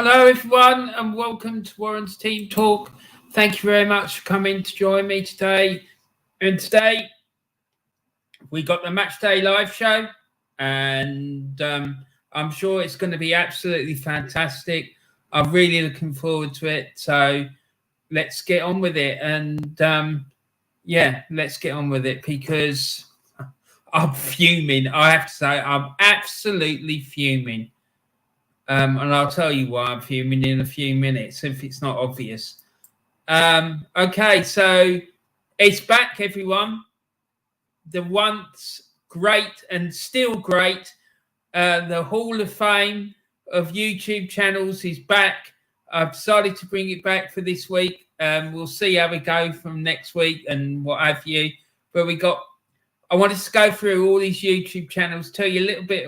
Hello, everyone, and welcome to Warren's Team Talk. Thank you very much for coming to join me today. And today, we got the Match Day live show, and I'm sure it's going to be absolutely fantastic. I'm really looking forward to it. So let's get on with it. And let's get on with it because I'm fuming. I have to say, I'm absolutely fuming. And I'll tell you why I'm fuming in a few minutes if it's not obvious. Okay, so it's back, everyone. The once great and still great, the Hall of Fame of YouTube channels is back. I've decided to bring it back for this week. We'll see how we go from next week and what have you. But I wanted to go through all these YouTube channels, tell you a little bit,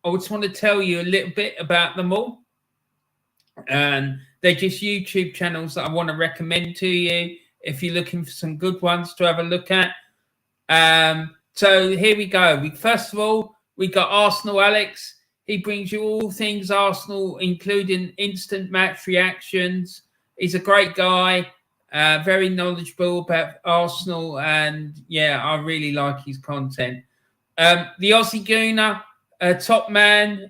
I just want to tell you a little bit about them all. And they're just YouTube channels that I want to recommend to you if you're looking for some good ones to have a look at. So here we go. First of all, we got Arsenal Alex. He brings you all things Arsenal, including instant match reactions. He's a great guy, very knowledgeable about Arsenal. And yeah, I really like his content. The Aussie Gooner. Top man,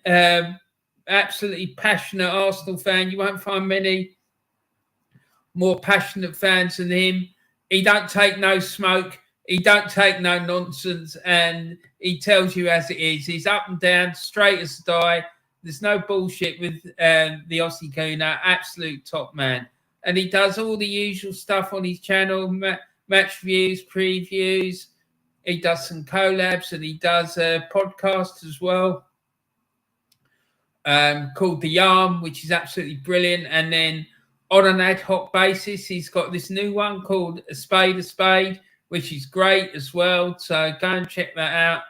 absolutely passionate Arsenal fan. You won't find many more passionate fans than him. He don't take no smoke. He don't take no nonsense. And he tells you as it is. He's up and down, straight as a die. There's no bullshit with the Aussie Gooner. Absolute top man. And he does all the usual stuff on his channel, match reviews, previews. He does some collabs and he does a podcast as well called The Yarn, which is absolutely brilliant. And then on an ad hoc basis, he's got this new one called A Spade, which is great as well. So go and check that out.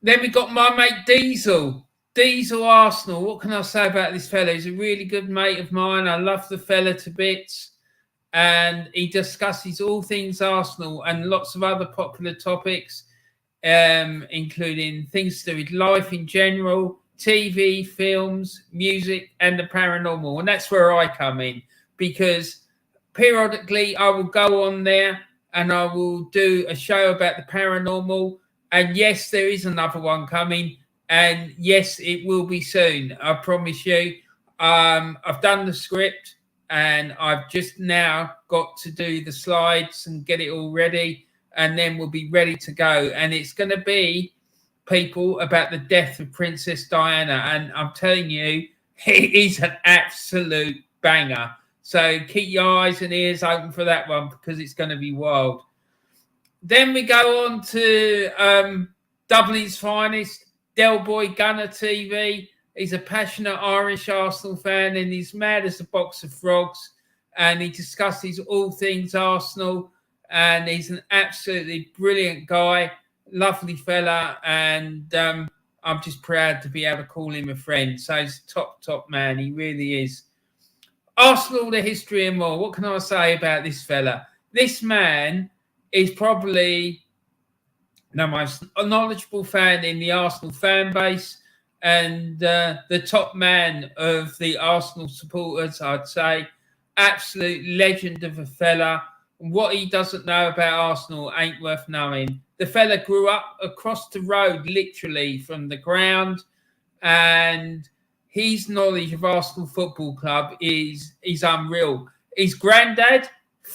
Then we got my mate Diesel Arsenal. What can I say about this fella? He's a really good mate of mine. I love the fella to bits. And he discusses all things Arsenal and lots of other popular topics, including things to do with life in general, TV, films, music, and the paranormal. And that's where I come in, because periodically I will go on there and I will do a show about the paranormal. And yes, there is another one coming. And yes, it will be soon. I promise you. I've done the script. And I've just now got to do the slides and get it all ready. And then we'll be ready to go. And it's going to be, people, about the death of Princess Diana. And I'm telling you, it is an absolute banger. So keep your eyes and ears open for that one, because it's going to be wild. Then we go on to Dublin's finest, Del Boy Gunner TV. He's a passionate Irish Arsenal fan and he's mad as a box of frogs. And he discusses all things Arsenal. And he's an absolutely brilliant guy, lovely fella. And I'm just proud to be able to call him a friend. So he's a top man. He really is. Arsenal, the history and more. What can I say about this fella? This man is probably the most knowledgeable fan in the Arsenal fan base. And the top man of the Arsenal supporters, I'd say. Absolute legend of a fella. What he doesn't know about Arsenal ain't worth knowing. The fella grew up across the road, literally, from the ground. And his knowledge of Arsenal Football Club is unreal. His granddad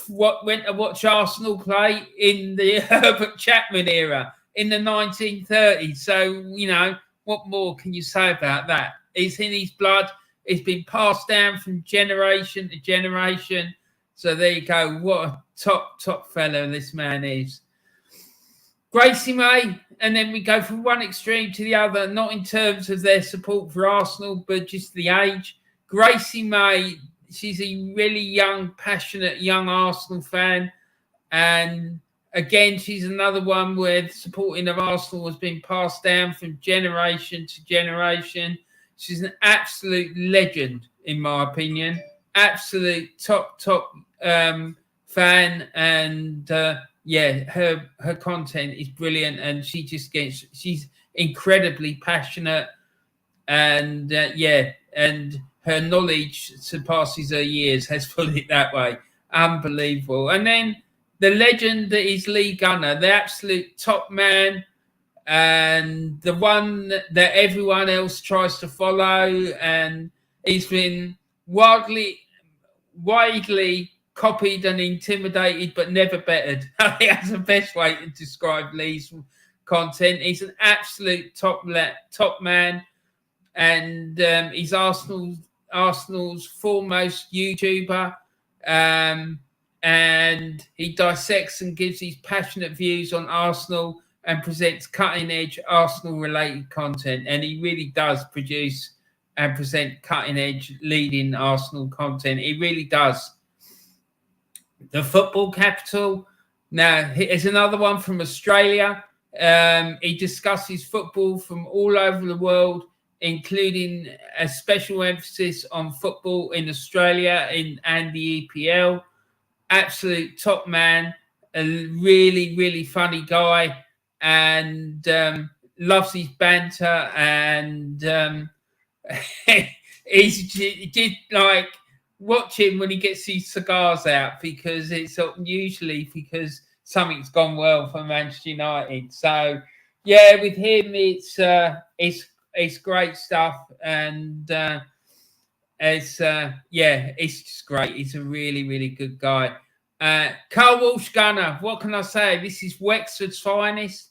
went to watch Arsenal play in the Herbert Chapman era in the 1930s. So, you know, what more can you say about that? It's in his blood. It's been passed down from generation to generation. So there you go. What a top fella this man is. Gracie May. And then we go from one extreme to the other, not in terms of their support for Arsenal, but just the age. Gracie May, she's a really young, passionate young Arsenal fan. And again, she's another one where supporting of Arsenal has been passed down from generation to generation. She's an absolute legend, in my opinion. Absolute top fan. And her content is brilliant. And she's incredibly passionate. and and her knowledge surpasses her years. Let's put it that way. Unbelievable. And then the legend that is Lee Gunner, the absolute top man, and the one that everyone else tries to follow, and he's been widely copied and intimidated, but never bettered. I think that's the best way to describe Lee's content. He's an absolute top man, and he's Arsenal's foremost YouTuber, and he dissects and gives his passionate views on Arsenal and presents cutting-edge Arsenal-related content. And he really does produce and present cutting-edge, leading Arsenal content. He really does. The Football Capital. Now, here's another one from Australia. He discusses football from all over the world, including a special emphasis on football in Australia and the EPL. Absolute top man, a really, really funny guy, and loves his banter, and he's just like, watch him when he gets his cigars out, because it's usually because something's gone well for Manchester United. So yeah, with him it's great stuff, and it's just great. He's a really, really good guy. Carl Walsh Gunner, what can I say? This is Wexford's finest.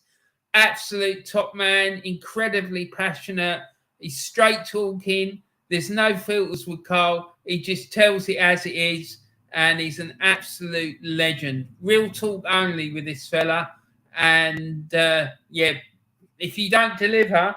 Absolute top man, incredibly passionate. He's straight talking. There's no filters with Carl. He just tells it as it is, and he's an absolute legend. Real talk only with this fella. And if you don't deliver,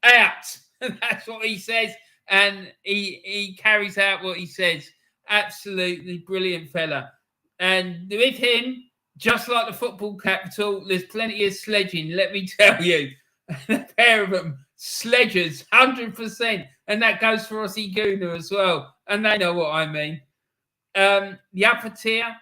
out. That's what he says, and he carries out what he says. Absolutely brilliant fella. And with him, just like the Football Capital, there's plenty of sledging, let me tell you. A pair of them, sledgers, 100%. And that goes for Aussie Gooner as well. And they know what I mean. The upper tier,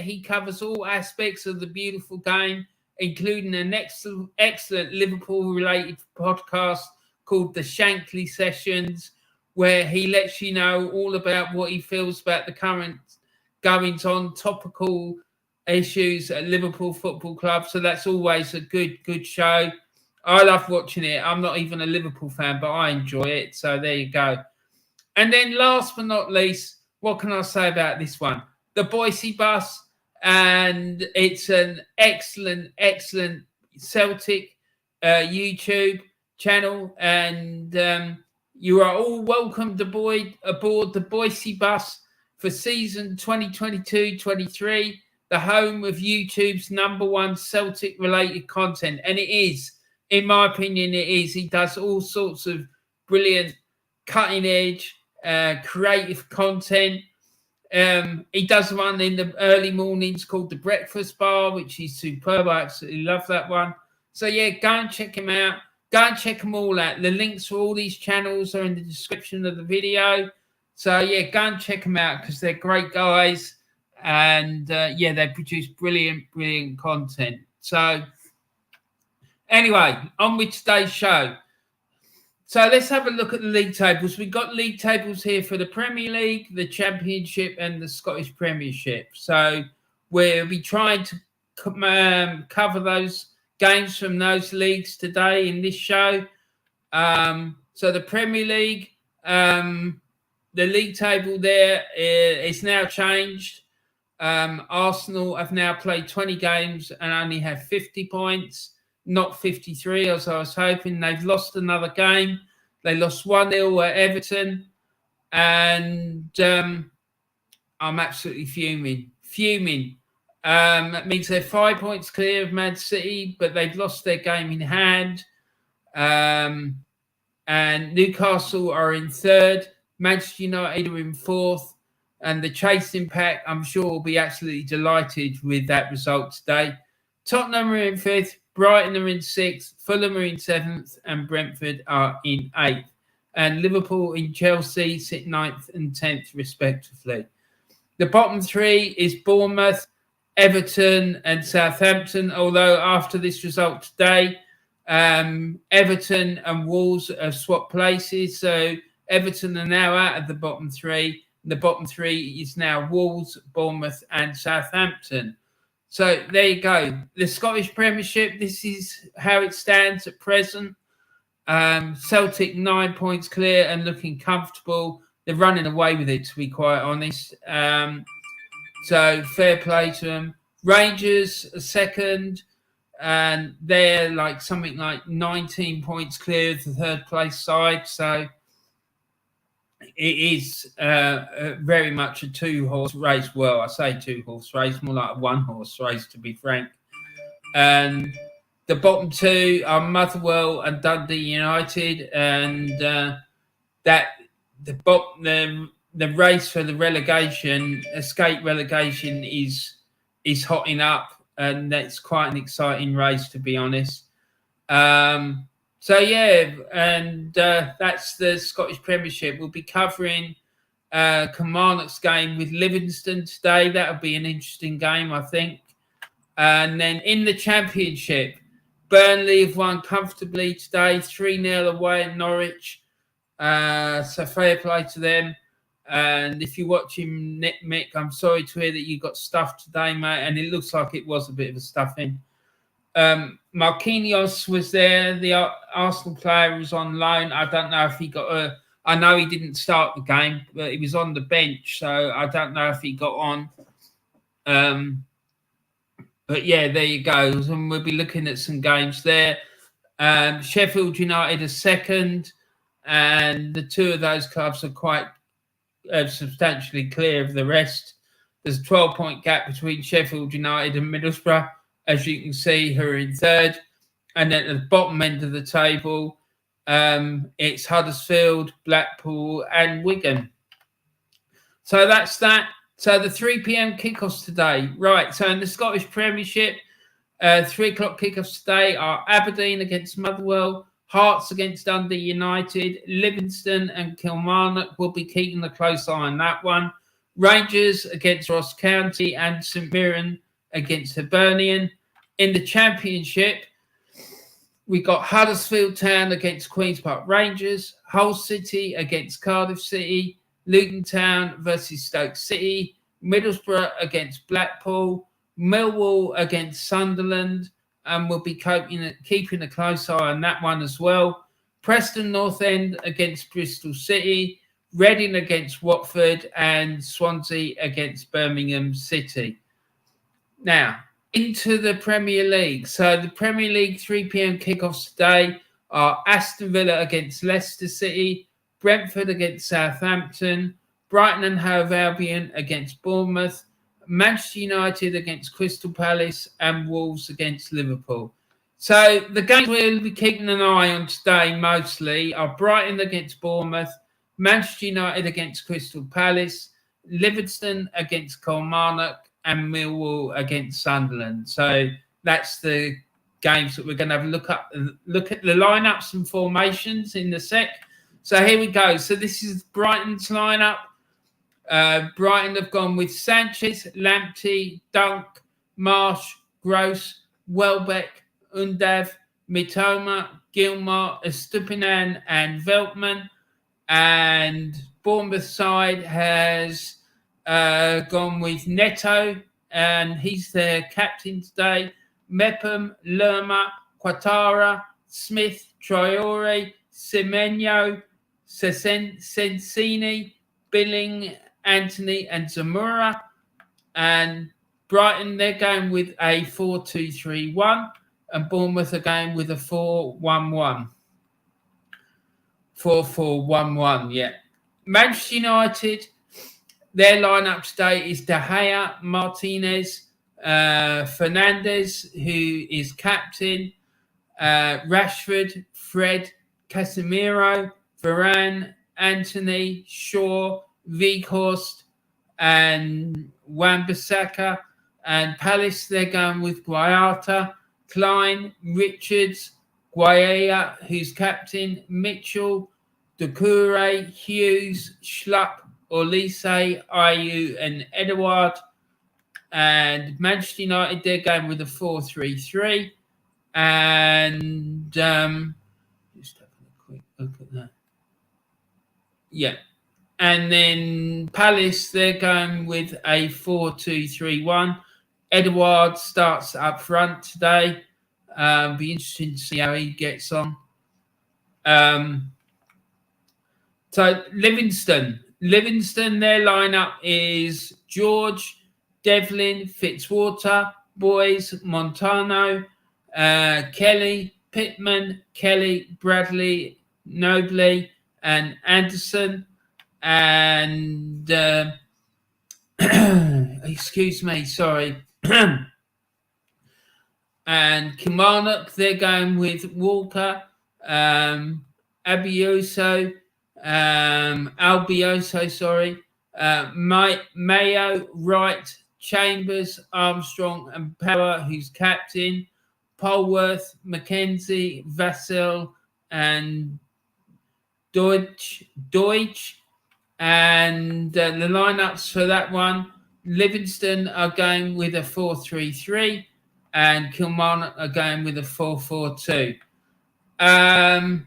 he covers all aspects of the beautiful game, including an excellent Liverpool-related podcast called The Shankly Sessions, where he lets you know all about what he feels about the current goings-on, topical issues at Liverpool Football Club. So that's always a good show. I love watching it. I'm not even a Liverpool fan, but I enjoy it. So there you go. And then last but not least, what can I say about this one? The Boise Bus. And it's an excellent Celtic YouTube channel. And you are all welcomed aboard the Boise Bus for season 2022-23, the home of YouTube's #1 Celtic-related content. And it is, in my opinion, it is. He does all sorts of brilliant, cutting-edge, creative content. He does one in the early mornings called The Breakfast Bar, which is superb. I absolutely love that one. So, yeah, go and check him out. Go and check them all out. The links for all these channels are in the description of the video. So, yeah, go and check them out because they're great guys. And, they produce brilliant content. So, anyway, on with today's show. So let's have a look at the league tables. We've got league tables here for the Premier League, the Championship, and the Scottish Premiership. So we'll be trying to cover those games from those leagues today in this show. So the Premier League, the league table there is now changed. Arsenal have now played 20 games and only have 50 points. Not 53, as I was hoping. They've lost another game. They lost 1-0 at Everton. And I'm absolutely fuming. That means they're 5 points clear of Man City, but they've lost their game in hand. And Newcastle are in third. Manchester United are in fourth. And the chasing pack, I'm sure, will be absolutely delighted with that result today. Tottenham are in fifth. Brighton are in sixth, Fulham are in seventh, and Brentford are in eighth. And Liverpool and Chelsea sit ninth and 10th, respectively. The bottom three is Bournemouth, Everton, and Southampton. Although after this result today, Everton and Wolves have swapped places. So Everton are now out of the bottom three. The bottom three is now Wolves, Bournemouth and Southampton. So there you go. The Scottish Premiership, this is how it stands at present. Celtic 9 points clear and looking comfortable. They're running away with it, to be quite honest. So fair play to them. Rangers are second, and they're like something like 19 points clear of the third place side. So it is very much a two-horse race. Well, I say two-horse race, more like a one-horse race, to be frank. And the bottom two are Motherwell and Dundee United, and that the race for the relegation, escape relegation, is hotting up, and that's quite an exciting race, to be honest. So yeah, and that's the Scottish Premiership. We'll be covering Kilmarnock's game with Livingston today. That'll be an interesting game, I think. And then in the Championship, Burnley have won comfortably today, 3-0 away at Norwich. So fair play to them. And if you're watching Mick, I'm sorry to hear that you got stuffed today, mate. And it looks like it was a bit of a stuffing. Marquinhos was there. The Arsenal player was on loan. I don't know if he got I know he didn't start the game, but he was on the bench. So I don't know if he got on. But yeah, there you go. And we'll be looking at some games there. Sheffield United are second. And the two of those clubs are quite substantially clear of the rest. There's a 12-point gap between Sheffield United and Middlesbrough, as you can see, who are in third. And then at the bottom end of the table, it's Huddersfield, Blackpool and Wigan. So that's that. So the 3 p.m. kickoffs today. Right, so in the Scottish Premiership, 3 o'clock kickoffs today are Aberdeen against Motherwell, Hearts against Dundee United, Livingston and Kilmarnock. Will be keeping a close eye on that one. Rangers against Ross County and St Mirren against Hibernian. In the Championship, we got Huddersfield Town against Queen's Park Rangers, Hull City against Cardiff City, Luton Town versus Stoke City, Middlesbrough against Blackpool, Millwall against Sunderland, and we'll be keeping a close eye on that one as well. Preston North End against Bristol City, Reading against Watford, and Swansea against Birmingham City. Now, into the Premier League. So the Premier League 3 p.m. kickoffs today are Aston Villa against Leicester City, Brentford against Southampton, Brighton and Hove Albion against Bournemouth, Manchester United against Crystal Palace, and Wolves against Liverpool. So the games we'll be keeping an eye on today mostly are Brighton against Bournemouth, Manchester United against Crystal Palace, Livingston against Kilmarnock, and Millwall against Sunderland. So that's the games that we're going to have a look at the lineups and formations in the sec. So here we go. So this is Brighton's lineup. Brighton have gone with Sanchez, Lamptey, Dunk, Marsh, Gross, Welbeck, Undav, Mitoma, Gilmore, Estupinan and Veltman. And Bournemouth side has gone with Neto, and he's their captain today. Mepham, Lerma, Quattara, Smith, Traore, Semenyo, Sensini, Billing, Anthony and Zamora. And Brighton, they're going with a 4-2-3-1, and Bournemouth are going with a 4-1-1. 4-4-1-1, yeah. Manchester United, their lineup today is De Gea, Martinez, Fernandes, who is captain, Rashford, Fred, Casemiro, Varane, Anthony, Shaw, Weghorst, and Wan-Bissaka. And Palace, they're going with Guayata, Klein, Richards, Guaya, who's captain, Mitchell, Doucouré, Hughes, Schlupp, Olise, Ayew, and Edouard. And Manchester United, they're going with a 4-3-3. And just having a quick look at that. Yeah. And then Palace, they're going with a 4-2-3-1. Edouard starts up front today. Be interesting to see how he gets on. So Livingston, their lineup is George, Devlin, Fitzwater, Boys, Montano, Kelly, Pittman, Kelly, Bradley, Nobley, and Anderson. And excuse me, sorry. And Kilmarnock, they're going with Walker, Albioso, Mayo, Wright, Chambers, Armstrong, and Power, who's captain, Polworth, Mackenzie, Vassell, and Deutsch. And the lineups for that one, Livingston are going with a 4-3-3, and Kilmarnock are going with a 4-4-2.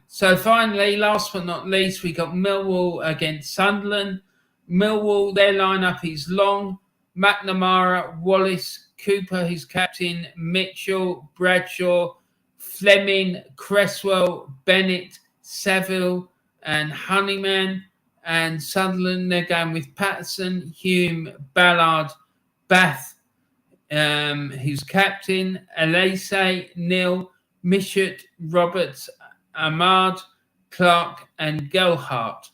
So finally, last but not least, we got Millwall against Sunderland. Millwall, their lineup is Long, McNamara, Wallace, Cooper, who's captain, Mitchell, Bradshaw, Fleming, Cresswell, Bennett, Saville, and Honeyman. And Sunderland, they're going with Patterson, Hume, Ballard, Bath, who's captain, Alese, Neil, Mishut, Roberts, Ahmad, Clark, and Gelhart.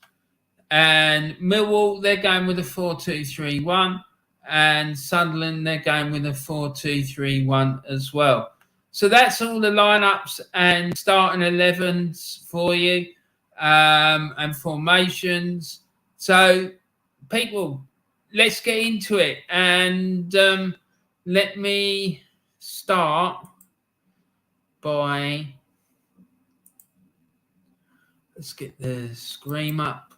And Millwall, they're going with a 4-2-3-1. And Sunderland, they're going with a 4-2-3-1 as well. So that's all the lineups and starting 11s for you, and formations. So, people, let's get into it. And let me start by, let's get the screen up.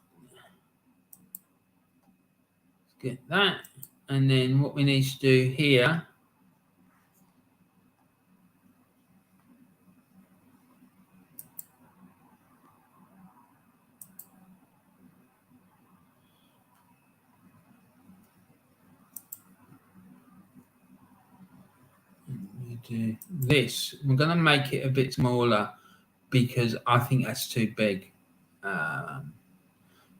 Let's get that. And then what we need to do here, do this. We're going to make it a bit smaller because I think that's too big.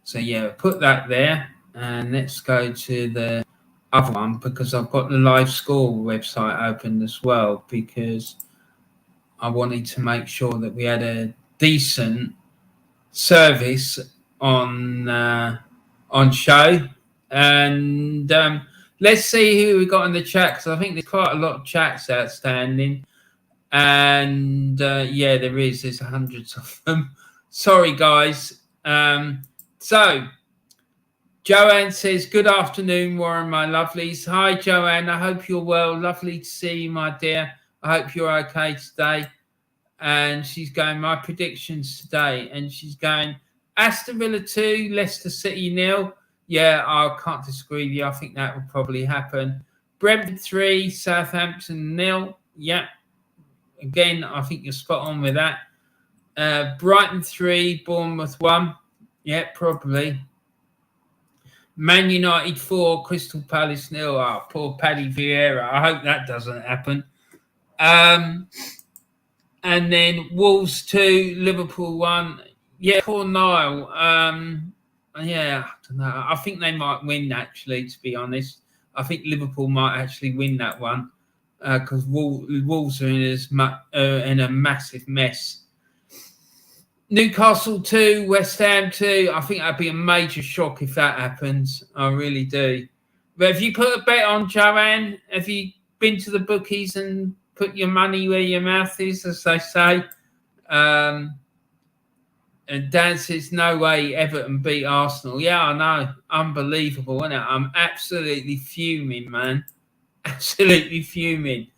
So yeah, put that there, and let's go to the other one because I've got the live score website open as well because I wanted to make sure that we had a decent service on show. And let's see who we got in the chat because I think there's quite a lot of chats outstanding. And yeah, there is. There's hundreds of them. Sorry, guys. So Joanne says, good afternoon, Warren, my lovelies. Hi, Joanne. I hope you're well. Lovely to see you, my dear. I hope you're okay today. And she's going, my predictions today. And she's going, Aston Villa 2, Leicester City 0. Yeah, I can't disagree with you. I think that will probably happen. Brentford 3, Southampton 0. Yeah. Again, I think you're spot on with that. Brighton 3, Bournemouth 1. Yeah, probably. Man United 4, Crystal Palace 0. Oh, poor Paddy Vieira. I hope that doesn't happen. And then Wolves 2, Liverpool 1. Yeah, poor Niall. Yeah, I don't know. I think they might win, actually, to be honest. I think Liverpool might actually win that one because Wolves are in a massive mess. Newcastle 2, West Ham 2. I think that'd be a major shock if that happens. I really do. But have you put a bet on, Joanne? Have you been to the bookies and put your money where your mouth is, as they say? And Dan says, no way Everton beat Arsenal. Yeah, I know. Unbelievable, isn't it? I'm absolutely fuming, man. Absolutely fuming.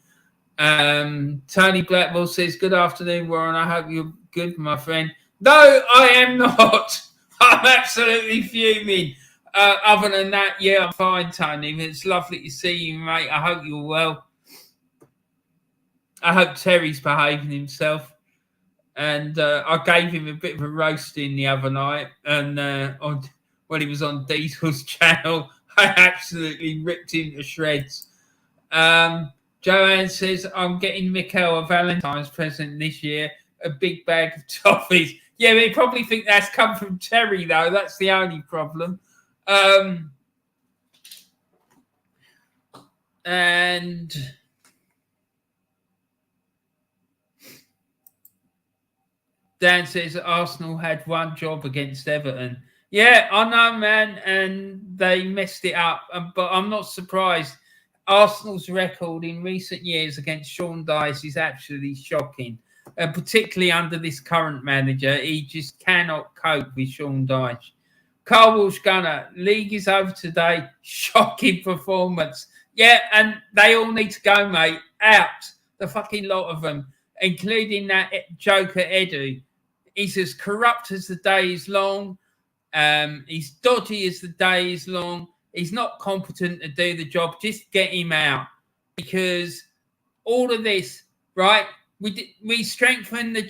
Tony Blackwell says, good afternoon, Warren. I hope you're good, my friend. No, I am not. I'm absolutely fuming. Other than that, yeah, I'm fine, Tony. It's lovely to see you, mate. I hope you're well. I hope Terry's behaving himself. And I gave him a bit of a roasting the other night, and when he was on Diesel's channel, I absolutely ripped him to shreds. Joanne says, I'm getting Mikel a Valentine's present this year, a big bag of toffees. Yeah, they probably think that's come from Terry, though. That's the only problem. And Dan says Arsenal had one job against Everton. Yeah, I know, man, and they messed it up. But I'm not surprised. Arsenal's record in recent years against Sean Dyche is absolutely shocking, particularly under this current manager. He just cannot cope with Sean Dyche. Carl Walsh Gunner, league is over today. Shocking performance. Yeah, and they all need to go, mate. Out. The fucking lot of them, including that joker Edu. He's as corrupt as the day is long. He's dodgy as the day is long. He's not competent to do the job. Just get him out, because all of this, right? We strengthened the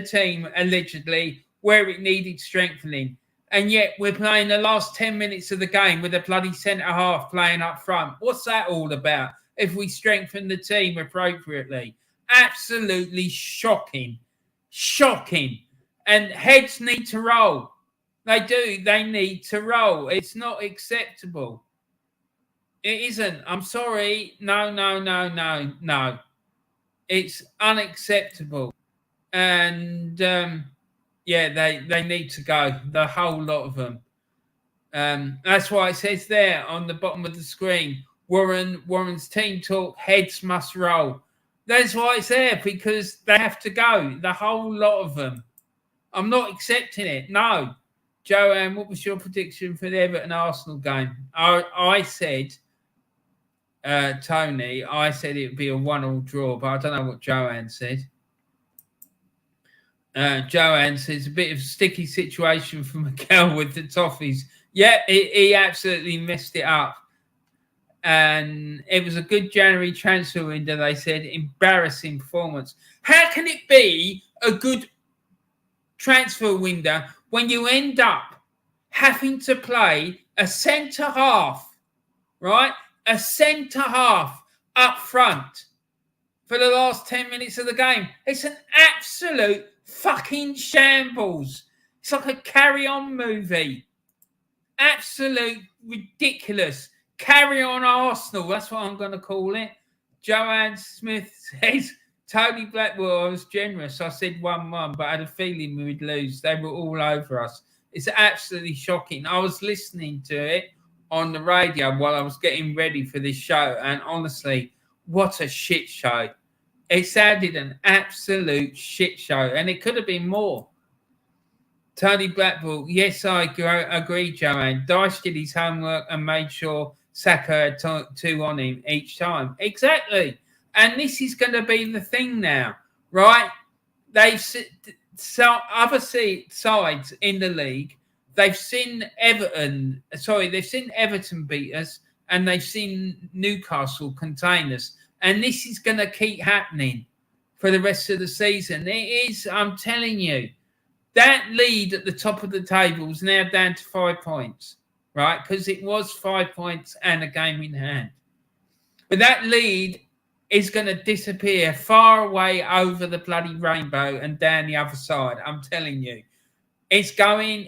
team allegedly where it needed strengthening, and yet we're playing the last 10 minutes of the game with a bloody centre half playing up front. What's that all about? If we strengthen the team appropriately, absolutely shocking. Shocking. And heads need to roll. They do. They need to roll. It's not acceptable. It isn't. I'm sorry. No. It's unacceptable. And yeah, they need to go. The whole lot of them. That's why it says there on the bottom of the screen, Warren's team talk, heads must roll. That's why it's there, because they have to go. The whole lot of them. I'm not accepting it. No. Joanne, what was your prediction for the Everton-Arsenal game? I said, Tony, I said it would be a 1-1 draw, but I don't know what Joanne said. Joanne says, a bit of a sticky situation for Mikel with the toffees. Yeah, he absolutely messed it up. And it was a good January transfer window, they said. Embarrassing performance. How can it be a good transfer window when you end up having to play a centre half, right? A centre half up front for the last 10 minutes of the game. It's an absolute fucking shambles. It's like a carry-on movie. Absolute ridiculous. Carry on Arsenal. That's what I'm going to call it. Joanne Smith says, Tony Blackwell, I was generous. I said 1-1, but I had a feeling we would lose. They were all over us. It's absolutely shocking. I was listening to it on the radio while I was getting ready for this show. And honestly, what a shit show. It sounded an absolute shit show. And it could have been more. Tony Blackwell, yes, I agree, Joanne. Dyche did his homework and made sure Saka had two on him each time. Exactly. And this is going to be the thing now, right? Other sides in the league, they've seen Everton beat us, and they've seen Newcastle contain us. And this is going to keep happening for the rest of the season. It is, I'm telling you, that lead at the top of the table is now down to 5 points, right? Because it was 5 points and a game in hand. But that lead is going to disappear far away over the bloody rainbow and down the other side. I'm telling you. It's going.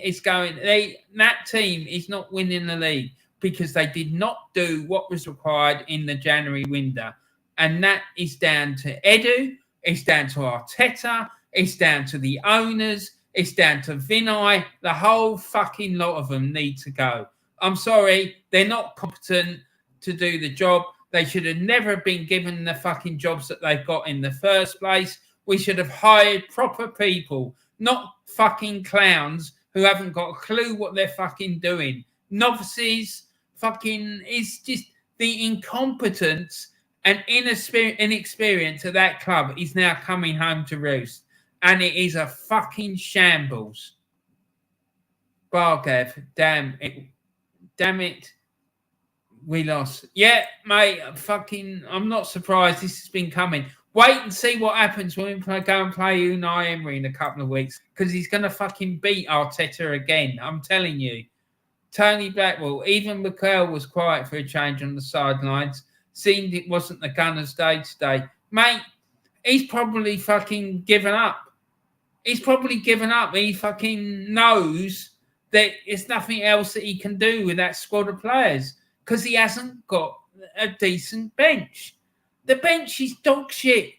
That team is not winning the league because they did not do what was required in the January window. And that is down to Edu. It's down to Arteta. It's down to the owners. It's down to Vinay. The whole fucking lot of them need to go. I'm sorry. They're not competent to do the job. They should have never been given the fucking jobs that they've got in the first place. We should have hired proper people, not fucking clowns who haven't got a clue what they're fucking doing. Novices, fucking, it's just the incompetence and inexperience of that club is now coming home to roost. And it is a fucking shambles. Bargav, damn it. We lost. Yeah, mate, I'm not surprised. This has been coming. Wait and see what happens when we go and play Unai Emery in a couple of weeks, because he's going to fucking beat Arteta again. I'm telling you. Tony Blackwell, even Mikel was quiet for a change on the sidelines. Seemed it wasn't the Gunners' day today. Mate, he's probably fucking given up. He's probably given up. He fucking knows that there's nothing else that he can do with that squad of players because he hasn't got a decent bench. The bench is dog shit,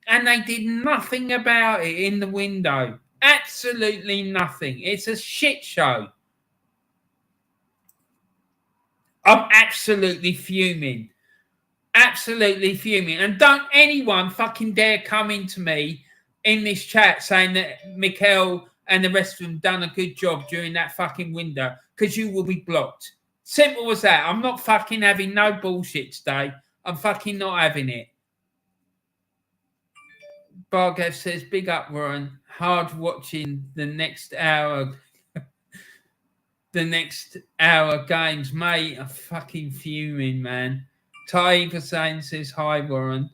and they did nothing about it in the window. Absolutely nothing. It's a shit show. I'm absolutely fuming. Absolutely fuming. And don't anyone fucking dare come into me in this chat saying that Mikel and the rest of them done a good job during that fucking window, because you will be blocked. Simple as that. I'm not fucking having no bullshit today. I'm fucking not having it. Bargev says, big up, Warren. Hard watching the next hour. The next hour games, mate. I'm fucking fuming, man. Ty Hussein says, hi, Warren.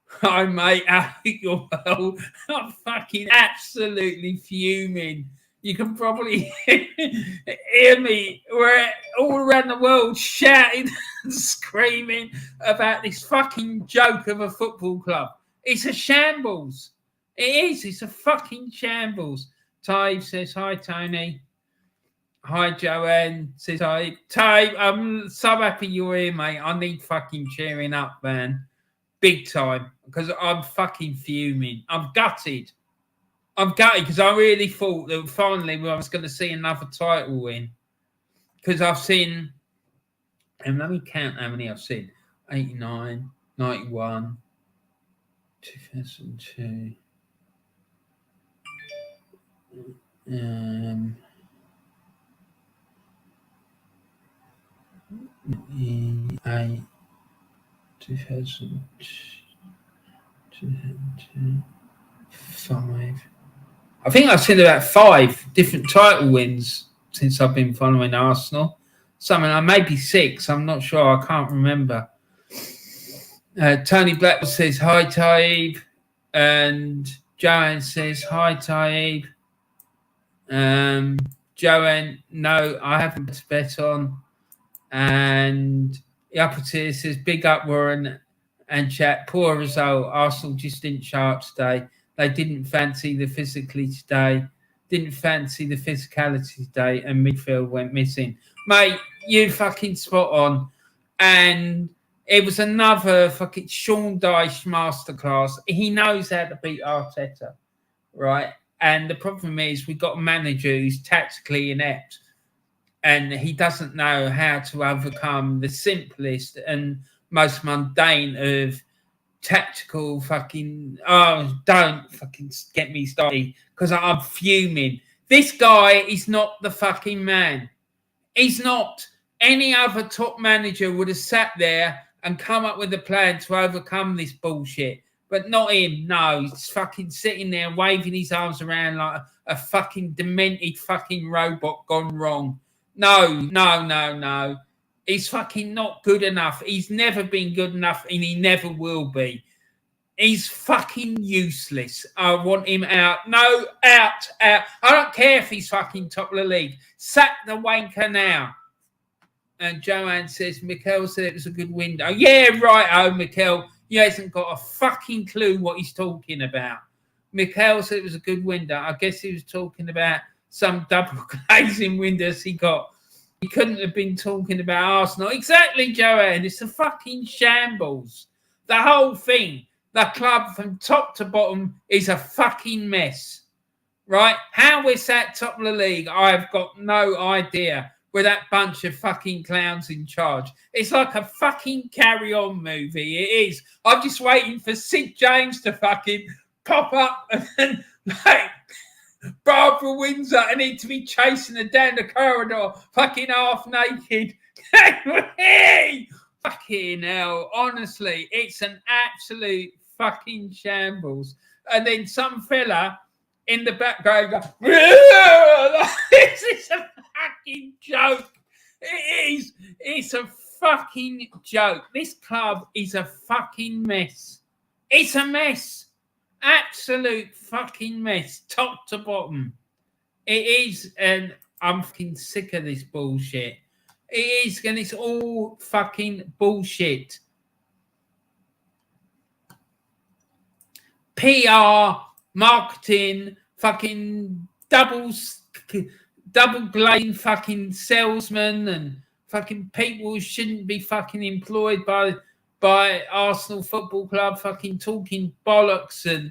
Hi, mate. I hope you're well. I'm fucking absolutely fuming. You can probably hear me. We're all around the world shouting and screaming about this fucking joke of a football club. It's a shambles. It is. It's a fucking shambles. Ty says, hi, Tony. Hi, Joanne. Says, hi. Ty, I'm so happy you're here, mate. I need fucking cheering up, man. Big time. Because I'm fucking fuming. I'm gutted. I'm gutted because I really thought that finally I was going to see another title win. Because I've seen, and let me count how many I've seen. 89, 91, 2002. 8, 2000, 2005. I think I've seen about 5 different title wins since I've been following Arsenal. Something like maybe 6. I'm not sure. I can't remember. Tony Blackwell says, hi, Taib. And Joanne says, hi, Taib. Joanne, no, I haven't put a bet on. And the upper tier says, big up, Warren and chat. Poor result. Arsenal just didn't show up today. They didn't fancy the physicality today. Didn't fancy the physicality today. And midfield went missing. Mate, you fucking spot on. And it was another fucking Sean Dyche masterclass. He knows how to beat Arteta, right? And the problem is we've got a manager who's tactically inept. And he doesn't know how to overcome the simplest and most mundane of tactical fucking... Oh, don't fucking get me started because I'm fuming. This guy is not the fucking man. He's not. Any other top manager would have sat there and come up with a plan to overcome this bullshit. But not him. No, he's fucking sitting there waving his arms around like a fucking demented fucking robot gone wrong. No. He's fucking not good enough. He's never been good enough and he never will be. He's fucking useless. I want him out. No, out. I don't care if he's fucking top of the league. Sack the wanker now. And Joanne says, Mikel said it was a good window. Yeah, right, Mikel. He hasn't got a fucking clue what he's talking about. Mikel said it was a good window. I guess he was talking about some double glazing windows he got. He couldn't have been talking about Arsenal. Exactly, Joanne. It's a fucking shambles. The whole thing, the club from top to bottom is a fucking mess. Right? How we're sat top of the league, I've got no idea. With that bunch of fucking clowns in charge. It's like a fucking carry-on movie. It is. I'm just waiting for Sid James to fucking pop up and then, like, Barbara Windsor, I need to be chasing her down the corridor, fucking half naked. Hey! Fucking hell. Honestly, it's an absolute fucking shambles. And then some fella in the background goes, this is a fucking joke. It is. It's a fucking joke. This club is a fucking mess. It's a mess. Absolute fucking mess. Top to bottom. It is, and I'm fucking sick of this bullshit. It is, and it's all fucking bullshit. PR, marketing, fucking double glazing fucking salesmen and fucking people who shouldn't be fucking employed by Arsenal Football Club, fucking talking bollocks, and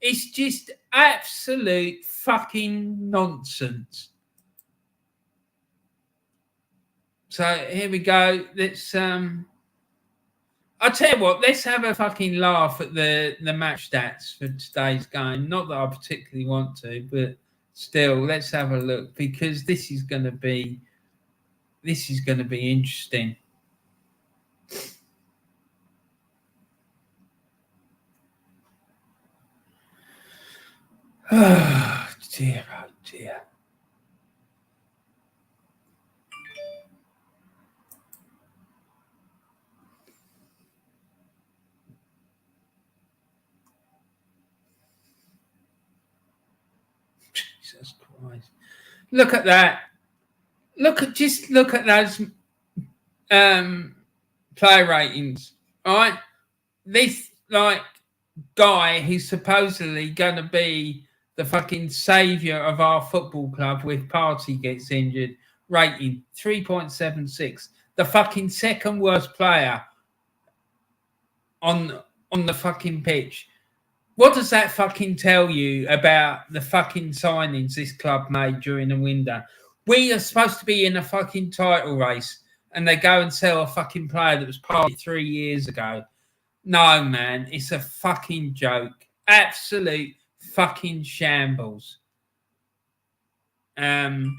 it's just absolute fucking nonsense. So here we go. Let's I'll tell you what, let's have a fucking laugh at the match stats for today's game. Not that I particularly want to, but still, let's have a look, because this is going to be interesting. Oh dear, oh dear. Jesus Christ. Look at that. Look at those play ratings. All right. This guy who's supposedly gonna be the fucking saviour of our football club with Partey gets injured, rating 3.76. The fucking second worst player on the fucking pitch. What does that fucking tell you about the fucking signings this club made during the window? We are supposed to be in a fucking title race, and they go and sell a fucking player that was parted 3 years ago. No, man, it's a fucking joke. Absolute fucking shambles. The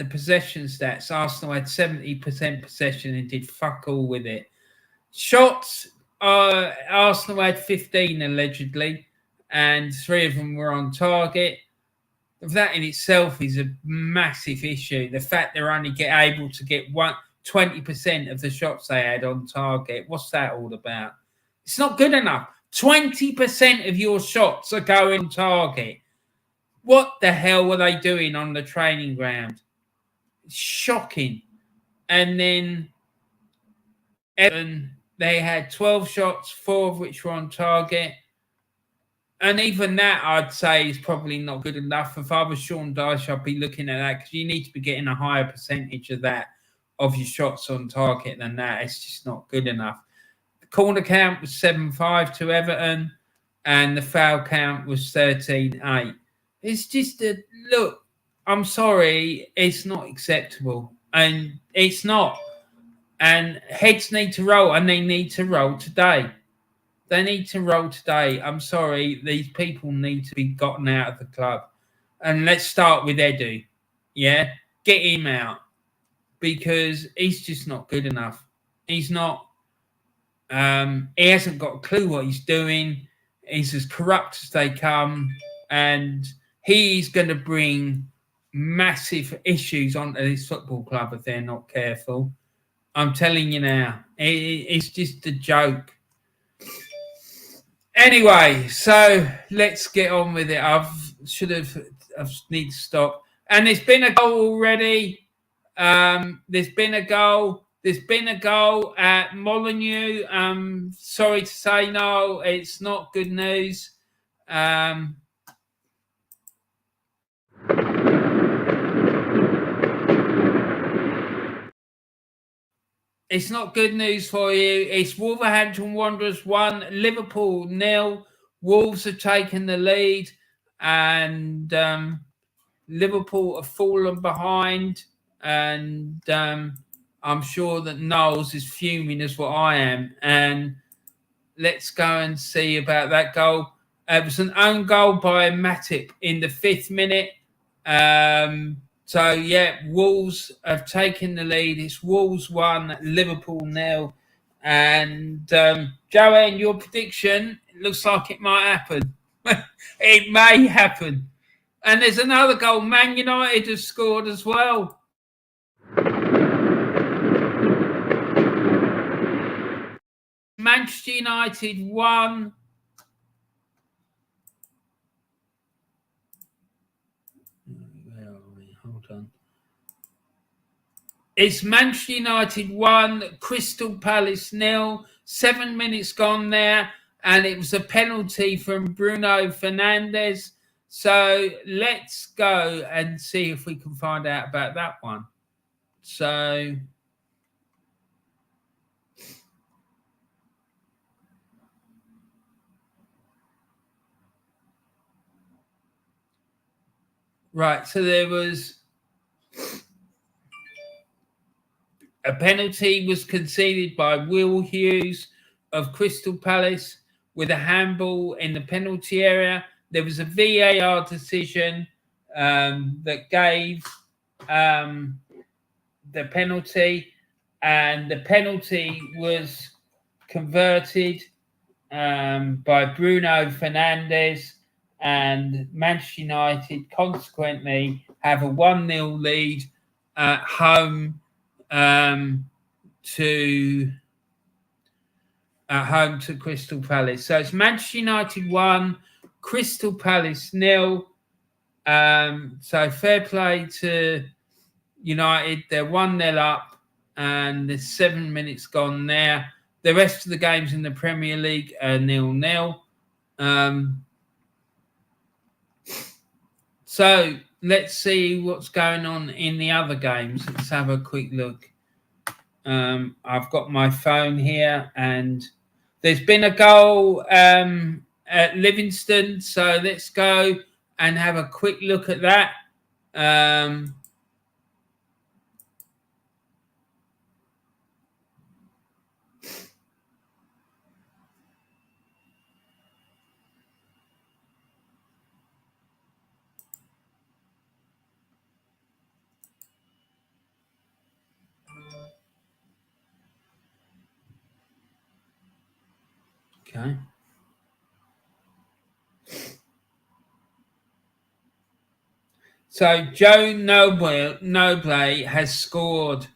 possession stats, Arsenal had 70% possession and did fuck all with it. Shots, Arsenal had 15 allegedly, and 3 of them were on target. That in itself is a massive issue. The fact they're only able to get 20% of the shots they had on target. What's that all about? It's not good enough. 20% of your shots are going on target. What the hell were they doing on the training ground? It's shocking. And then Everton, they had 12 shots, 4 of which were on target. And even that, I'd say, is probably not good enough. If I was Sean Dyche, I'd be looking at that, because you need to be getting a higher percentage of that, of your shots on target than that. It's just not good enough. The corner count was 7-5 to Everton, and the foul count was 13-8. It's just look, I'm sorry, it's not acceptable. And it's not. And heads need to roll, and they need to roll today. They need to roll today. I'm sorry, these people need to be gotten out of the club. And let's start with Edu. Yeah? Get him out. Because he's just not good enough. He's not. He hasn't got a clue what he's doing. He's as corrupt as they come. And he's going to bring massive issues onto this football club if they're not careful. I'm telling you now. It's just a joke. Anyway, so let's get on with it. I need to stop. And there's been a goal already. There's been a goal at Molineux. Sorry to say, no, it's not good news. It's not good news for you. It's Wolverhampton Wanderers 1, Liverpool 0. Wolves have taken the lead, and Liverpool have fallen behind. And I'm sure that Knowles is fuming as what I am. And let's go and see about that goal. It was an own goal by Matip in the 5th minute. So, yeah, Wolves have taken the lead. It's Wolves 1, Liverpool 0. And, Joanne, your prediction, it looks like it might happen. It may happen. And there's another goal. Man United has scored as well. Manchester United 1. Where are we? Hold on. It's Manchester United 1, Crystal Palace 0. 7 minutes gone there, and it was a penalty from Bruno Fernandes. So let's go and see if we can find out about that one. So right, so there was a penalty was conceded by Will Hughes of Crystal Palace with a handball in the penalty area. There was a VAR decision that gave the penalty, and the penalty was converted by Bruno Fernandes, and Manchester United consequently have a 1-0 lead at home to Crystal Palace. So it's Manchester United 1, Crystal Palace 0. So fair play to United. They're 1-0 up, and there's 7 minutes gone there. The rest of the games in the Premier League are 0-0. So let's see what's going on in the other games. Let's have a quick look. I've got my phone here, and there's been a goal at Livingston. So let's go and have a quick look at that. Okay. So Joe Noble has scored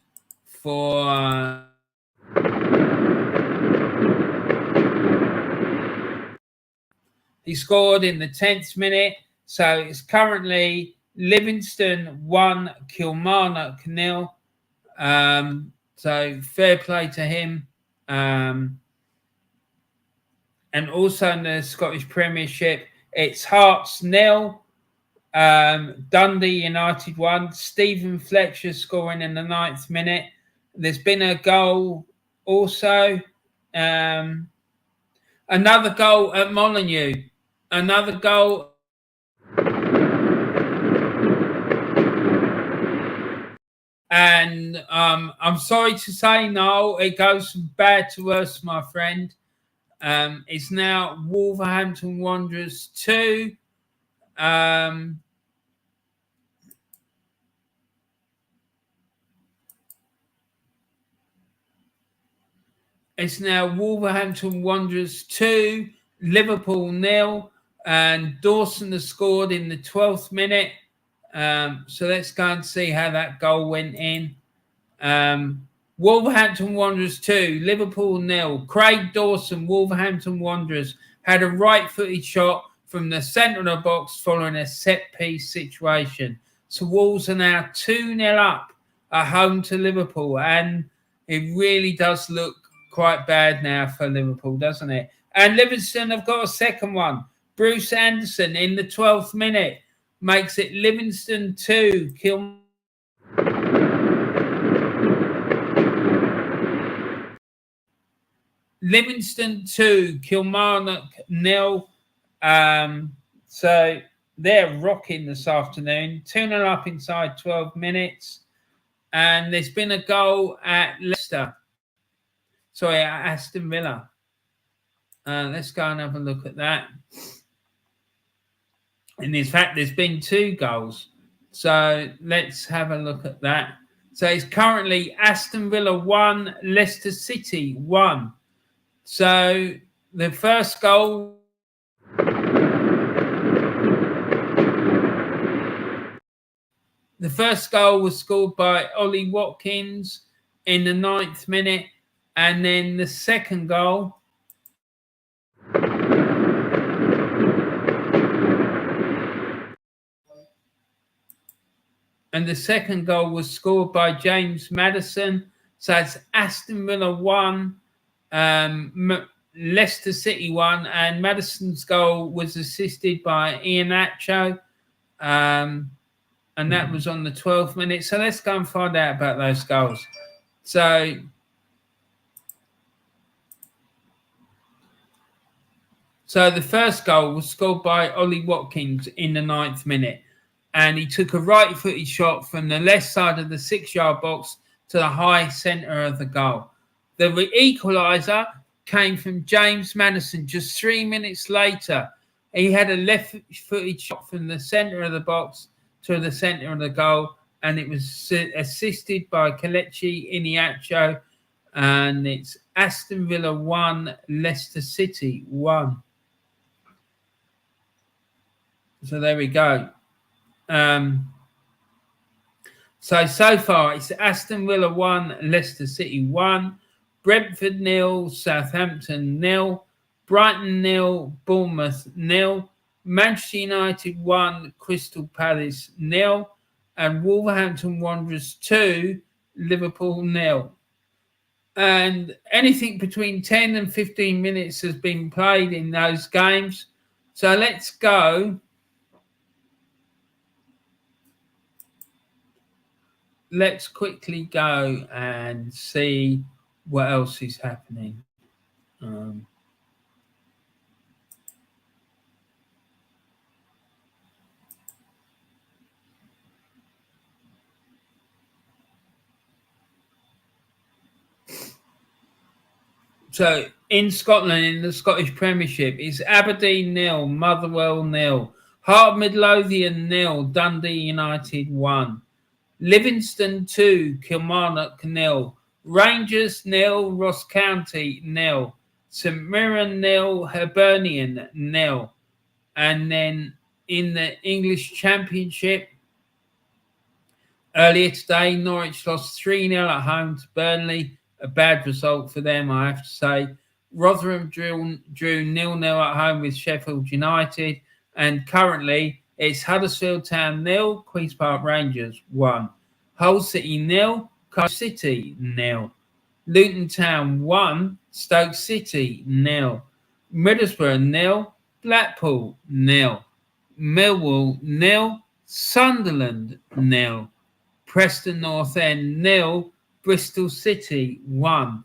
for he scored in the 10th minute. So it's currently Livingston 1, Kilmarnock 0. So fair play to him. And also in the Scottish Premiership, it's Hearts 0, Dundee United 1. Stephen Fletcher scoring in the 9th minute. There's been a goal also. Another goal at Molineux. Another goal. And I'm sorry to say, Noel, it goes from bad to worse, my friend. It's now Wolverhampton Wanderers 2. It's now Wolverhampton Wanderers 2, Liverpool 0, and Dawson has scored in the 12th minute. So let's go and see how that goal went in. Wolverhampton Wanderers 2, Liverpool 0. Craig Dawson, Wolverhampton Wanderers, had a right-footed shot from the centre of the box following a set-piece situation. So Wolves are now 2-0 up at home to Liverpool, and it really does look quite bad now for Liverpool, doesn't it? And Livingston have got a second one. Bruce Anderson in the 12th minute makes it Livingston 2, Livingston 2, Kilmarnock 0. So they're rocking this afternoon. 2-0 up inside 12 minutes. And there's been a goal at Leicester. Sorry, at Aston Villa. Let's go and have a look at that. And in fact, there's been 2 goals. So let's have a look at that. So it's currently Aston Villa 1, Leicester City 1. So the first goal was scored by Ollie Watkins in the 9th minute. And then the second goal and the second goal was scored by James Maddison. So it's Aston Villa 1, Leicester City 1, and Maddison's goal was assisted by Iheanacho, and that was on the 12th minute. So let's go and find out about those goals. So the first goal was scored by Ollie Watkins in the 9th minute, and he took a right-footed shot from the left side of the 6-yard box to the high centre of the goal. The equaliser came from James Maddison just 3 minutes later. He had a left-footed shot from the centre of the box to the centre of the goal, and it was assisted by Kelechi Iheanacho, and it's Aston Villa 1, Leicester City 1. So there we go. So far, it's Aston Villa 1, Leicester City 1, Brentford 0, Southampton 0, Brighton 0, Bournemouth 0, Manchester United 1, Crystal Palace 0, and Wolverhampton Wanderers 2, Liverpool 0. And anything between 10 and 15 minutes has been played in those games. So let's go. Let's quickly go and see what else is happening. So in Scotland, in the Scottish Premiership, it's Aberdeen 0, Motherwell 0, Heart Midlothian 0, Dundee United 1. Livingston 2, Kilmarnock 0, Rangers 0, Ross County 0, St Mirren 0, Hibernian 0. And then in the English Championship, earlier today, Norwich lost 3-0 at home to Burnley. A bad result for them, I have to say. Rotherham drew 0-0 at home with Sheffield United. And currently, it's Huddersfield Town 0, Queen's Park Rangers 1. Hull City 0, Cardiff City 0. Luton Town 1, Stoke City 0. Middlesbrough 0, Blackpool 0. Millwall 0, Sunderland 0. Preston North End 0, Bristol City 1.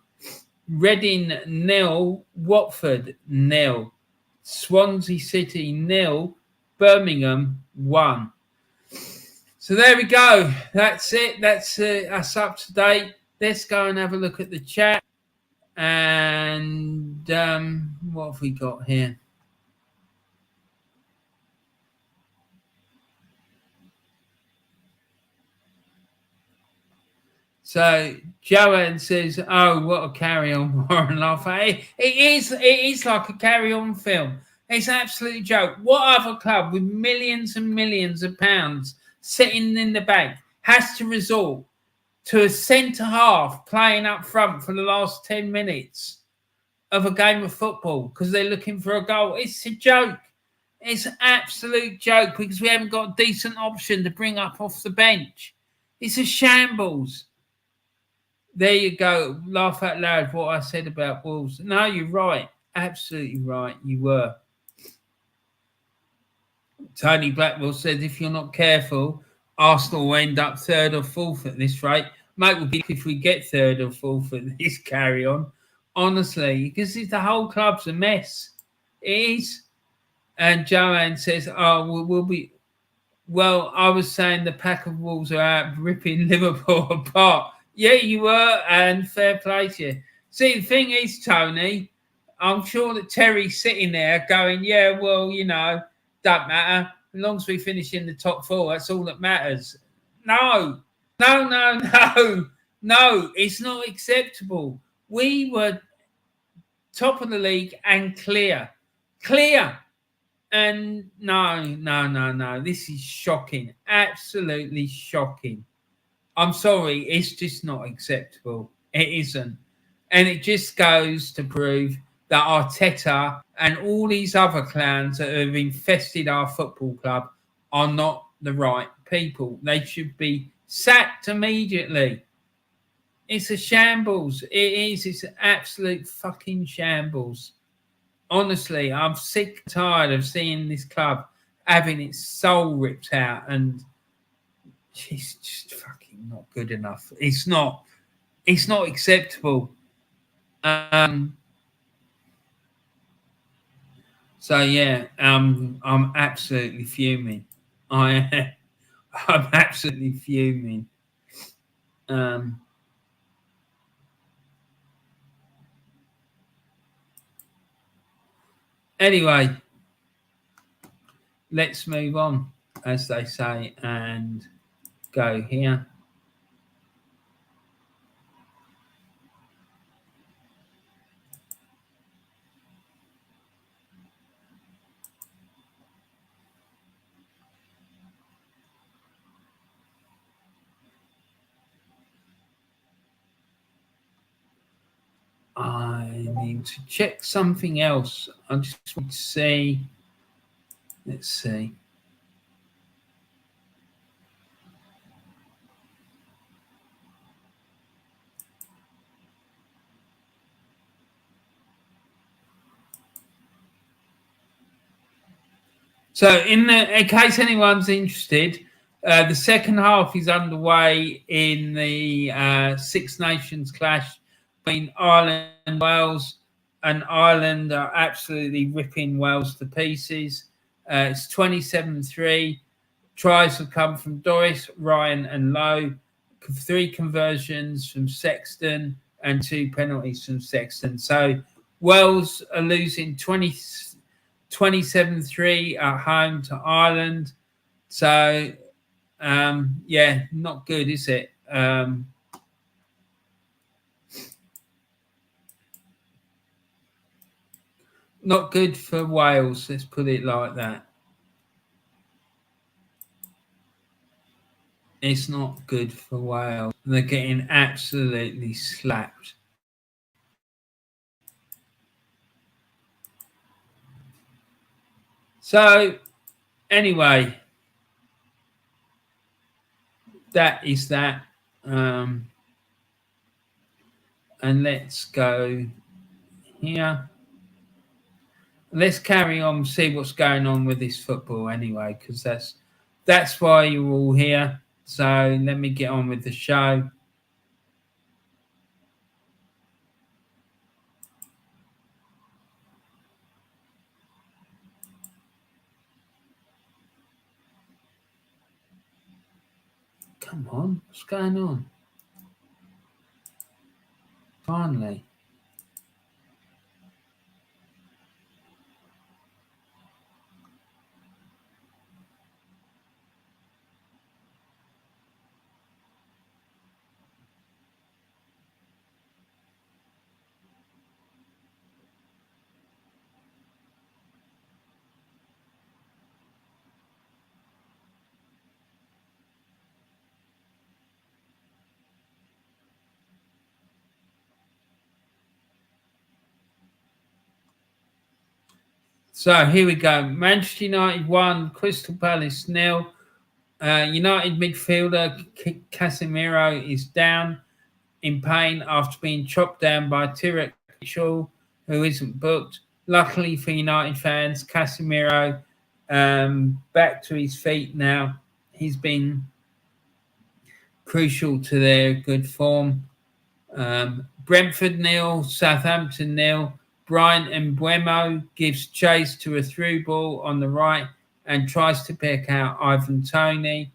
Reading 0, Watford 0. Swansea City 0, Birmingham 1. So there we go. That's it. That's us up to date. Let's go and have a look at the chat. And what have we got here? So Joanne says, "Oh, what a carry-on Warren laugh." It is like a carry-on film. It's an absolute joke. What other club with millions and millions of pounds sitting in the bank has to resort to a centre half playing up front for the last 10 minutes of a game of football because they're looking for a goal? It's a joke. It's an absolute joke because we haven't got a decent option to bring up off the bench. It's a shambles. There you go. Laugh out loud what I said about Wolves. No, you're right. Absolutely right. You were. Tony Blackwell said, if you're not careful, Arsenal will end up third or fourth at this rate. Mate, will be if we get third or fourth at this carry on. Honestly, because the whole club's a mess. It is. And Joanne says, oh, we'll be... Well, I was saying the pack of Wolves are out ripping Liverpool apart. Yeah, you were, and fair play to you. See, the thing is, Tony, I'm sure that Terry's sitting there going, yeah, well, you know, don't matter. As long as we finish in the top four, that's all that matters. No, it's not acceptable. We were top of the league and clear. And no. This is shocking. Absolutely shocking. I'm sorry, it's just not acceptable. It isn't. And it just goes to prove that Arteta and all these other clowns that have infested our football club are not the right people. They should be sacked immediately. It's a shambles. It is. It's an absolute fucking shambles. Honestly, I'm sick and tired of seeing this club having its soul ripped out, and it's just fucking not good enough. It's not acceptable. So yeah, I'm absolutely fuming. I'm absolutely fuming. Anyway, let's move on, as they say, and go here. I need to check something else. I just want to see. Let's see. So, in case anyone's interested, the second half is underway in the Six Nations clash between Ireland and Wales. And Ireland are absolutely ripping Wales to pieces. It's 27-3. Tries have come from Doris, Ryan, and Lowe. 3 conversions from Sexton and 2 penalties from Sexton. So Wales are losing 27-3 at home to Ireland. So, yeah, not good, is it? Not good for Wales, let's put it like that. It's not good for Wales. They're getting absolutely slapped. So, anyway, that is that. And let's go here. Let's carry on, see what's going on with this football anyway, because that's why you're all here. So let me get on with the show. Come on, what's going on? Finally. So here we go. Manchester United 1, Crystal Palace 0. United midfielder Casemiro is down in pain after being chopped down by Tyrek Mitchell, who isn't booked. Luckily for United fans, Casemiro back to his feet now. He's been crucial to their good form. Brentford 0, Southampton 0. Brian Mbeumo gives chase to a through ball on the right and tries to pick out Ivan Toney.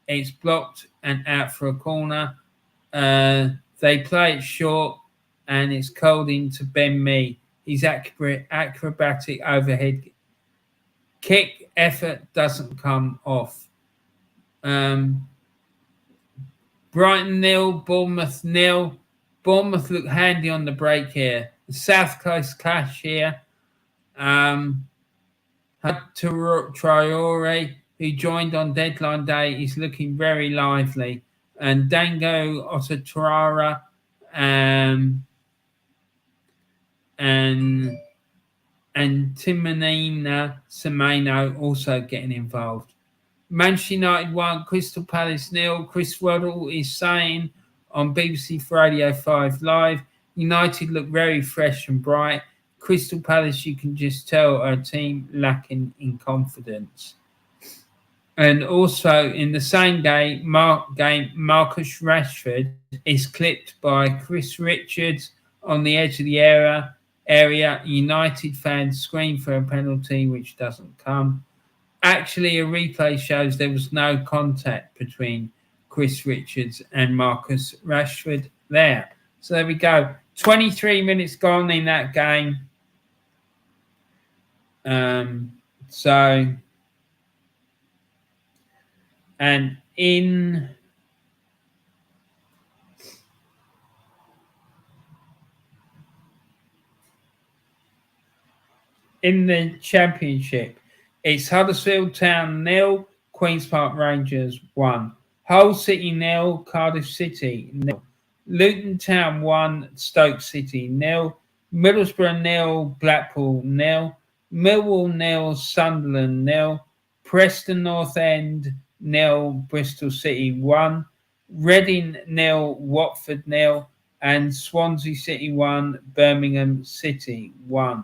It's blocked and out for a corner. They play it short and it's called into Ben Mee. His acrobatic overhead kick effort doesn't come off. Brighton 0, Bournemouth 0. Bournemouth look handy on the break here. The South Coast clash here. Traore, who joined on deadline day, is looking very lively. And Dango Ototrara and Timonina Semeno also getting involved. Manchester United 1, Crystal Palace 0. Chris Waddle is saying on BBC Radio 5 Live, United look very fresh and bright. Crystal Palace, you can just tell, are a team lacking in confidence. And also in the same game, Marcus Rashford is clipped by Chris Richards on the edge of the area. United fans scream for a penalty, which doesn't come. Actually, a replay shows there was no contact between Chris Richards and Marcus Rashford there. So there we go. 23 minutes gone in that game. And in the Championship, it's Huddersfield Town 0, Queen's Park Rangers 1. Hull City 0, Cardiff City 0. Luton Town 1, Stoke City 0. Middlesbrough 0, Blackpool 0. Millwall 0, Sunderland 0. Preston North End 0, Bristol City 1. Reading 0, Watford 0. And Swansea City 1, Birmingham City 1.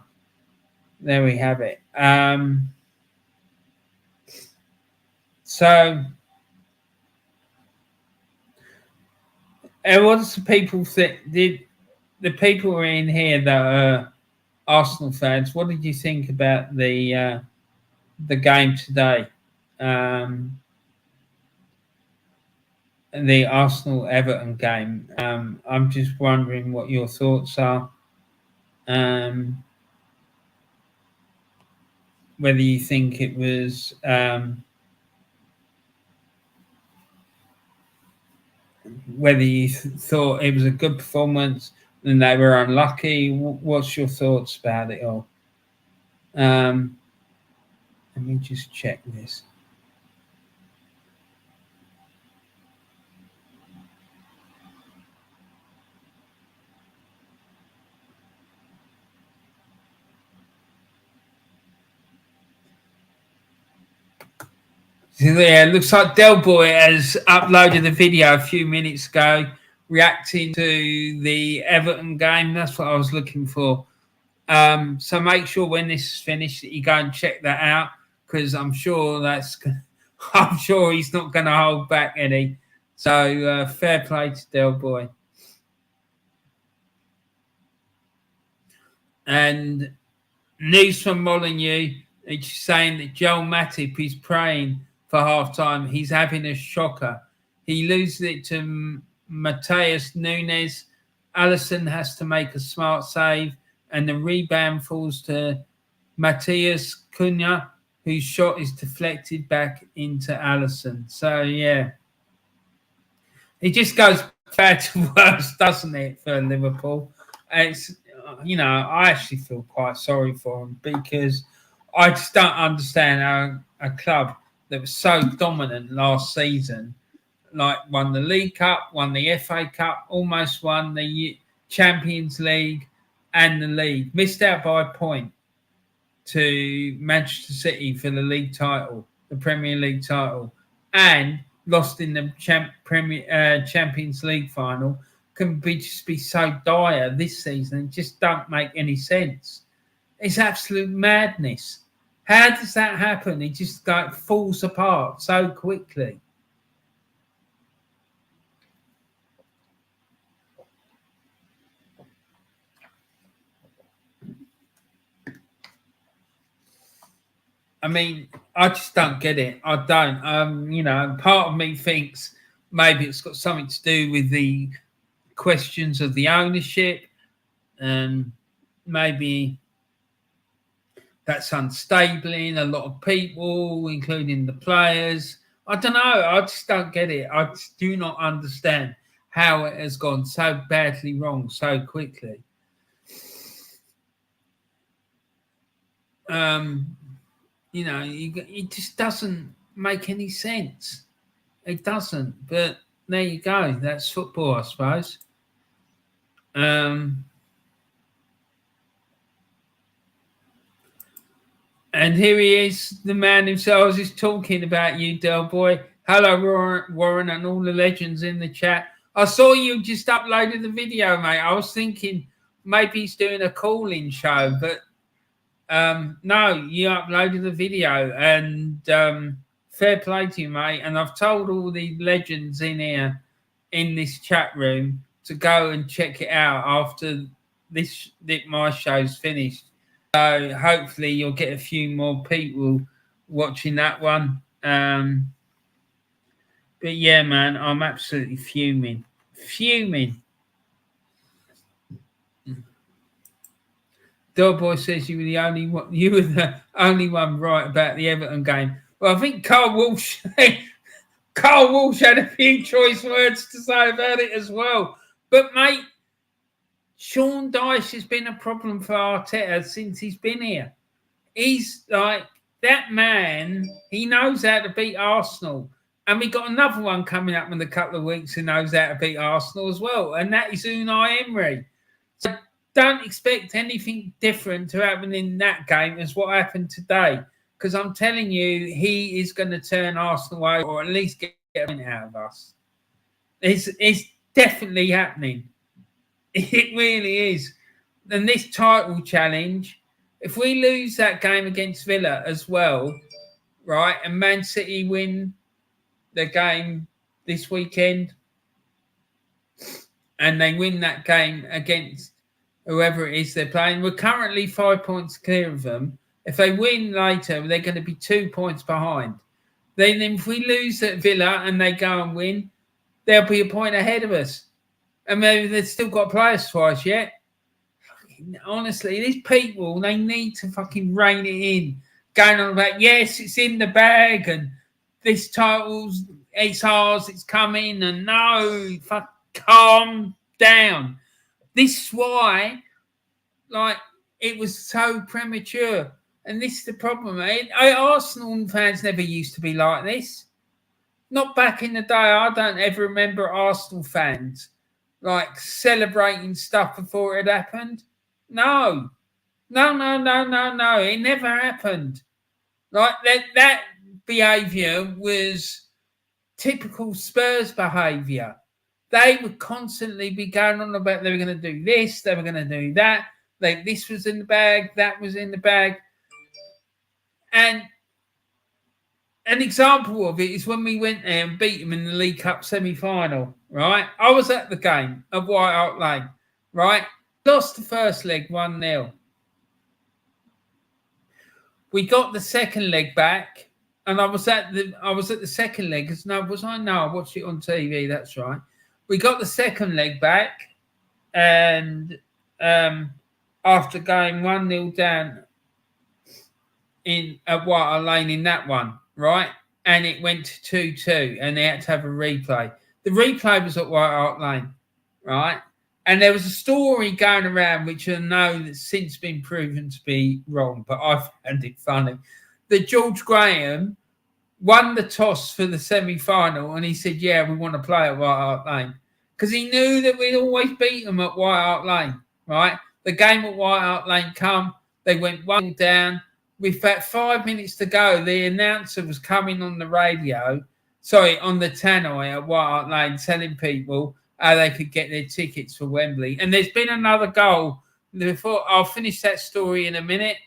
There we have it. So, and what does the people think? Did the people who are in here that are Arsenal fans, what did you think about the game today? The Arsenal-Everton game. I'm just wondering what your thoughts are. Whether you think it was whether you thought it was a good performance and they were unlucky. What's your thoughts about it all? Let me just check this. Yeah, it looks like Del Boy has uploaded a video a few minutes ago reacting to the Everton game. That's what I was looking for. So make sure when this is finished that you go and check that out, because I'm sure he's not going to hold back any. So fair play to Del Boy. And news from Molineux, it's saying that Joel Matip is praying for half-time. He's having a shocker. He loses it to Mateus Nunes. Alisson has to make a smart save, and the rebound falls to Matthias Cunha, whose shot is deflected back into Alisson. So, yeah. It just goes bad to worse, doesn't it, for Liverpool? It's, I actually feel quite sorry for him, because I just don't understand how a club that was so dominant last season, like won the League Cup, won the FA Cup, almost won the Champions League and the league, missed out by a point to Manchester City for the league title, the Premier League title, and lost in the Champions League final, can just be so dire this season. It just don't make any sense. It's absolute madness. How does that happen? It just falls apart so quickly. I mean, I just don't get it. I don't. Part of me thinks maybe it's got something to do with the questions of the ownership, and maybe that's unstabling a lot of people, including the players. I don't know. I just don't get it. I just do not understand how it has gone so badly wrong so quickly. It just doesn't make any sense. It doesn't. But there you go. That's football, I suppose. And here he is, the man himself. I was just talking about you, Del Boy. Hello, Warren, and all the legends in the chat. I saw you just uploaded the video, mate. I was thinking maybe he's doing a call-in show, but no, you uploaded the video, and fair play to you, mate. And I've told all the legends in here, in this chat room, to go and check it out after my show's finished. So hopefully you'll get a few more people watching that one. But yeah, man, I'm absolutely fuming. Doughboy says you were the only one right about the Everton game. Well, I think Carl Walsh had a few choice words to say about it as well. But mate, Sean Dyche has been a problem for Arteta since he's been here. He's like that man. He knows how to beat Arsenal, and we got another one coming up in a couple of weeks who knows how to beat Arsenal as well, and that is Unai Emery. So don't expect anything different to happen in that game as what happened today, because I'm telling you, he is going to turn Arsenal away, or at least get a win out of us. It's definitely happening. It really is. And this title challenge, if we lose that game against Villa as well, right, and Man City win the game this weekend, and they win that game against whoever it is they're playing, we're currently 5 points clear of them. If they win later, they're going to be 2 points behind. Then if we lose at Villa and they go and win, they'll be a point ahead of us. And maybe they've still got to play us twice yet. Honestly, these people, they need to fucking rein it in. Going on about, yes, it's in the bag, and this title's, it's ours, it's coming, and no, fuck, calm down. This is why, like, it was so premature. And this is the problem, mate. Arsenal fans never used to be like this. Not back in the day. I don't ever remember Arsenal fans like celebrating stuff before it happened. No. It never happened. Like that behaviour was typical Spurs behaviour. They would constantly be going on about they were going to do this, they were going to do that. Like this was in the bag, that was in the bag. And an example of it is when we went there and beat them in the League Cup semi-final, right? I was at the game at White Hart Lane, right? Lost the first leg 1-0. We got the second leg back, and I was at the second leg. No, was I? No, I watched it on TV. That's right. We got the second leg back, and after going 1-0 down at White Hart Lane in that one, right? And it went to 2-2, and they had to have a replay. The replay was at White Hart Lane, right? And there was a story going around, which I know that's since been proven to be wrong, but I found it funny, that George Graham won the toss for the semi-final, and he said, yeah, we want to play at White Hart Lane. Because he knew that we'd always beat them at White Hart Lane, right? The game at White Hart Lane come, they went 1 down. With about 5 minutes to go, the announcer was coming on the radio, on the tannoy at White Hart Lane, telling people how they could get their tickets for Wembley. And there's been another goal. I'll finish that story in a minute,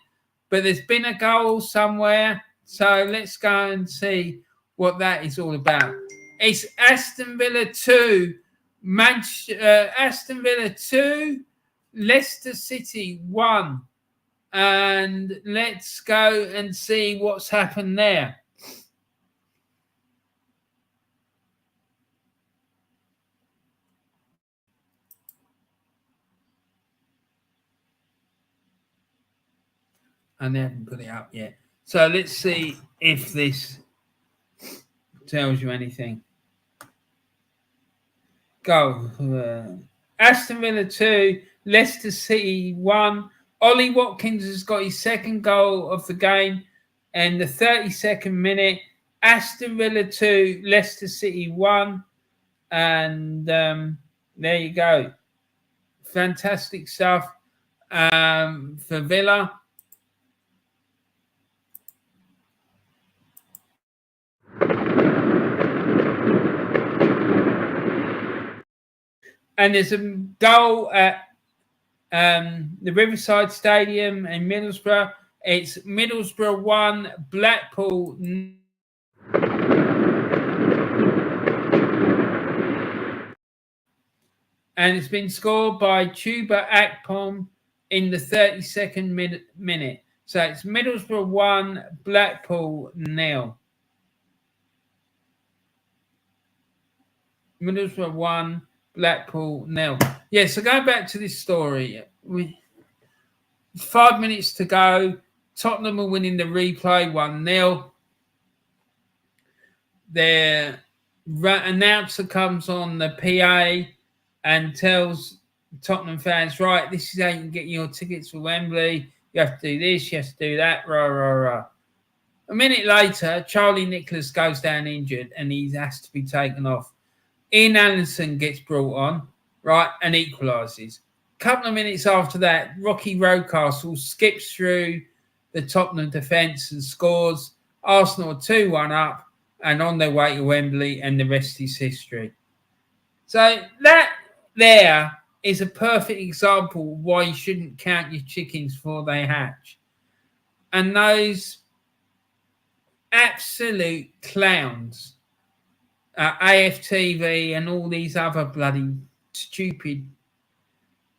but there's been a goal somewhere. So let's go and see what that is all about. It's Aston Villa 2, Aston Villa 2, Leicester City 1. And let's go and see what's happened there. And they haven't put it up yet. So let's see if this tells you anything. Go. Aston Villa 2, Leicester City 1. Ollie Watkins has got his second goal of the game and the 32nd minute. Aston Villa 2, Leicester City 1. And there you go. Fantastic stuff for Villa. And there's a goal at the Riverside Stadium in Middlesbrough. It's Middlesbrough 1, Blackpool. And it's been scored by Chuba Akpom in the 32nd minute. So it's Middlesbrough 1, Blackpool 0. Middlesbrough 1, Blackpool 0. Yeah, so going back to this story, 5 minutes to go. Tottenham are winning the replay 1-0. Their announcer comes on the PA and tells Tottenham fans, right, this is how you can get your tickets for Wembley. You have to do this, you have to do that, rah, rah, rah. A minute later, Charlie Nicholas goes down injured and he has to be taken off. Ian Allison gets brought on, right, and equalises. A couple of minutes after that, Rocky Rocastle skips through the Tottenham defence and scores. Arsenal are 2-1 up and on their way to Wembley, and the rest is history. So that there is a perfect example why you shouldn't count your chickens before they hatch. And those absolute clowns, AFTV and all these other bloody stupid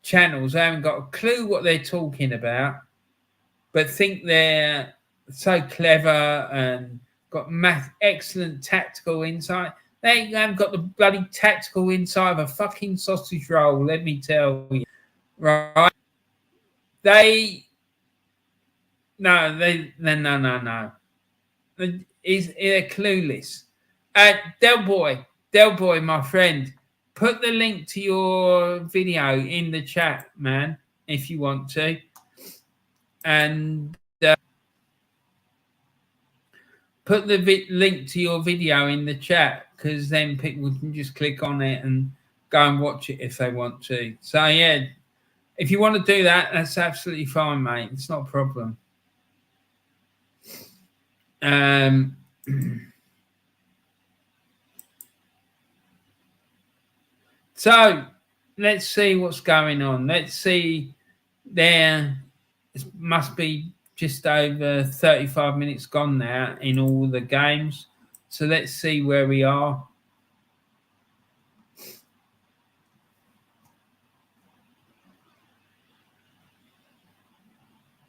channels, haven't got a clue what they're talking about, but think they're so clever and got excellent tactical insight. They haven't got the bloody tactical insight of a fucking sausage roll, let me tell you. Right? No. They're clueless. Del Boy, my friend, put the link to your video in the chat, man, if you want to. And put the link to your video in the chat, because then people can just click on it and go and watch it if they want to. So, yeah, if you want to do that, that's absolutely fine, mate. It's not a problem. So, let's see what's going on. Let's see. It must be just over 35 minutes gone now in all the games. So let's see where we are.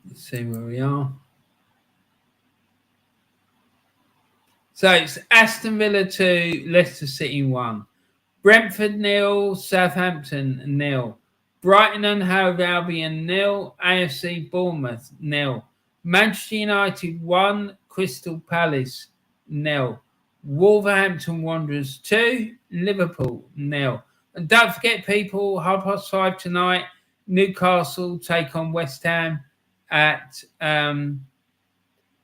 Let's see where we are. So it's Aston Villa 2, Leicester City 1. Brentford 0, Southampton 0. Brighton and Hove Albion 0, AFC Bournemouth 0. Manchester United 1, Crystal Palace 0. Wolverhampton Wanderers 2, Liverpool 0. And don't forget, people, 5:30 tonight, Newcastle take on West Ham at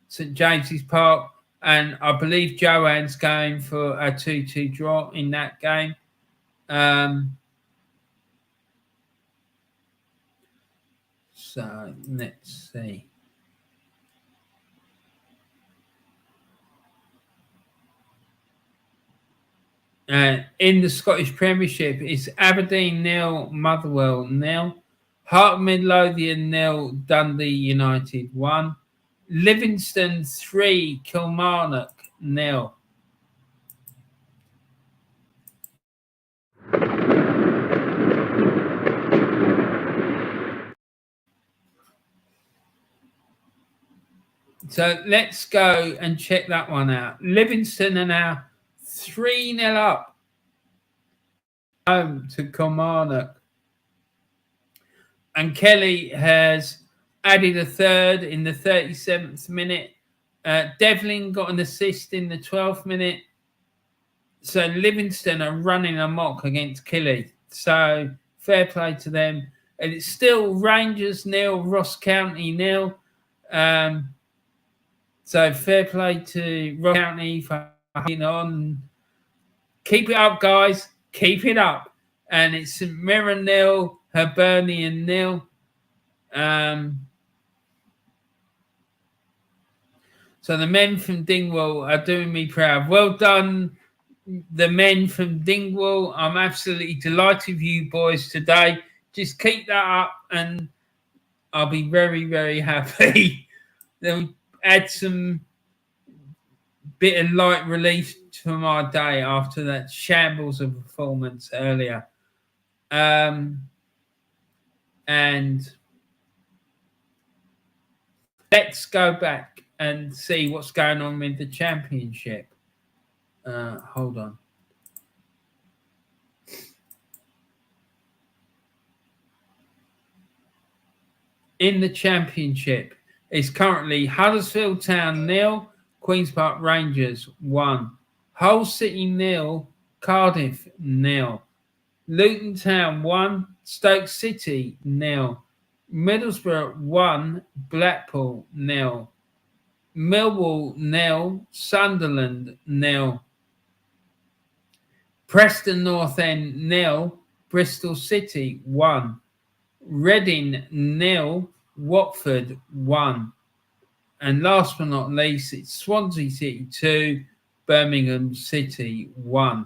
St James's Park. And I believe Joanne's going for a 2-2 draw in that game. So let's see. In the Scottish Premiership, it's Aberdeen 0, Motherwell 0. Heart Midlothian 0, Dundee United 1. Livingston 3, Kilmarnock 0. So let's go and check that one out. Livingston are now 3-0 up home to Kilmarnock. And Kelly has added a third in the 37th minute. Devlin got an assist in the 12th minute. So Livingston are running amok against Kelly. So fair play to them. And it's still Rangers 0, Ross County 0. So fair play to Ross County for hanging on. Keep it up, guys. Keep it up. And it's Mirren 0, Hibernian 0. So the men from Dingwall are doing me proud. Well done, the men from Dingwall. I'm absolutely delighted with you boys today. Just keep that up and I'll be very, very happy. They'll add some bit of light relief to my day after that shambles of performance earlier. And let's go back and see what's going on with the Championship. Hold on. In the Championship, it's currently Huddersfield Town 0, Queen's Park Rangers 1, Hull City 0, Cardiff 0, Luton Town 1, Stoke City 0, Middlesbrough 1, Blackpool 0, Millwall 0, Sunderland 0, Preston North End 0, Bristol City 1, Reading 0, Watford 1. And last but not least, it's Swansea City 2, Birmingham City 1.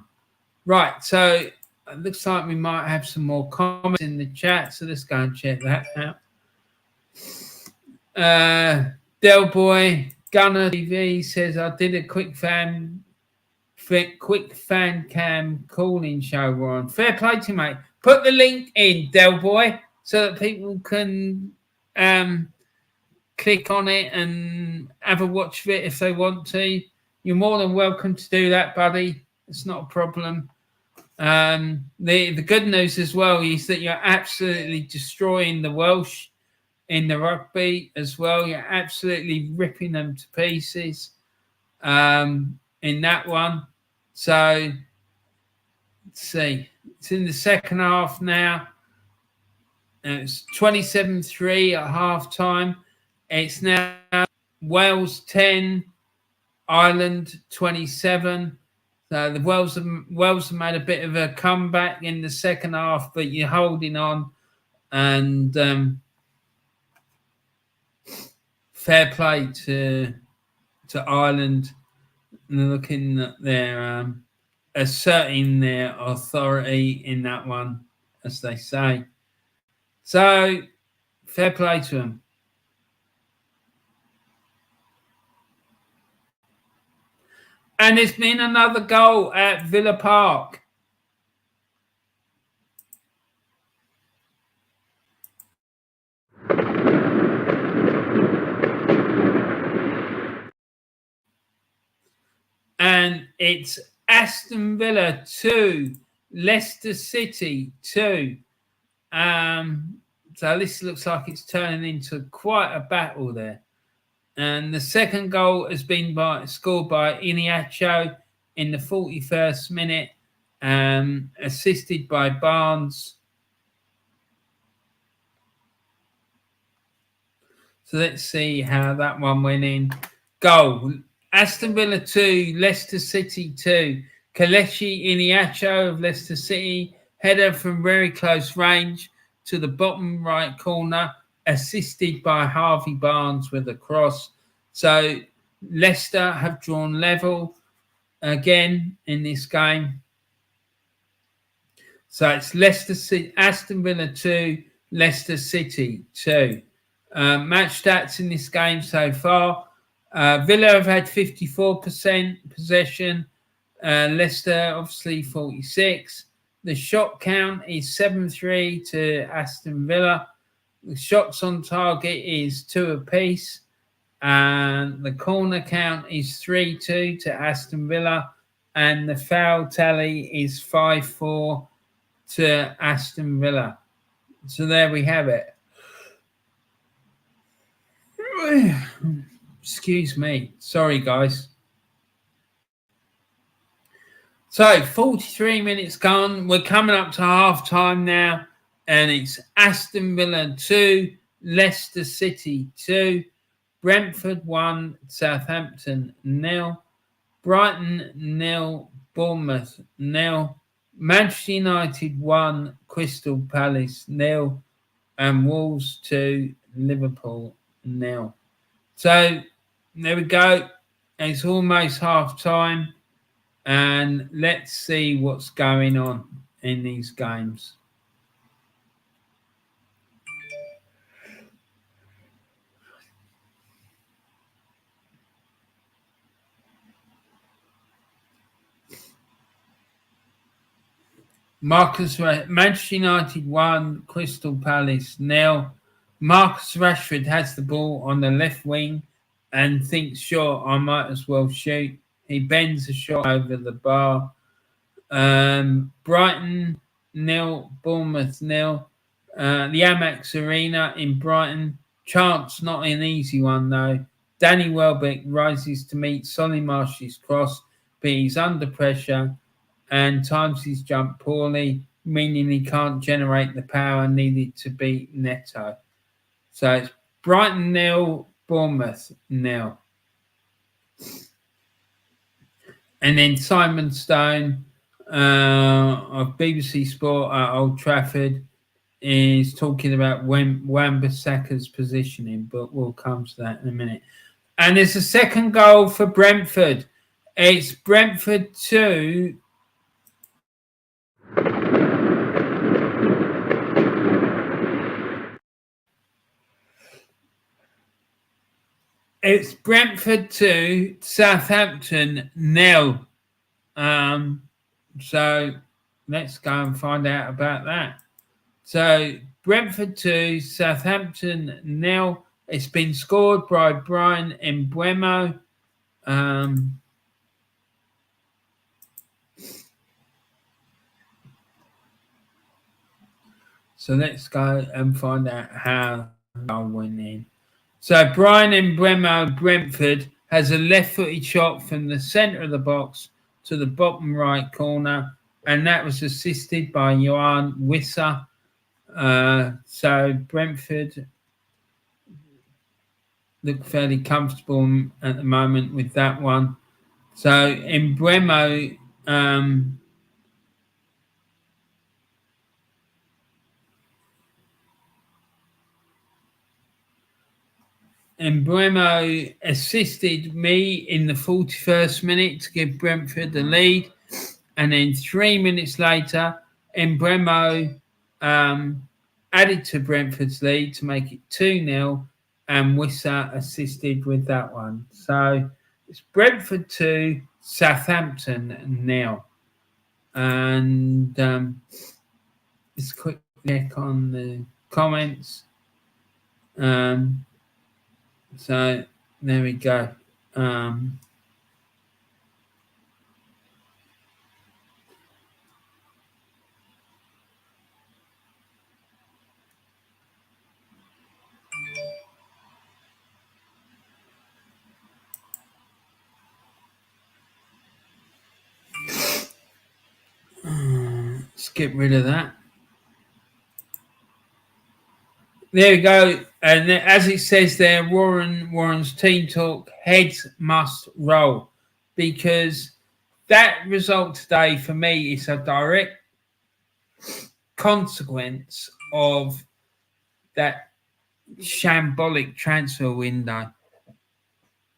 Right, so it looks like we might have some more comments in the chat, so let's go and check that out. Del Boy Gunner TV says, I did a quick fan cam calling show, Ron. Fair play to you, mate. Put the link in, Del Boy, so that people can click on it and have a watch of it if they want to. You're more than welcome to do that, buddy. It's not a problem. The good news as well is that you're absolutely destroying the Welsh in the rugby as well. You're absolutely ripping them to pieces in that one. So, let's see. It's in the second half now. It's 27-3 at half time. It's now Wales 10, Ireland 27. So the Wales have made a bit of a comeback in the second half, but you're holding on. And fair play to Ireland, looking at their asserting their authority in that one, as they say. So, fair play to them. And there's been another goal at Villa Park. And it's Aston Villa 2, Leicester City 2. So this looks like it's turning into quite a battle there. And the second goal has been scored by Iniacho in the 41st minute, assisted by Barnes. So let's see how that one went in. Goal. Aston Villa 2, Leicester City 2. Kelechi Iniacho of Leicester City. Header from very close range to the bottom right corner, assisted by Harvey Barnes with a cross. So Leicester have drawn level again in this game. So it's Aston Villa 2, Leicester City 2. Match stats in this game so far. Villa have had 54% possession. Leicester obviously 46%. The shot count is 7-3 to Aston Villa. The shots on target is 2 apiece. And the corner count is 3-2 to Aston Villa. And the foul tally is 5-4 to Aston Villa. So there we have it. Excuse me. Sorry, guys. So, 43 minutes gone. We're coming up to half-time now. And it's Aston Villa 2, Leicester City 2, Brentford 1, Southampton 0, Brighton 0, Bournemouth 0, Manchester United 1, Crystal Palace 0, and Wolves 2, Liverpool 0. So, there we go. It's almost half-time. and let's see what's going on in these games. Manchester United 1, Crystal Palace 0. Marcus Rashford has the ball on the left wing and thinks, sure, I might as well shoot. He bends the shot over the bar. Brighton 0, Bournemouth 0. The Amex Arena in Brighton. Chance, not an easy one though. Danny Welbeck rises to meet Solly Marsh's cross, but he's under pressure and times his jump poorly, meaning he can't generate the power needed to beat Neto. So it's Brighton 0, Bournemouth 0. And then Simon Stone of BBC Sport at Old Trafford is talking about Wan-Bissaka's positioning, but we'll come to that in a minute. And there's a second goal for Brentford. It's Brentford 2. It's Brentford 2, Southampton 0. So let's go and find out about that. So Brentford 2, Southampton 0. It's been scored by Brian Mbeumo. So let's go and find out how I went in. So Brian Mbeumo, Brentford, has a left-footed shot from the centre of the box to the bottom right corner, and that was assisted by Johan Wissa. So Brentford look fairly comfortable at the moment with that one. So Mbeumo assisted me in the 41st minute to give Brentford the lead. And then 3 minutes later, Mbeumo added to Brentford's lead to make it 2-0. And Wissa assisted with that one. So it's Brentford 2, Southampton 0. And let's quick check on the comments. So there we go. Let's get rid of that. There we go. And as it says there, Warren's team talk, heads must roll. Because that result today, for me, is a direct consequence of that shambolic transfer window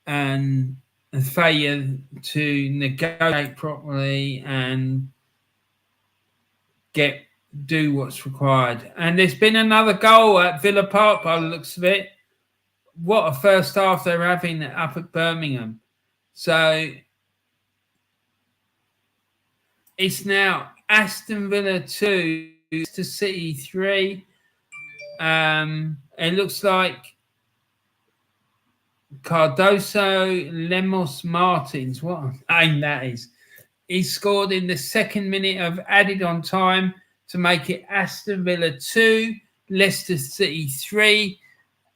and the failure to negotiate properly and do what's required. And there's been another goal at Villa Park by the looks of it. What a first half they're having up at Birmingham. So it's now Aston Villa 2 to City 3. It looks like Cardoso Lemos Martins, what a name that is. He scored in the second minute of added on time to make it Aston Villa 2, Leicester City 3.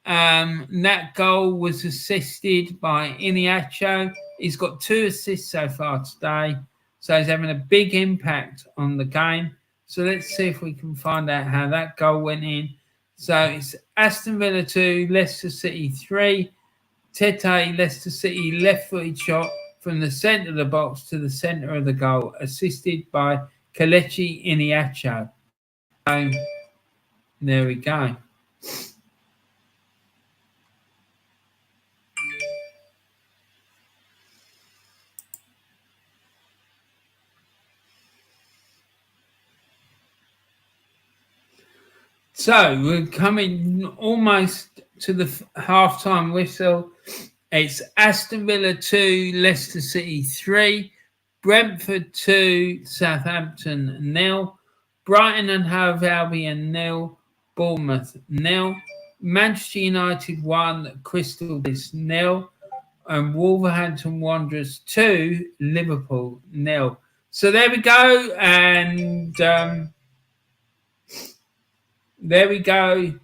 That goal was assisted by Iheanacho. He's got 2 assists so far today, so he's having a big impact on the game. So let's see if we can find out how that goal went in. So it's Aston Villa 2, Leicester City 3. Tete, Leicester City left-footed shot from the centre of the box to the centre of the goal, assisted by Kelechi Iheanacho. So there we go. So we're coming almost to the half-time whistle. It's Aston Villa 2, Leicester City 3, Brentford 2, Southampton 0, Brighton and Hove Albion 0, Bournemouth 0, Manchester United 1, Crystal Palace 0, and Wolverhampton Wanderers 2, Liverpool 0. So there we go, and there we go.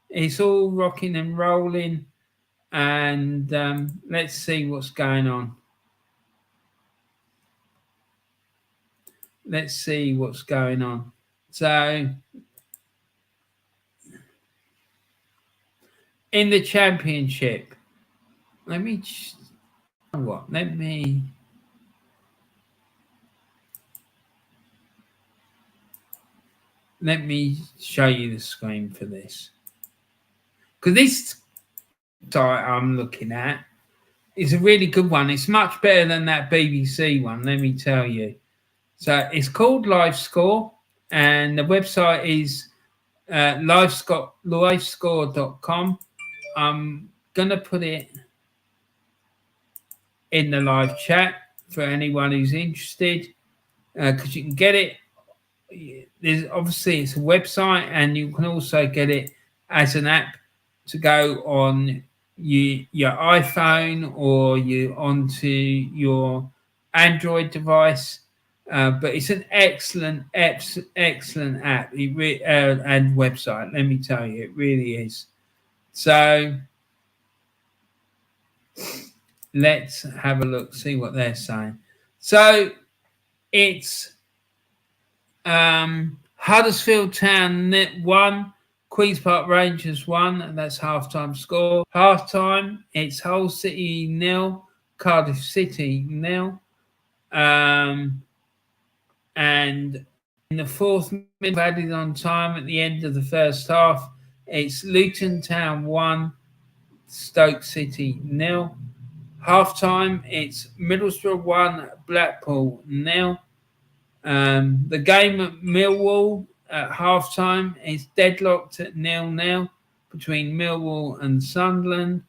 It's all rocking and rolling, and let's see what's going on. Let's see what's going on. So, in the Championship, let me show you the screen for this, because this site I'm looking at is a really good one. It's much better than that BBC one, let me tell you. So it's called LiveScore, and the website is livescore.com. I'm gonna put it in the live chat for anyone who's interested, because you can get it. There's obviously it's a website, and you can also get it as an app to go on your iPhone or onto your Android device. But it's an excellent app and website. Let me tell you, it really is. So let's have a look, see what they're saying. So it's Huddersfield Town 1, Queen's Park Rangers 1, and that's half-time score. Half-time, it's Hull City 0, Cardiff City 0. And in the fourth minute added on time at the end of the first half, it's Luton Town 1, Stoke City 0. Half-time, it's Middlesbrough 1, Blackpool 0. The game at Millwall at half-time is deadlocked at 0-0 between Millwall and Sunderland.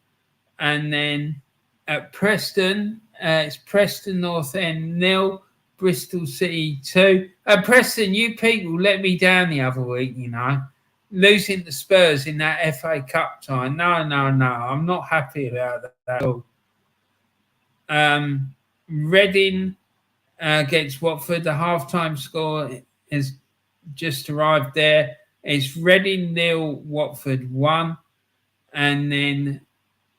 And then at Preston, it's Preston North End 0, Bristol City 2. Preston, you people let me down the other week, losing to Spurs in that FA Cup time. No, I'm not happy about that at all. Reading against Watford, the half-time score has just arrived there. It's Reading 0, Watford 1. And then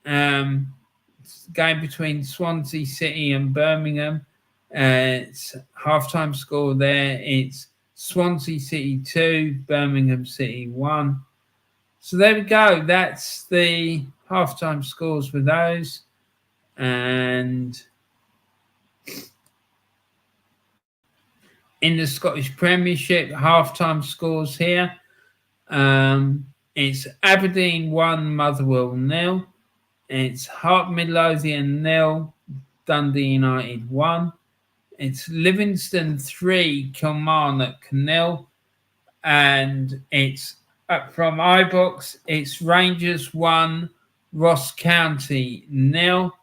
game between Swansea City and Birmingham. It's half-time score there. It's Swansea City 2, Birmingham City 1. So there we go. That's the half-time scores for those. And in the Scottish Premiership, half-time scores here. It's Aberdeen 1, Motherwell 0. It's Heart Midlothian 0, Dundee United 1. It's Livingston 3, Kilmarnock 0. And it's up from iBox, it's Rangers 1, Ross County 0.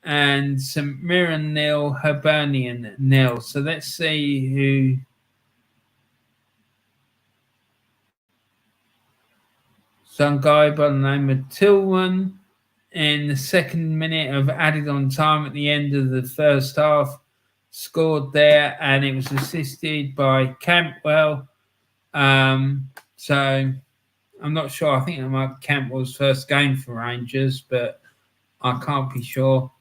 And St Mirren 0, Hibernian 0. So let's see who. Some guy by the name of Tillman in the second minute of added on time at the end of the first half scored there, and it was assisted by Campbell. So I'm not sure. I think it might be Campbell's first game for Rangers, but I can't be sure.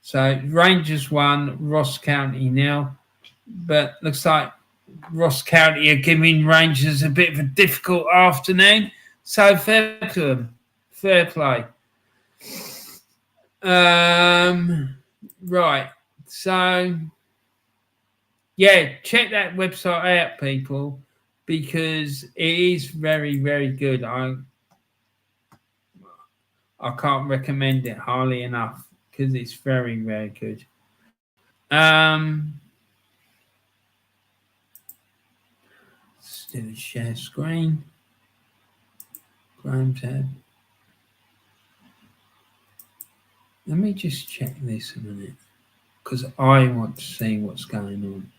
So Rangers 1, Ross County 0. But looks like Ross County are giving Rangers a bit of a difficult afternoon. So fair to them. Fair play. Right. So, yeah, check that website out, people, because it is very, very good. I can't recommend it highly enough because it's very, very good. Still share screen. Graham tab. Let me just check this a minute, because I want to see what's going on.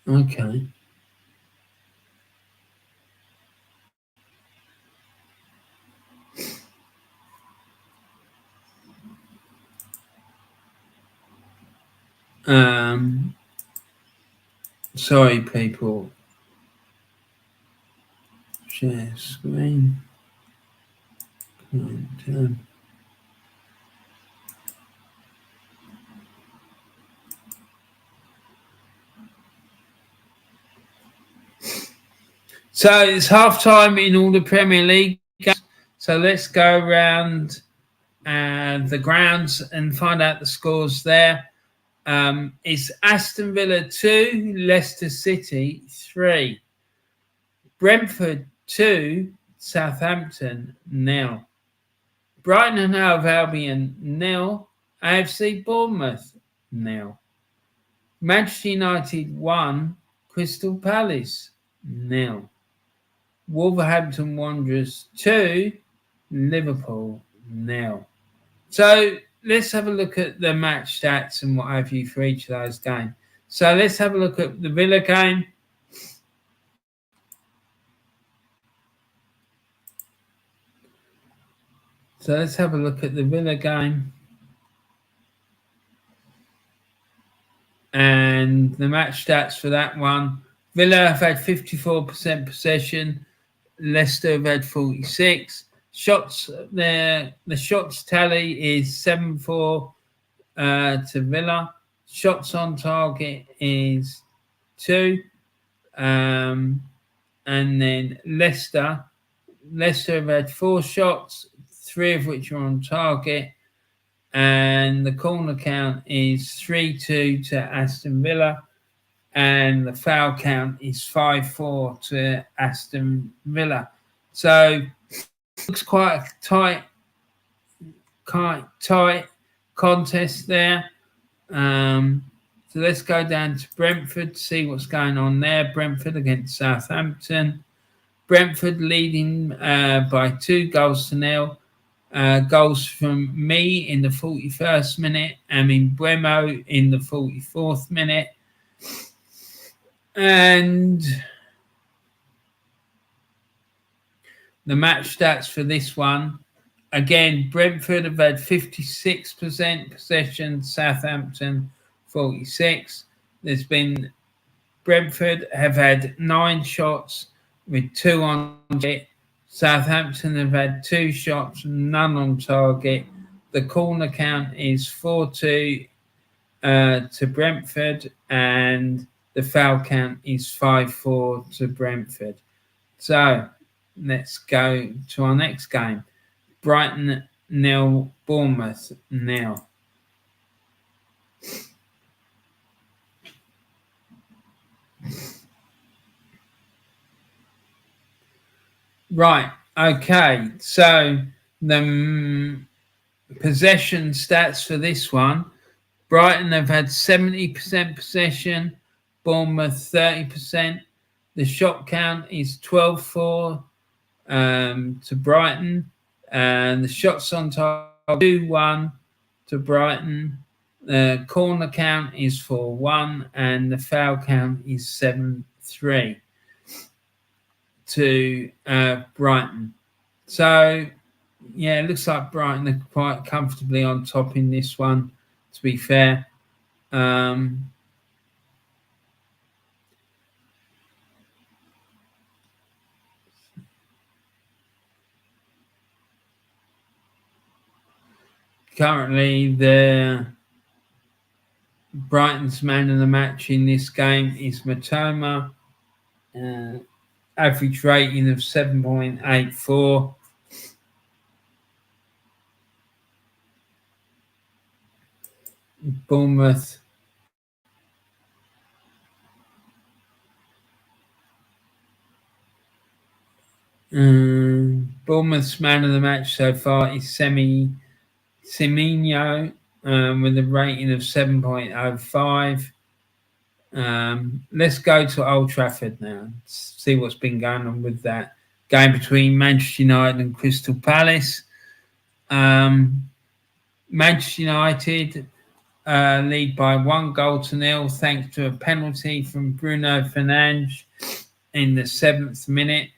Okay. Sorry, people. Share screen. So it's half time in all the Premier League games. So let's go around the grounds and find out the scores there. It's Aston Villa 2, Leicester City 3. Brentford 2, Southampton 0. Brighton and Hove Albion 0. AFC Bournemouth 0. Manchester United 1, Crystal Palace 0. Wolverhampton Wanderers 2, Liverpool 0. So let's have a look at the match stats and what have you for each of those games. So let's have a look at the Villa game. So let's have a look at the Villa game. And the match stats for that one. Villa have had 54% possession. Leicester have had 46. Shots there. The shots tally is 7-4 to Villa. Shots on target is 2. And then Leicester have had 4 shots, 3 of which are on target. And the corner count is 3-2 to Aston Villa. And the foul count is 5-4 to Aston Villa. So looks quite a tight contest there. So let's go down to Brentford to see what's going on there. Brentford against Southampton. Brentford leading by 2-0. Goals from me in the 41st minute and Mbeumo in the 44th minute. And the match stats for this one. Again, Brentford have had 56% possession, Southampton 46. Brentford have had 9 shots with 2 on target. Southampton have had 2 shots, none on target. The corner count is 4-2 to Brentford, and the foul count is 5-4 to Brentford. So let's go to our next game. Brighton 0, Bournemouth 0. Right, okay. So the possession stats for this one. Brighton have had 70% possession, Bournemouth 30%. The shot count is 12-4 to Brighton. And the shots on target 2-1 to Brighton. The corner count is 4-1 and the foul count is 7-3 to Brighton. So, yeah, it looks like Brighton are quite comfortably on top in this one, to be fair. Currently, the Brighton's man of the match in this game is Matoma. Average rating of 7.84. Bournemouth. Bournemouth's man of the match so far is Semenyo with a rating of 7.05. Let's go to Old Trafford now. See what's been going on with that game between Manchester United and Crystal Palace. Manchester United lead by 1-0 thanks to a penalty from Bruno Fernandes in the 7th minute.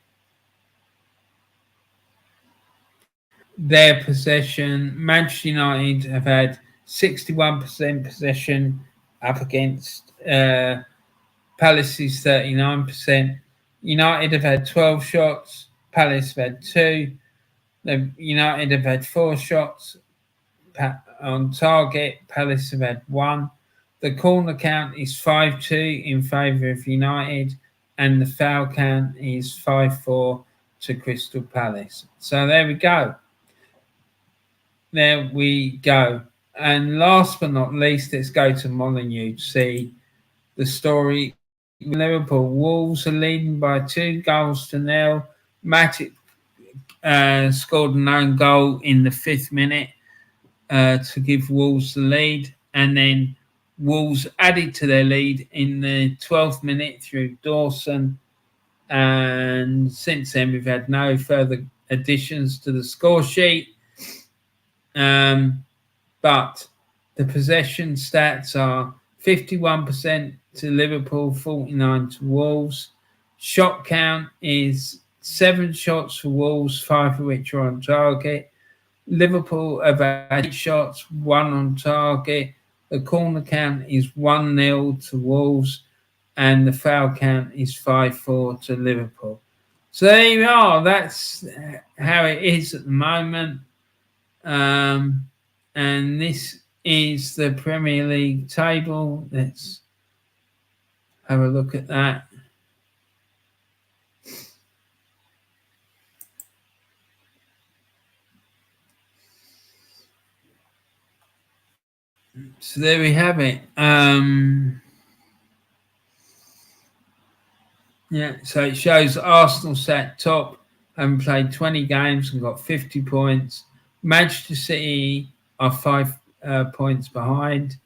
Their possession, Manchester United have had 61% possession up against Palace's 39%. United have had 12 shots, Palace have had 2. United have had 4 shots on target, Palace have had 1. The corner count is 5-2 in favour of United, and the foul count is 5-4 to Crystal Palace. So there we go. There we go. And last but not least, let's go to Molineux to see the story. Liverpool. Wolves are leading by 2-0. Matic scored an own goal in the 5th minute to give Wolves the lead. And then Wolves added to their lead in the 12th minute through Dawson. And since then, we've had no further additions to the score sheet. But the possession stats are 51% to Liverpool, 49% to Wolves. Shot count is 7 shots for Wolves, 5 of which are on target. Liverpool have had 8 shots, 1 on target. The corner count is 1-0 to Wolves, and the foul count is 5-4 to Liverpool. So there you are. That's how it is at the moment. And this is the Premier League table. Let's have a look at that. So there we have it. So it shows Arsenal sat top and played 20 games and got 50 points. Manchester City are 5 points behind.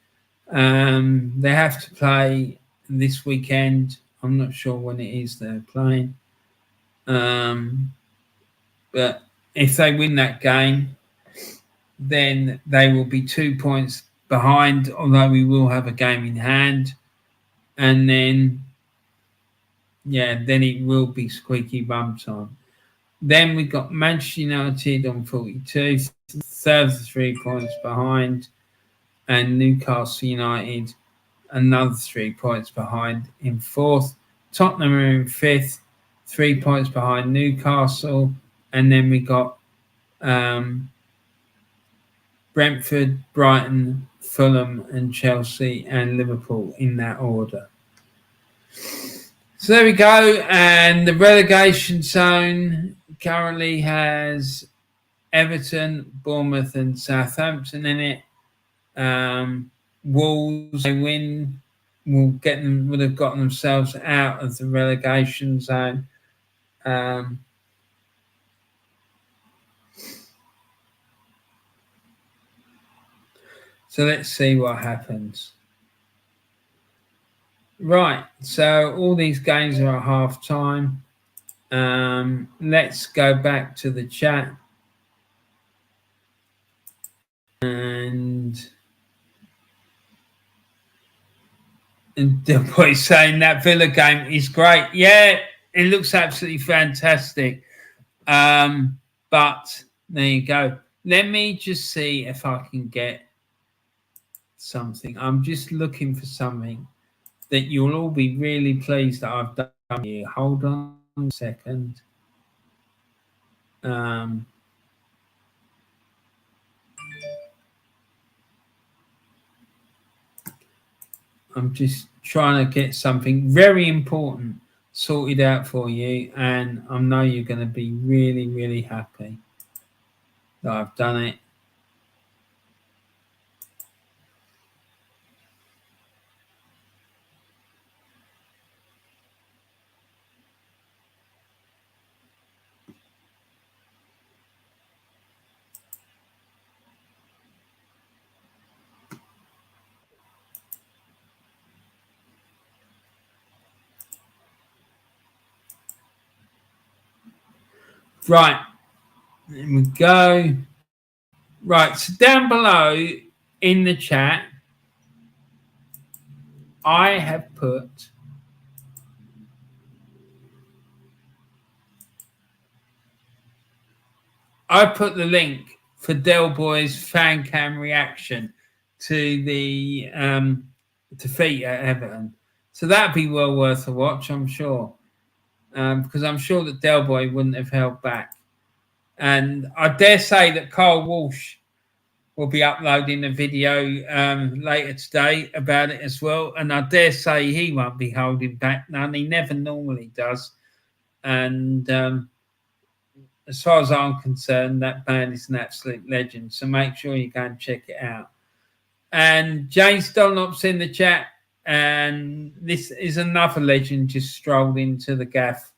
They have to play this weekend. I'm not sure when it is they're playing. But if they win that game, then they will be 2 points behind, although we will have a game in hand. And then, then it will be squeaky bum time. Then we've got Manchester United on 42, 33 points behind, and Newcastle United another 3 points behind in 4th. Tottenham are in 5th, 3 points behind Newcastle, and then we got Brentford, Brighton, Fulham, and Chelsea and Liverpool in that order. So there we go, and the relegation zone currently has Everton, Bournemouth, and Southampton in it. Wolves, they win, would have gotten themselves out of the relegation zone. So let's see what happens. Right, so all these games are at half time. Let's go back to the chat. And the boy saying that Villa game is great. Yeah, it looks absolutely fantastic. But there you go. Let me just see if I can get something. I'm just looking for something that you'll all be really pleased that I've done here. Hold on a second. I'm just trying to get something very important sorted out for you, and I know you're going to be really, really happy that I've done it. Right, there we go. Right, so down below in the chat, I have put the link for Del Boy's fan cam reaction to the defeat at Everton. So that'd be well worth a watch, I'm sure. Because I'm sure that Del Boy wouldn't have held back. And I dare say that Carl Walsh will be uploading a video later today about it as well. And I dare say he won't be holding back none. He never normally does. And as far as I'm concerned, that man is an absolute legend. So make sure you go and check it out. And James Dunlop's in the chat. And this is another legend just strolled into the gaff.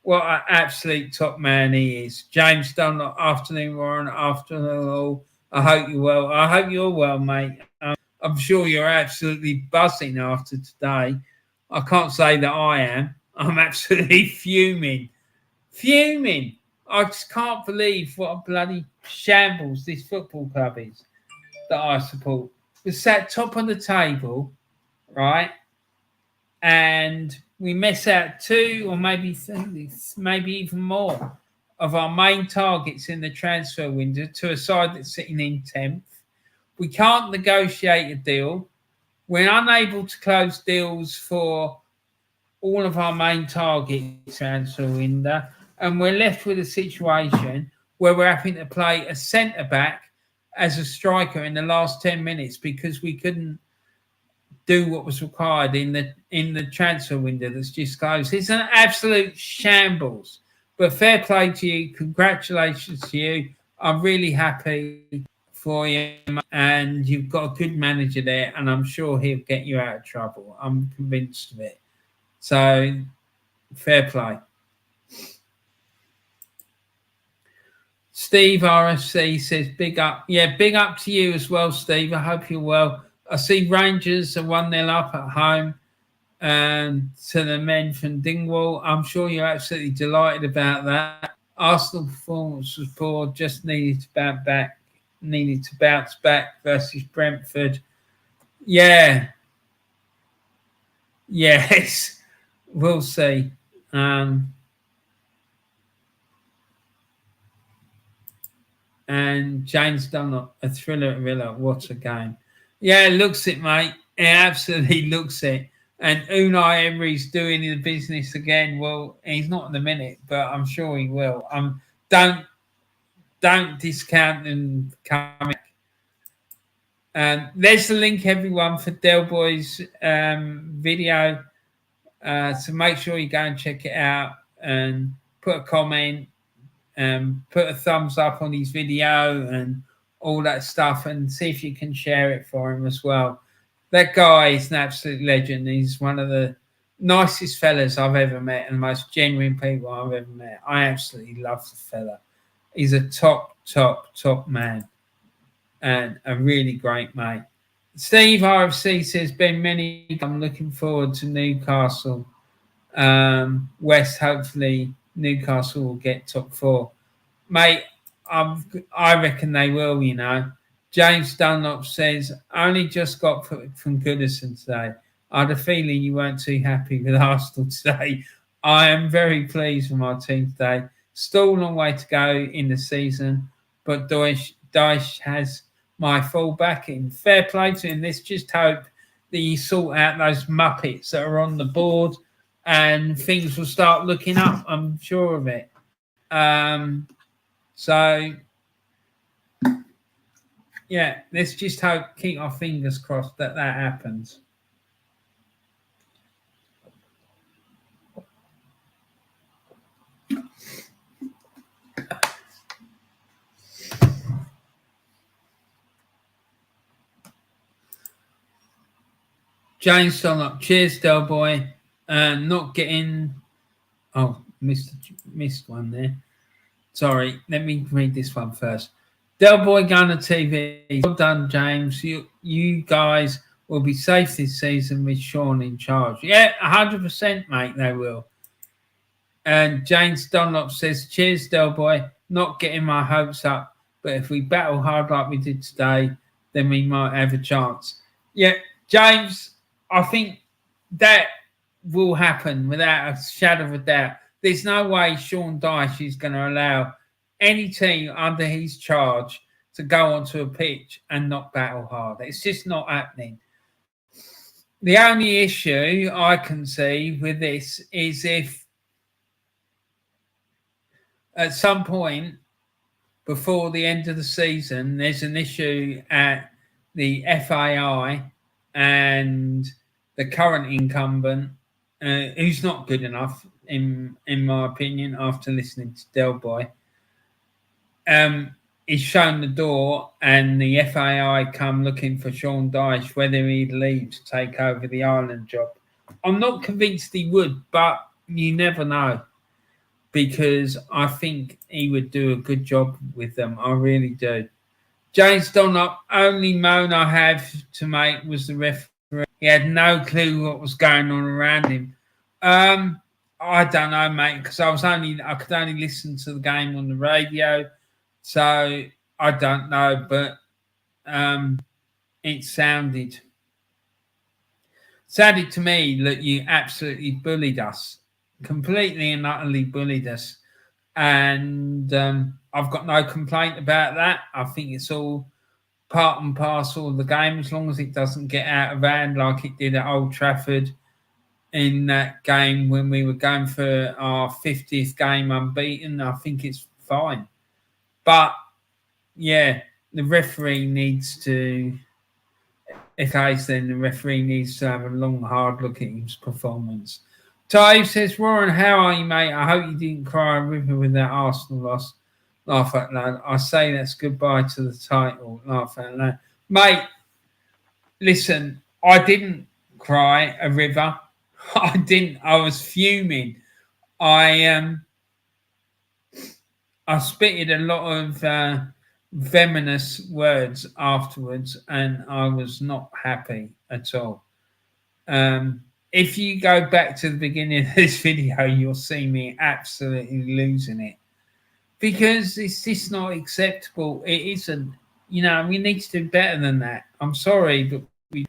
What an absolute top man he is. James Dunlop, afternoon, Warren, afternoon all. I hope you're well. I hope you're well, mate. I'm sure you're absolutely buzzing after today. I can't say that I am. I'm absolutely fuming. Fuming. I just can't believe what a bloody shambles this football club is that I support. We're sat top of the table, right? And we miss out 2 or maybe even more of our main targets in the transfer window to a side that's sitting in 10th. We can't negotiate a deal. We're unable to close deals for all of our main targets transfer window. And we're left with a situation where we're having to play a centre-back as a striker in the last 10 minutes because we couldn't do what was required in the transfer window that's just closed. It's an absolute shambles. But fair play to you. Congratulations to you. I'm really happy for you. And you've got a good manager there. And I'm sure he'll get you out of trouble. I'm convinced of it. So, fair play. Steve RFC says, big up. Yeah, big up to you as well, Steve. I hope you're well. I see Rangers are 1-0 up at home to the men from Dingwall. I'm sure you're absolutely delighted about that. Arsenal performance was poor, just needed to bounce back versus Brentford. Yeah. Yes. We'll see. And James Dunlop, a thriller at Villa. What a game. Yeah, it looks it, mate. It absolutely looks it. And Unai Emery's doing the business again. Well, he's not in the minute, but I'm sure he will. Don't discount them coming. There's the link, everyone, for Del Boy's video. So make sure you go and check it out and put a comment, put a thumbs up on his video and all that stuff, and see if you can share it for him as well. That guy is an absolute legend. He's one of the nicest fellas I've ever met and the most genuine people I've ever met. I absolutely love the fella. He's a top man and a really great mate. Steve RFC says, Ben Many, I'm looking forward to Newcastle. West, hopefully Newcastle will get top 4. Mate, I reckon they will, you know. James Dunlop says, only just got from Goodison today. I had a feeling you weren't too happy with Arsenal today. I am very pleased with my team today. Still a long way to go in the season, but Dyche has my full backing. Fair play to him. Let's just hope that you sort out those Muppets that are on the board and things will start looking up. I'm sure of it. So, yeah, let's just keep our fingers crossed that happens. James Dunlop, cheers, Del Boy. Not getting. Oh, missed one there. Sorry, let me read this one first. Del Boy Gunner TV. Well done, James. You guys will be safe this season with Sean in charge. Yeah, 100%, mate, they will. And James Dunlop says, cheers, Del Boy. Not getting my hopes up, but if we battle hard like we did today, then we might have a chance. Yeah, James, I think that will happen without a shadow of a doubt. There's no way Sean Dyche is going to allow any team under his charge to go onto a pitch and not battle hard. It's just not happening. The only issue I can see with this is if at some point before the end of the season, there's an issue at the FAI and the current incumbent, who's not good enough, in my opinion, after listening to Del Boy, is shown the door and the FAI come looking for Sean Dyche, whether he'd leave to take over the Ireland job. I'm not convinced he would, but you never know, because I think he would do a good job with them. I really do. James Dunlop, only moan I have to make was the referee. He had no clue what was going on around him. I don't know, mate, because I could only listen to the game on the radio, so I don't know. But it sounded to me that you absolutely bullied us, completely and utterly bullied us, and I've got no complaint about that. I think it's all part and parcel of the game, as long as it doesn't get out of hand like it did at Old Trafford in that game when we were going for our 50th game unbeaten. I think it's fine. But, yeah, the referee needs to... then the referee needs to have a long, hard look at his performance. Ty says, Warren, how are you, mate? I hope you didn't cry a river with that Arsenal loss. Laugh out loud. I say that's goodbye to the title. Laugh out loud. Mate, listen, I didn't cry a river. I didn't. I was fuming. I spitted a lot of venomous words afterwards, and I was not happy at all. If you go back to the beginning of this video, you'll see me absolutely losing it, because it's just not acceptable. It isn't. You know, we need to do better than that. I'm sorry, but we.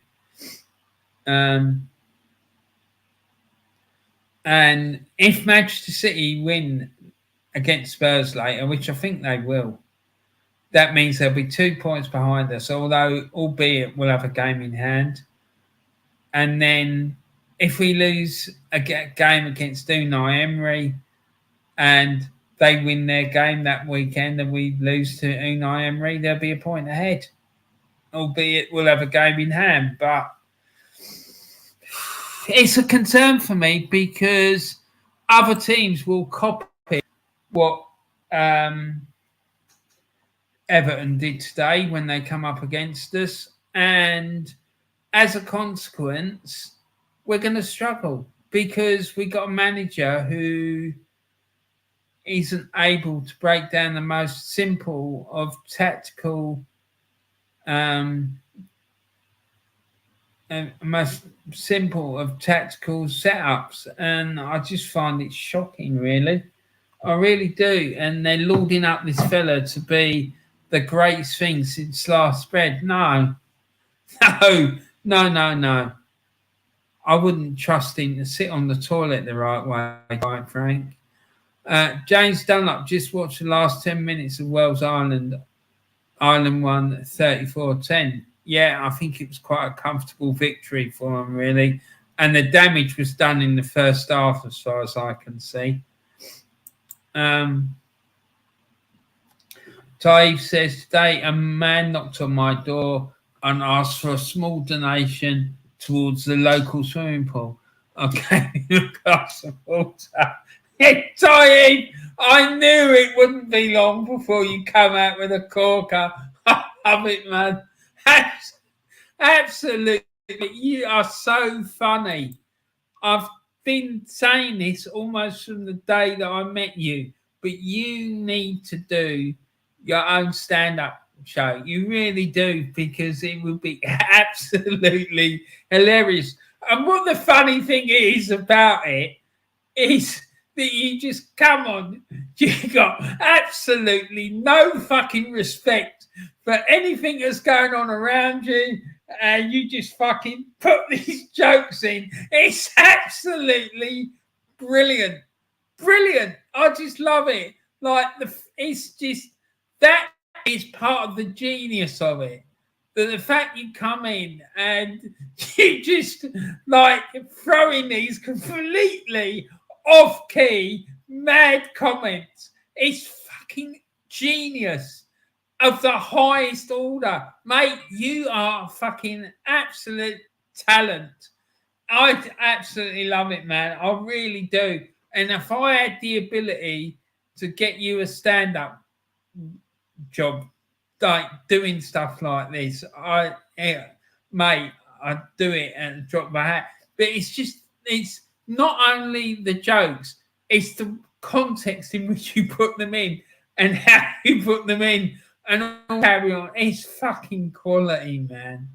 And if Manchester City win against Spurs later, which I think they will, that means there'll be 2 points behind us, albeit we'll have a game in hand. And then if we lose a game against Unai Emery and they win their game that weekend and we lose to Unai Emery, there'll be a point ahead, albeit we'll have a game in hand. But it's a concern for me, because other teams will copy what Everton did today when they come up against us, and as a consequence, we're going to struggle, because we got a manager who isn't able to break down the most simple of tactical, setups, and I just find it shocking, really. I really do. And they're lauding up this fella to be the greatest thing since sliced bread. No. I wouldn't trust him to sit on the toilet the right way, quite frank. James Dunlop, just watched the last 10 minutes of Wales Ireland. Ireland won 34-10. Yeah, I think it was quite a comfortable victory for them, really. And the damage was done in the first half, as far as I can see. Taif says, today a man knocked on my door and asked for a small donation towards the local swimming pool. Okay, look up some water. Taif, I knew it wouldn't be long before you come out with a corker. I love it, man. Absolutely. You are so funny. I've been saying this almost from the day that I met you, but you need to do your own stand-up show. You really do, because it would be absolutely hilarious. And what the funny thing is about it is that you just come on. You got absolutely no fucking respect for anything that's going on around you, and you just fucking put these jokes in. It's absolutely brilliant. Brilliant. I just love it. Like, it's just, that is part of the genius of it. The fact you come in and you just like throwing these completely off-key, mad comments. It's fucking genius of the highest order. Mate, you are fucking absolute talent. I absolutely love it, man. I really do. And if I had the ability to get you a stand-up job, like doing stuff like this, mate, I'd do it and drop my hat. But it's not only the jokes, it's the context in which you put them in and how you put them in and all carry on. It's fucking quality, man.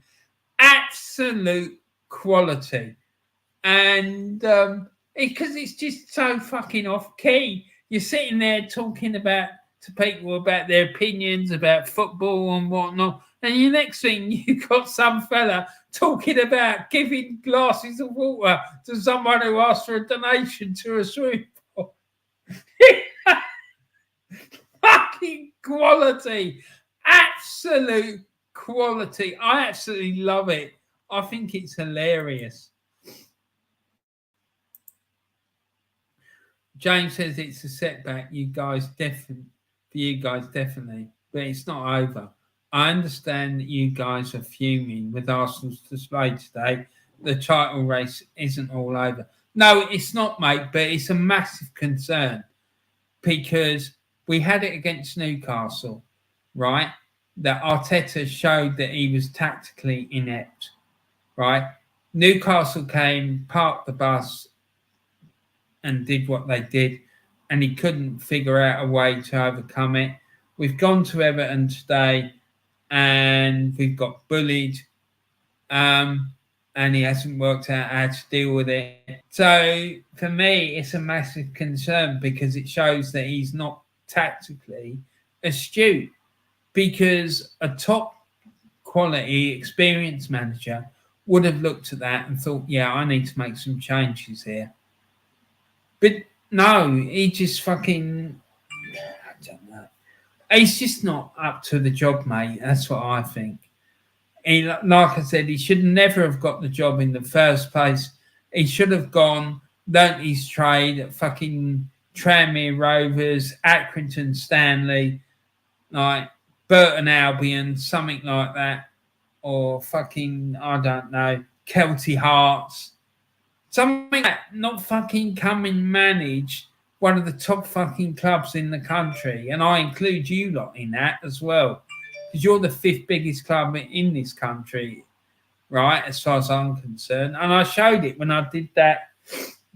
Absolute quality. And because it's just so fucking off key. You're sitting there talking to people about their opinions about football and whatnot, and the next thing you got some fella talking about giving glasses of water to someone who asked for a donation to a swimming pool. Fucking quality, absolute quality. I absolutely love it. I think it's hilarious. James says it's a setback. For you guys definitely, but it's not over. I understand that you guys are fuming with Arsenal's display today. The title race isn't all over. No, it's not, mate, but it's a massive concern because we had it against Newcastle, right? That Arteta showed that he was tactically inept, right? Newcastle came, parked the bus and did what they did, and he couldn't figure out a way to overcome it. We've gone to Everton today and we've got bullied, and he hasn't worked out how to deal with it. So for me, it's a massive concern because it shows that he's not tactically astute, because a top quality experienced manager would have looked at that and thought, yeah, I need to make some changes here. But no, he just fucking, I don't know. He's just not up to the job, mate. That's what I think. He, like I said, he should never have got the job in the first place. He should have gone, learnt his trade at fucking Tranmere Rovers, Accrington Stanley, like Burton Albion, something like that. Or fucking, I don't know, Kelty Hearts. Something like that, not fucking come and manage one of the top fucking clubs in the country. And I include you lot in that as well. Because you're the 5th biggest club in this country, right, as far as I'm concerned. And I showed it when I did that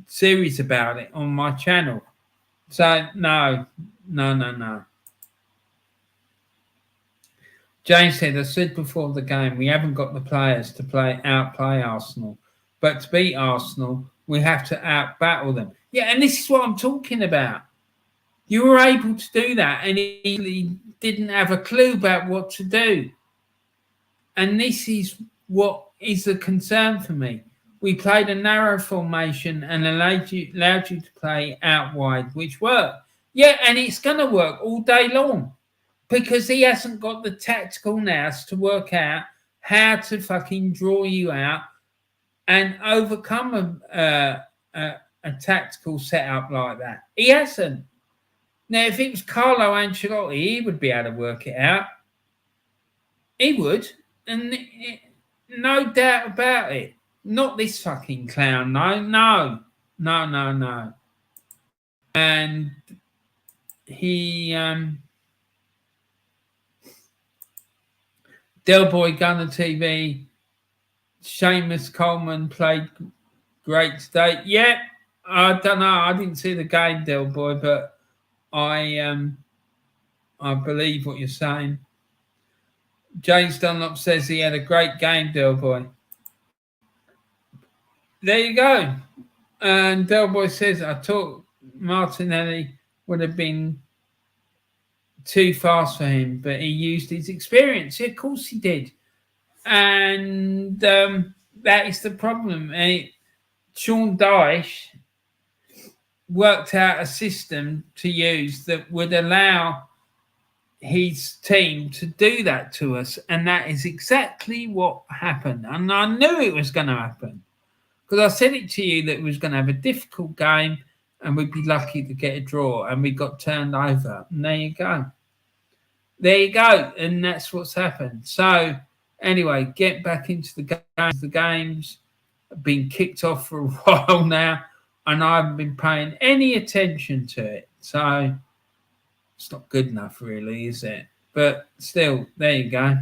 series about it on my channel. So, no. James said, I said before the game, we haven't got the players to outplay Arsenal. But to beat Arsenal, we have to outbattle them. Yeah, and this is what I'm talking about. You were able to do that, and he didn't have a clue about what to do. And this is what is a concern for me. We played a narrow formation and allowed you to play out wide, which worked. Yeah, and it's going to work all day long because he hasn't got the tactical nous to work out how to fucking draw you out and overcome a tactical setup like that. He hasn't. Now, if it was Carlo Ancelotti, he would be able to work it out. He would. And no doubt about it. Not this fucking clown, no. And he... Del Boy Gunner TV... Seamus Coleman played great today. Yeah, I don't know. I didn't see the game, Del Boy, but I believe what you're saying. James Dunlop says he had a great game, Del Boy. There you go. And Del Boy says, I talk Martinelli would have been too fast for him, but he used his experience. Yeah, of course he did. And that is the problem. Sean Dyche worked out a system to use that would allow his team to do that to us, and that is exactly what happened. And I knew it was going to happen because I said it to you that it was going to have a difficult game and we'd be lucky to get a draw, and we got turned over. And there you go. There you go. And that's what's happened. So anyway, get back into the games. The games have been kicked off for a while now, and I haven't been paying any attention to it. So it's not good enough, really, is it? But still, there you go.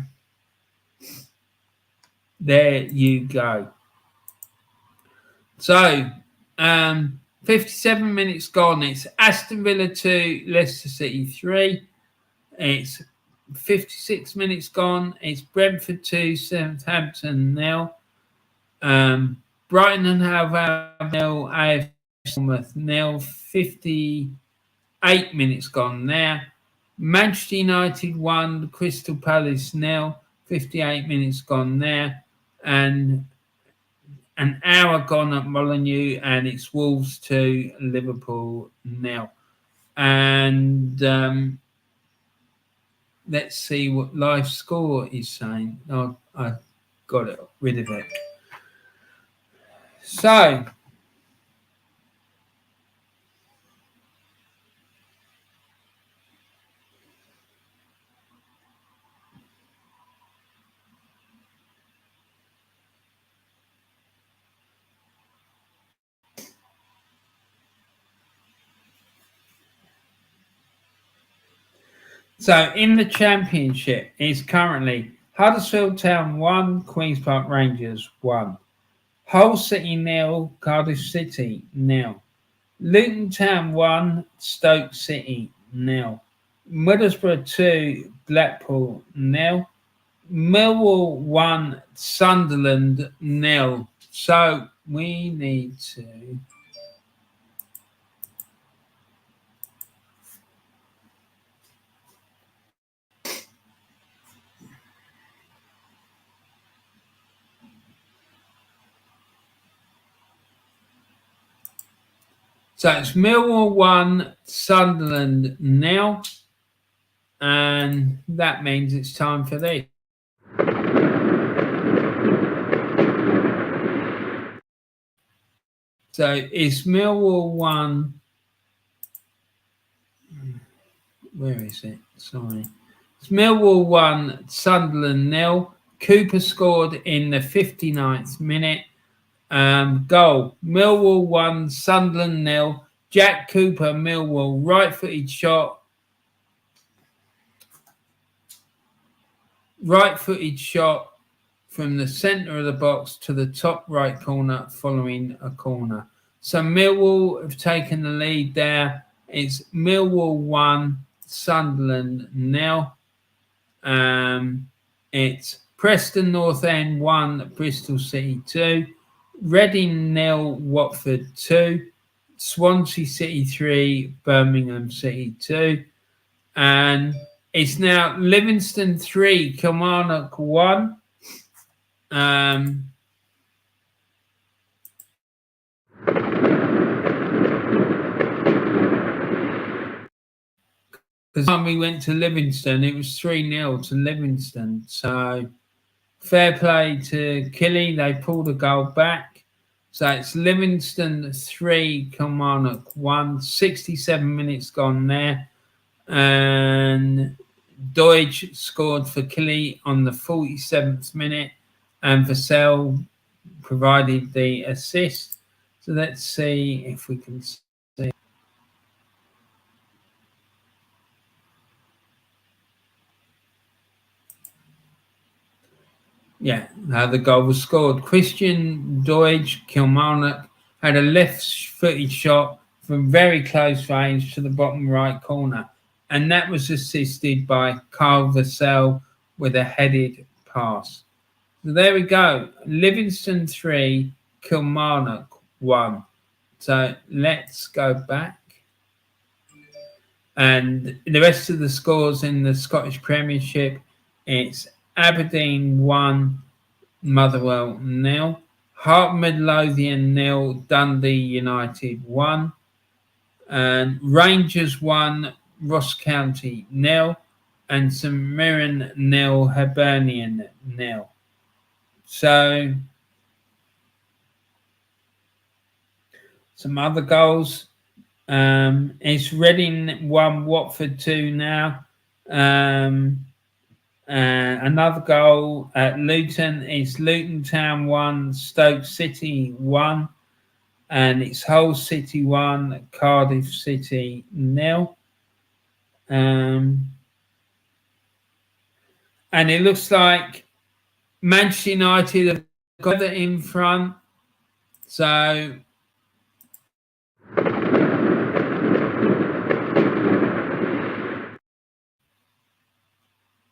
There you go. So, 57 minutes gone. It's Aston Villa 2, Leicester City 3. It's 56 minutes gone. It's Brentford 2, Southampton 0. Brighton and Hove 0, AFC Bournemouth 0. 58 minutes gone now. Manchester United 1, Crystal Palace 0. 58 minutes gone there. And an hour gone at Molineux, and it's Wolves 2, Liverpool 0. And let's see what live score is saying. Oh, I got rid of it. So, in the Championship, it's currently Huddersfield Town 1, Queen's Park Rangers 1. Hull City 0, Cardiff City 0. Luton Town 1, Stoke City 0. Middlesbrough 2, Blackpool 0. Millwall 1, Sunderland 0. So we need to... So it's Millwall 1, Sunderland 0. And that means it's time for this. So it's Millwall 1. Where is it? Sorry. It's Millwall 1, Sunderland 0. Cooper scored in the 59th minute. Goal, Millwall 1, Sunderland 0. Jack Cooper, Millwall, right-footed shot. Right-footed shot from the centre of the box to the top right corner following a corner. So Millwall have taken the lead there. It's Millwall 1, Sunderland 0. It's Preston North End 1, Bristol City 2. Reading 0, Watford 2. Swansea City 3, Birmingham City 2. And it's now Livingston 3, Kilmarnock 1. Because when we went to Livingston, it was 3-0 to Livingston. So fair play to Killy. They pulled a goal back. So it's Livingston 3, Kilmarnock 1. 67 minutes gone there. And Deutsch scored for Killy on the 47th minute. And Vassell provided the assist. So let's see if we can see. Yeah, the goal was scored. Christian Deutsch, Kilmarnock, had a left-footed shot from very close range to the bottom right corner. And that was assisted by Carl Vassell with a headed pass. So there we go. Livingston 3, Kilmarnock 1. So let's go back. And the rest of the scores in the Scottish Premiership, it's Aberdeen 1, Motherwell 0, Heart Midlothian 0, Dundee United 1, and Rangers 1, Ross County 0, and St Mirren 0, Hibernian 0. So some other goals. It's Reading 1, Watford 2 now. Another goal at Luton is Luton Town 1, Stoke City 1, and it's Hull City 1, Cardiff City 0. And it looks like Manchester United have got it in front. So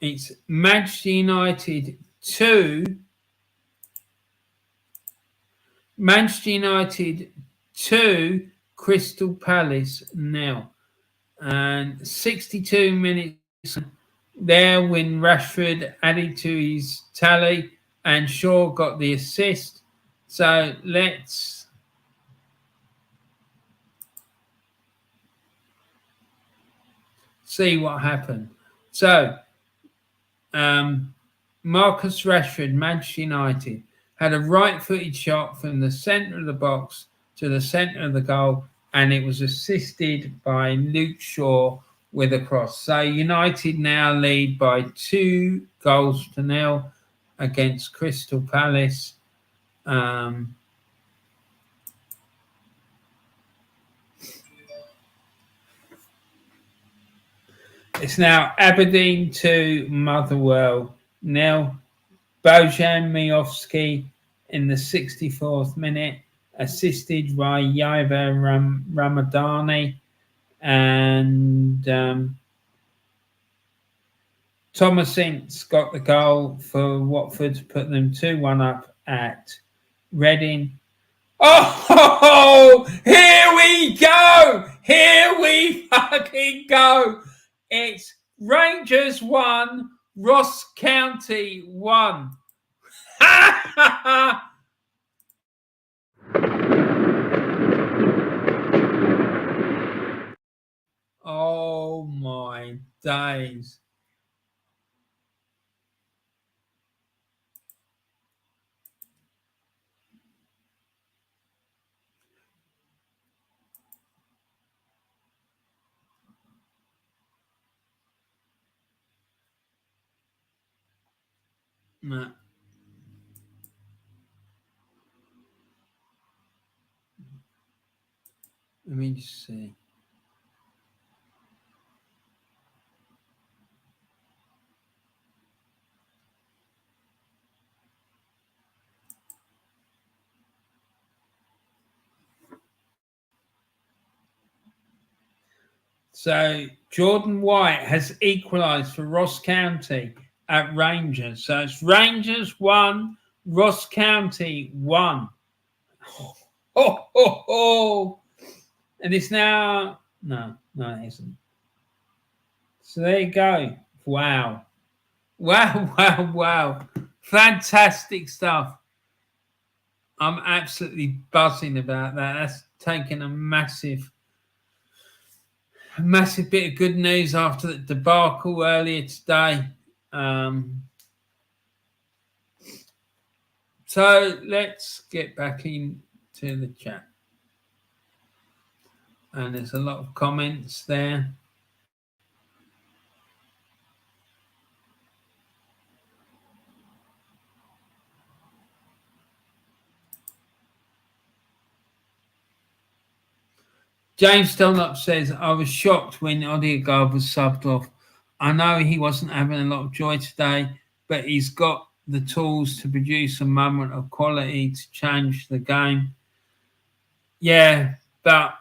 it's Manchester United 2, Crystal Palace 0. And 62 minutes there when Rashford added to his tally and Shaw got the assist. So let's see what happened. So Marcus Rashford, Manchester United, had a right-footed shot from the centre of the box to the centre of the goal, and it was assisted by Luke Shaw with a cross. So United now lead by 2-0 against Crystal Palace. It's now Aberdeen 2, Motherwell 0. Bojan Miovski in the 64th minute, assisted by Yaiva Ramadani, and Thomas Ince got the goal for Watford to put them 2-1 up at Reading. Oh, here we go! Here we fucking go! It's Rangers 1, Ross County 1. Oh my days. No. Let me just see. So Jordan White has equalised for Ross County at Rangers. So it's Rangers 1, Ross County 1. Oh. And it's now... No, it isn't. So there you go. Wow. Fantastic stuff. I'm absolutely buzzing about that. That's taken a massive bit of good news after the debacle earlier today. So let's get back into the chat. And there's a lot of comments there. James Dunlop says, I was shocked when Odegaard was subbed off. I know he wasn't having a lot of joy today, but he's got the tools to produce a moment of quality to change the game. Yeah, but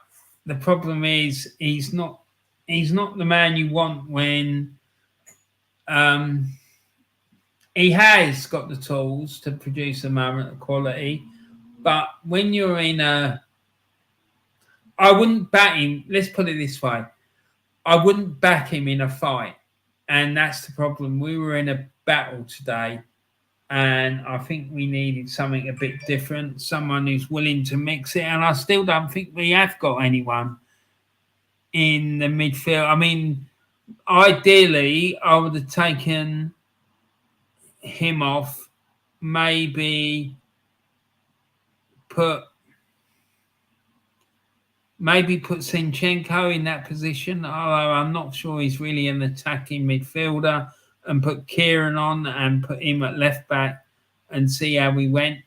the problem is he's not the man you want when he has got the tools to produce a moment of quality, but when you're in I wouldn't bat him. Let's put it this way. I wouldn't back him in a fight. And that's the problem. We were in a battle today, and I think we needed something a bit different, someone who's willing to mix it. And I still don't think we have got anyone in the midfield. I mean, ideally, I would have taken him off, maybe put Zinchenko in that position, although I'm not sure he's really an attacking midfielder, and put Kieran on and put him at left back and see how we went.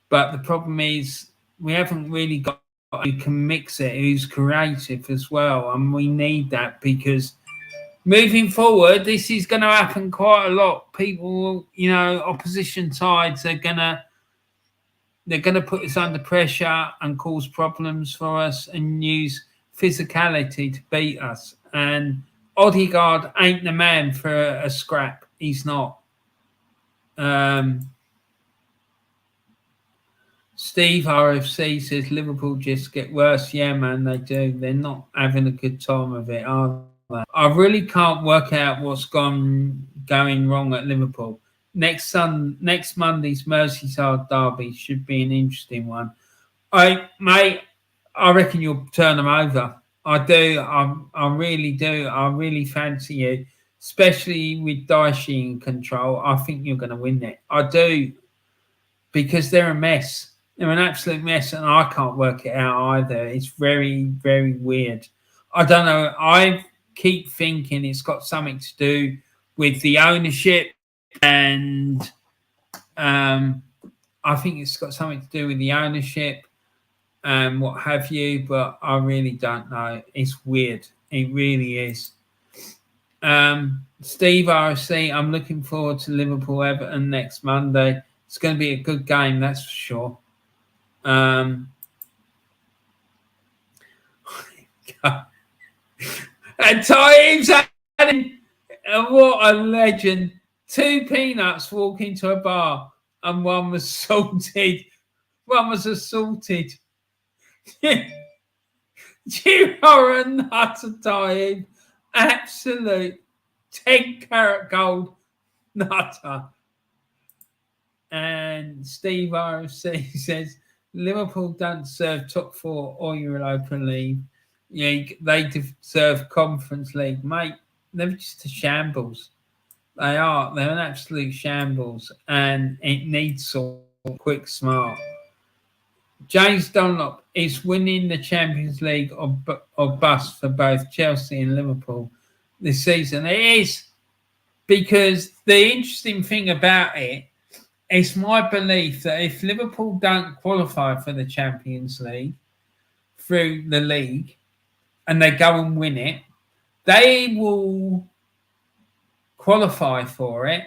But the problem is we haven't really got who can mix it, who's creative as well, and we need that because moving forward, this is going to happen quite a lot. People, opposition sides are they're going to put us under pressure and cause problems for us and use physicality to beat us. And Odegaard ain't the man for a scrap. He's not. Steve RFC says Liverpool just get worse. Yeah, man, they do. They're not having a good time of it, are they? I really can't work out what's going wrong at Liverpool. Next Monday's Merseyside derby should be an interesting one. I reckon you'll turn them over. I do. I really do. I really fancy you, especially with Daishi in control. I think you're going to win it. I do, because they're a mess. They're an absolute mess, and I can't work it out either. It's very, very weird. I don't know. I keep thinking it's got something to do with the ownership, and I think it's got something to do with the ownership and what have you, but I really don't know. It's weird. It really is. Steve RC, I'm looking forward to Liverpool Everton next Monday. It's going to be a good game, that's for sure. And Taib's adding, what a legend. 2 peanuts walk into a bar and one was salted. One was assaulted. You are a nutter, Taib. Absolute 10-carat gold nutter. And Steve RFC says Liverpool don't deserve top 4 or Europa League. Yeah, they deserve Conference League, mate. They're just a shambles. They are. They're an absolute shambles, and it needs sort of quick, smart. James Dunlop is winning the Champions League or bust for both Chelsea and Liverpool this season. It is, because the interesting thing about it, it's my belief that if Liverpool don't qualify for the Champions League through the league and they go and win it, they will qualify for it.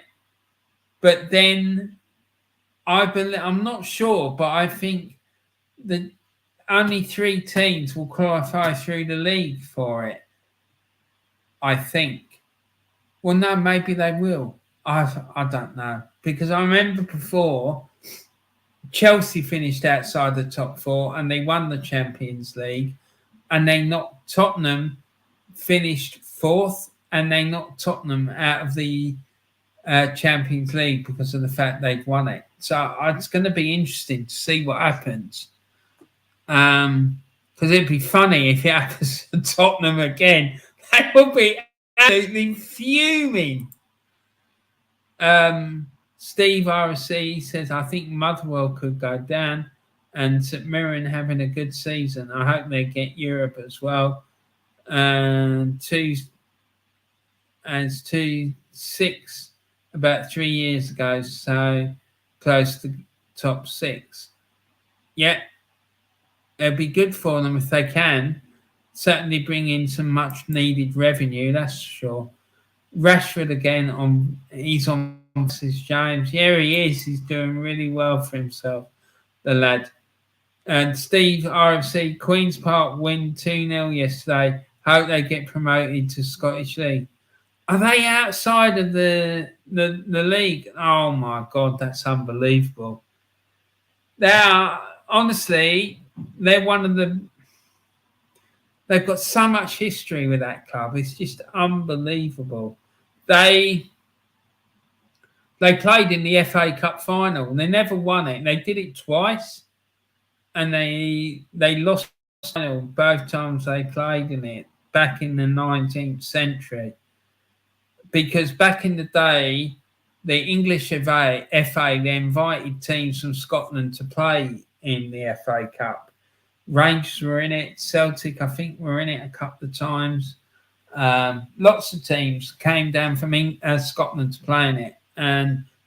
But then I'm not sure, but I think that only 3 teams will qualify through the league for it. I think. Well, no, maybe they will. I don't know. Because I remember before, Chelsea finished outside the top 4 and they won the Champions League, and they knocked Tottenham, finished 4th, and they knocked Tottenham out of the Champions League because of the fact they've won it. So it's going to be interesting to see what happens. Because it'd be funny if it happens to Tottenham again. They will be absolutely fuming. Steve RC says, I think Motherwell could go down, and St Mirren having a good season. I hope they get Europe as well. And 2-6 about 3 years ago, so close to top 6. Yeah, it'd be good for them if they can. Certainly bring in some much needed revenue, that's for sure. Rashford again he's on versus James. Yeah, he is. He's doing really well for himself, the lad. And Steve RFC, Queen's Park win 2-0 yesterday. Hope they get promoted to Scottish League. Are they outside of the league? Oh my God, that's unbelievable. They are, honestly, they're one of the they've got so much history with that club. It's just unbelievable. They played in the FA Cup final and they never won it. They did it twice, and they lost the final both times they played in it back in the 19th century. Because back in the day, the English FA, they invited teams from Scotland to play in the FA Cup. Rangers were in it. Celtic, I think, were in it a couple of times. Lots of teams came down from Scotland to play in it.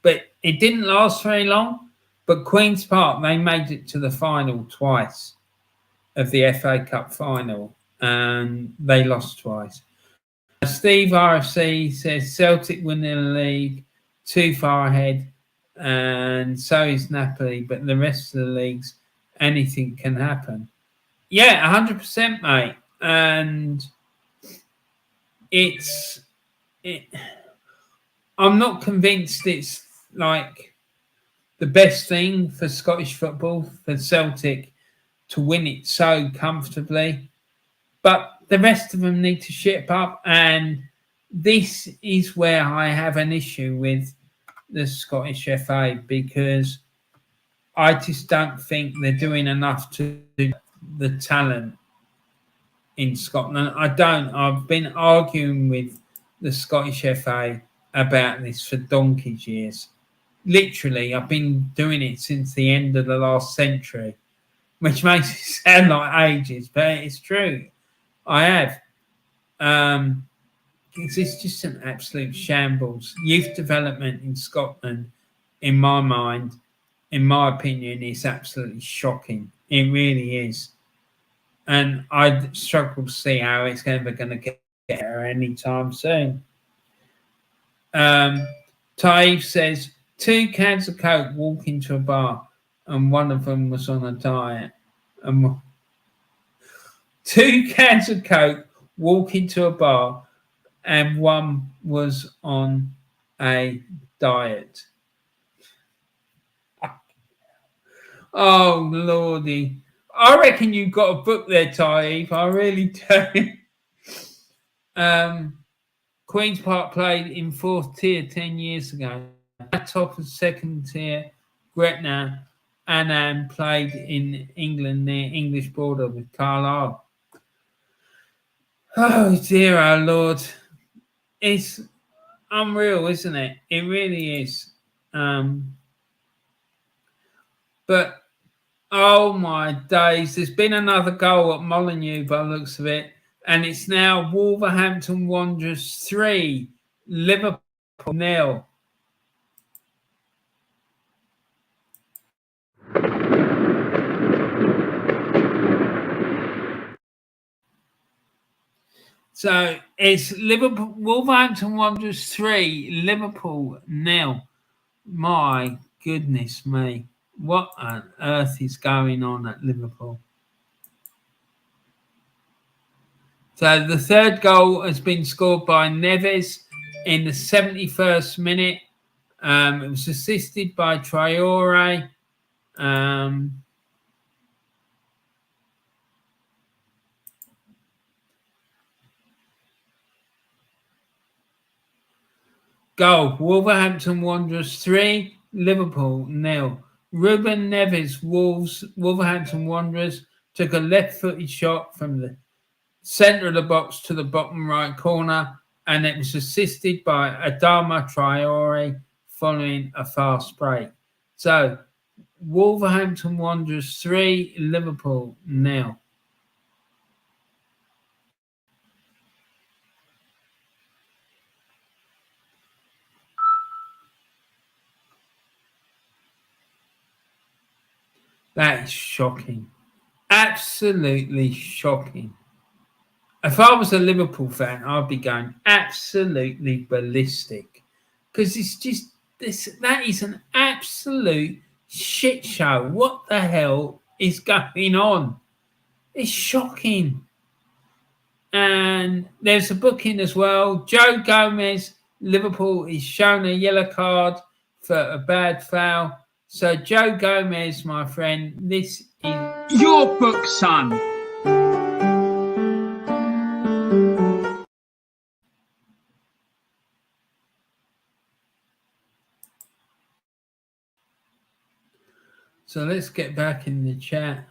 But it didn't last very long. But Queen's Park, they made it to the final twice of the FA Cup final. And they lost twice. Steve RFC says Celtic winning the league, too far ahead, and so is Napoli, but the rest of the leagues, anything can happen. Yeah, 100%, mate. And I'm not convinced it's like the best thing for Scottish football, for Celtic to win it so comfortably. But the rest of them need to shape up, and this is where I have an issue with the Scottish FA, because I just don't think they're doing enough to do the talent in Scotland. I've been arguing with the Scottish FA about this for donkey's years. Literally, I've been doing it since the end of the last century, which makes it sound like ages, but it's true. I have. It's just an absolute shambles. Youth development in Scotland, in my mind, in my opinion, is absolutely shocking. It really is. And I struggle to see how it's ever going to get there anytime soon. Taib says, 2 cans of Coke walk into a bar and one of them was on a diet. 2 cans of Coke walk into a bar and one was on a diet. Oh, Lordy. I reckon you've got a book there, Taib. I really do. Queen's Park played in 4th tier 10 years ago. Top of 2nd tier, Gretna Annan played in England near English border with Carlisle. Oh, dear, our Lord. It's unreal, isn't it? It really is. But, oh, my days. There's been another goal at Molineux by the looks of it. And it's now Wolverhampton Wanderers 3, Liverpool 0. So it's Wolverhampton Wanderers 3, Liverpool 0. My goodness me. What on earth is going on at Liverpool? So the third goal has been scored by Neves in the 71st minute. It was assisted by Traore. Goal, Wolverhampton Wanderers 3, Liverpool 0. Ruben Neves, Wolverhampton Wanderers, took a left-footed shot from the centre of the box to the bottom right corner, and it was assisted by Adama Traore following a fast break. So, Wolverhampton Wanderers 3, Liverpool 0. That is shocking. Absolutely shocking. If I was a Liverpool fan, I'd be going absolutely ballistic. Because it's just that is an absolute shit show. What the hell is going on? It's shocking. And there's a booking as well. Joe Gomez, Liverpool, is shown a yellow card for a bad foul. So, Joe Gomez, my friend, this is your book, son. So let's get back in the chat.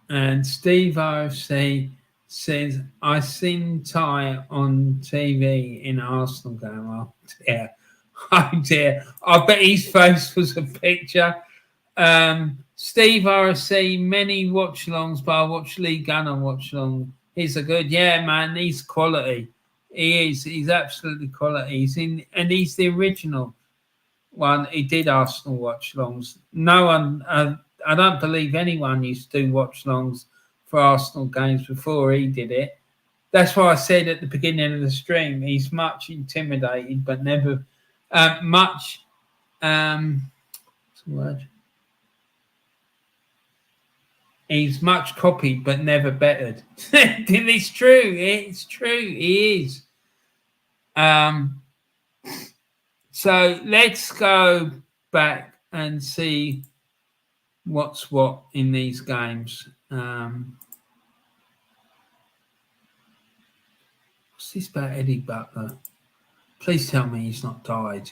And Steve RFC says, I seen Ty on TV in Arsenal game. Oh dear. Oh dear. I bet his face was a picture. Steve RFC, many watch-alongs, but I watch League Gun on watch-along. He's a good, yeah, man. He's quality. He is. He's absolutely quality. He's the original one. He did Arsenal watch-alongs. No one, I don't believe anyone used to do watch-alongs for Arsenal games before he did it. That's why I said at the beginning of the stream, he's much intimidated, but never much. What's the word? He's much copied, but never bettered. It's true. It's true. He is. So let's go back and see what's what in these games. What's this about Eddie Butler? Please tell me he's not died.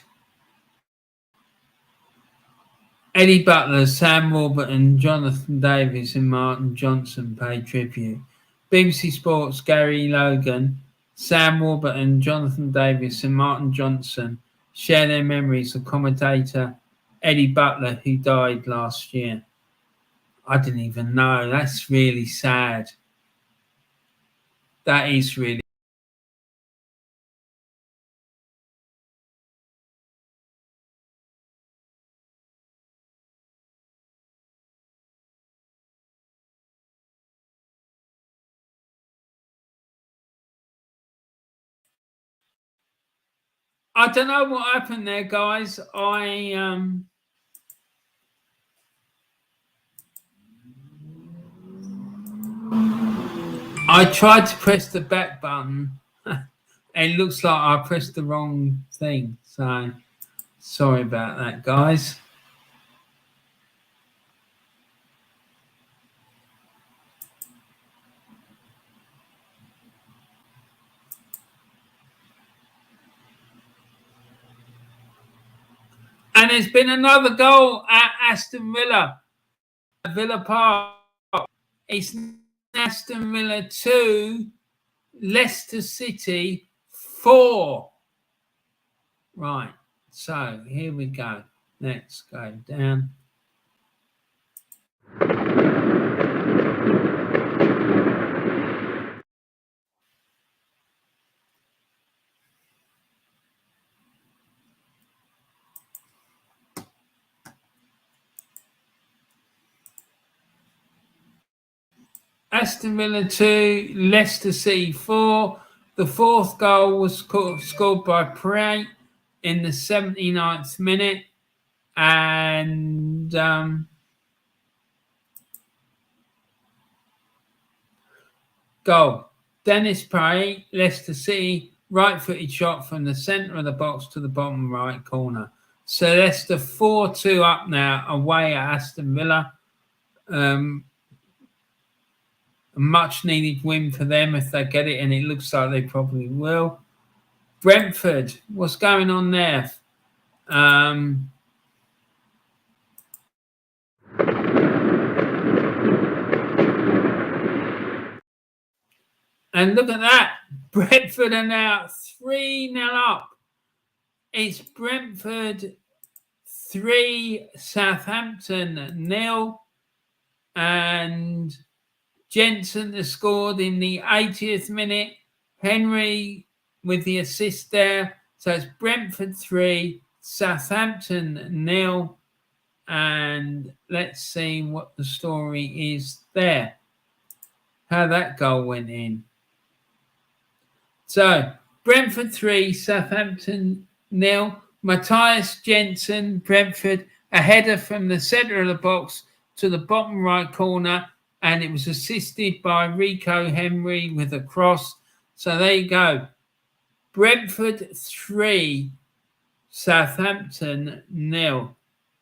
Eddie Butler, Sam Warburton, Jonathan Davis and Martin Johnson pay tribute. BBC Sports, Gary Logan, Sam Warburton, Jonathan Davis and Martin Johnson share their memories of commentator Eddie Butler, who died last year. I didn't even know. That's really sad. That is really. I don't know what happened there, guys. I tried to press the back button. It looks like I pressed the wrong thing. So sorry about that, guys. And there's been another goal at Aston Villa, Villa Park. It's Aston Villa 2, Leicester City 4. Right, so here we go. Let's go down. Aston Villa 2, Leicester City 4. The fourth goal was scored by Prey in the 79th minute. And goal. Dennis Prey, Leicester City, right-footed shot from the centre of the box to the bottom right corner. So Leicester 4-2 up now, away at Aston Villa. A much-needed win for them if they get it, and it looks like they probably will. Brentford, what's going on there? And look at that. Brentford are now 3-0 up. It's Brentford 3, Southampton 0. And Jensen has scored in the 80th minute. Henry with the assist there. So it's Brentford 3, Southampton 0. And let's see what the story is there. How that goal went in. So Brentford 3, Southampton 0. Matthias Jensen, Brentford, a header from the centre of the box to the bottom right corner. And it was assisted by Rico Henry with a cross. So there you go. Brentford 3, Southampton 0.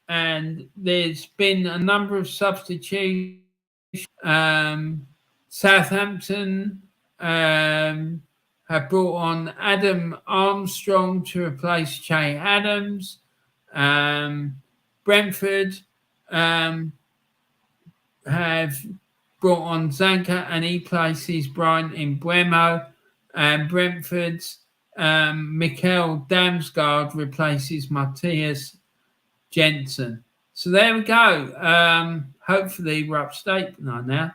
and there's been a number of substitutions. Southampton have brought on Adam Armstrong to replace Che Adams. Brentford have brought on Zanka, and he places Brighton in Bremo. And Brentford's Mikkel Damsgaard replaces Matthias Jensen. So there we go. Hopefully we're up to date now.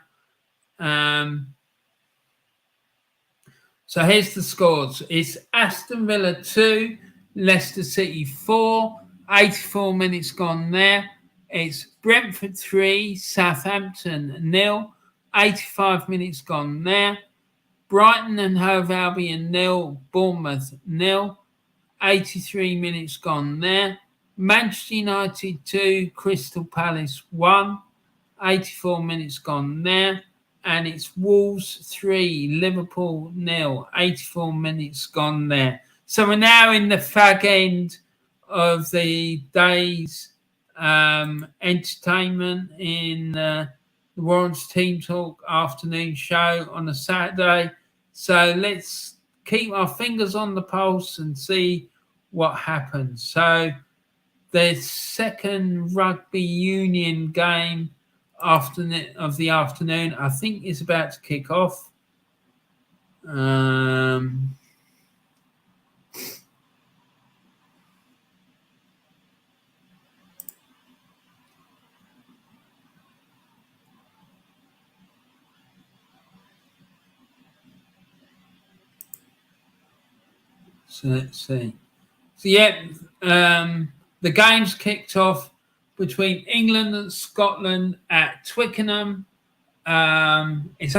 So here's the scores. It's Aston Villa 2, Leicester City 4, 84 minutes gone there. It's Brentford 3, Southampton 0, 85 minutes gone there. Brighton and Hove Albion 0, Bournemouth 0, 83 minutes gone there. Manchester United 2, Crystal Palace 1, 84 minutes gone there. And it's Wolves 3, Liverpool 0, 84 minutes gone there. So we're now in the fag end of the day's entertainment in the Warren's Team Talk afternoon show on a Saturday. So let's keep our fingers on the pulse and see what happens. So the second rugby union game of the afternoon, I think, is about to kick off. So let's see. So the game's kicked off between England and Scotland at Twickenham. It's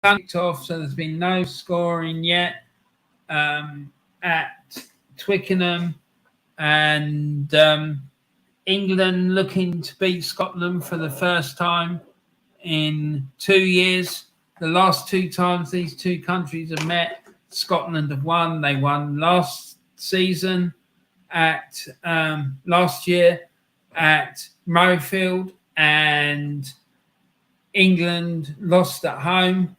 kicked off, so there's been no scoring yet at Twickenham. And England looking to beat Scotland for the first time in 2 years. The last two times these two countries have met, Scotland have won. They won last season at last year at Murrayfield, and England lost at home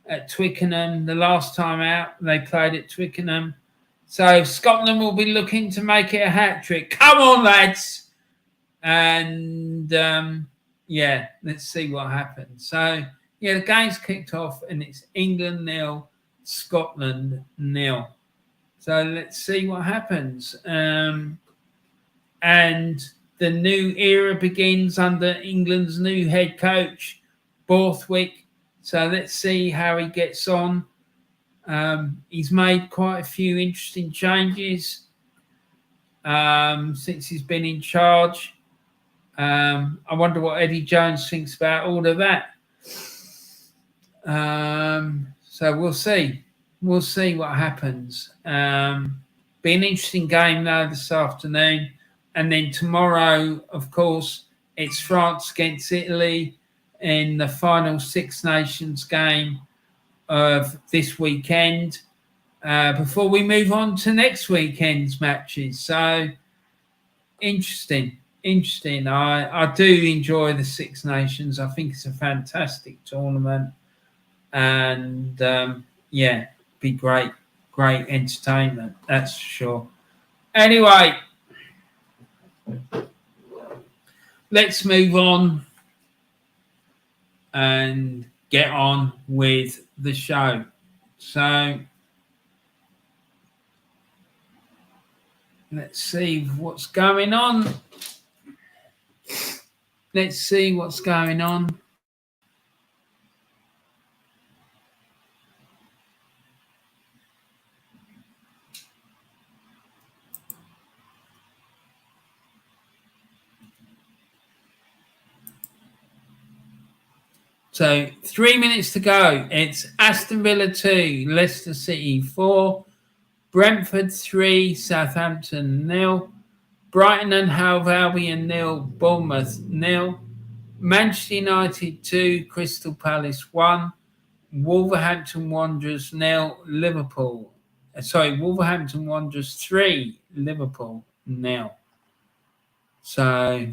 at Twickenham the last time out. They played at Twickenham. So Scotland will be looking to make it a hat trick. Come on, lads! And let's see what happens. So the game's kicked off, and it's England 0, Scotland 0. So let's see what happens. And the new era begins under England's new head coach, Borthwick. So let's see how he gets on. He's made quite a few interesting changes since he's been in charge. I wonder what Eddie Jones thinks about all of that. So we'll see. We'll see what happens. Be an interesting game though this afternoon. And then tomorrow, of course, it's France against Italy in the final Six Nations game of this weekend before we move on to next weekend's matches. So interesting. I do enjoy the Six Nations. I think it's a fantastic tournament. And be great entertainment, that's for sure. Anyway, let's move on and get on with the show. So let's see what's going on. So 3 minutes to go. It's Aston Villa 2, Leicester City 4, Brentford 3, Southampton 0, Brighton and Hove Albion 0, Bournemouth 0, Manchester United 2, Crystal Palace 1, Wolverhampton Wanderers 0, Wolverhampton Wanderers 3, Liverpool 0. So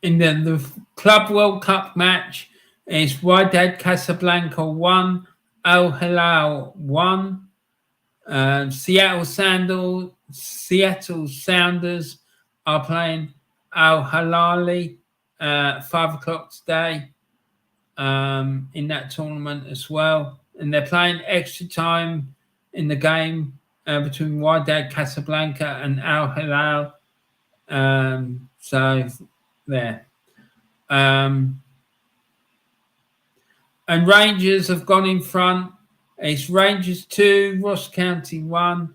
in the Club World Cup match, it's Wydad Casablanca 1, Al Hilal 1, Seattle Sounders are playing Al Hilali 5 o'clock today in that tournament as well. And they're playing extra time in the game between Wydad Casablanca and Al Hilal. So there. And Rangers have gone in front. It's Rangers 2, Ross County 1.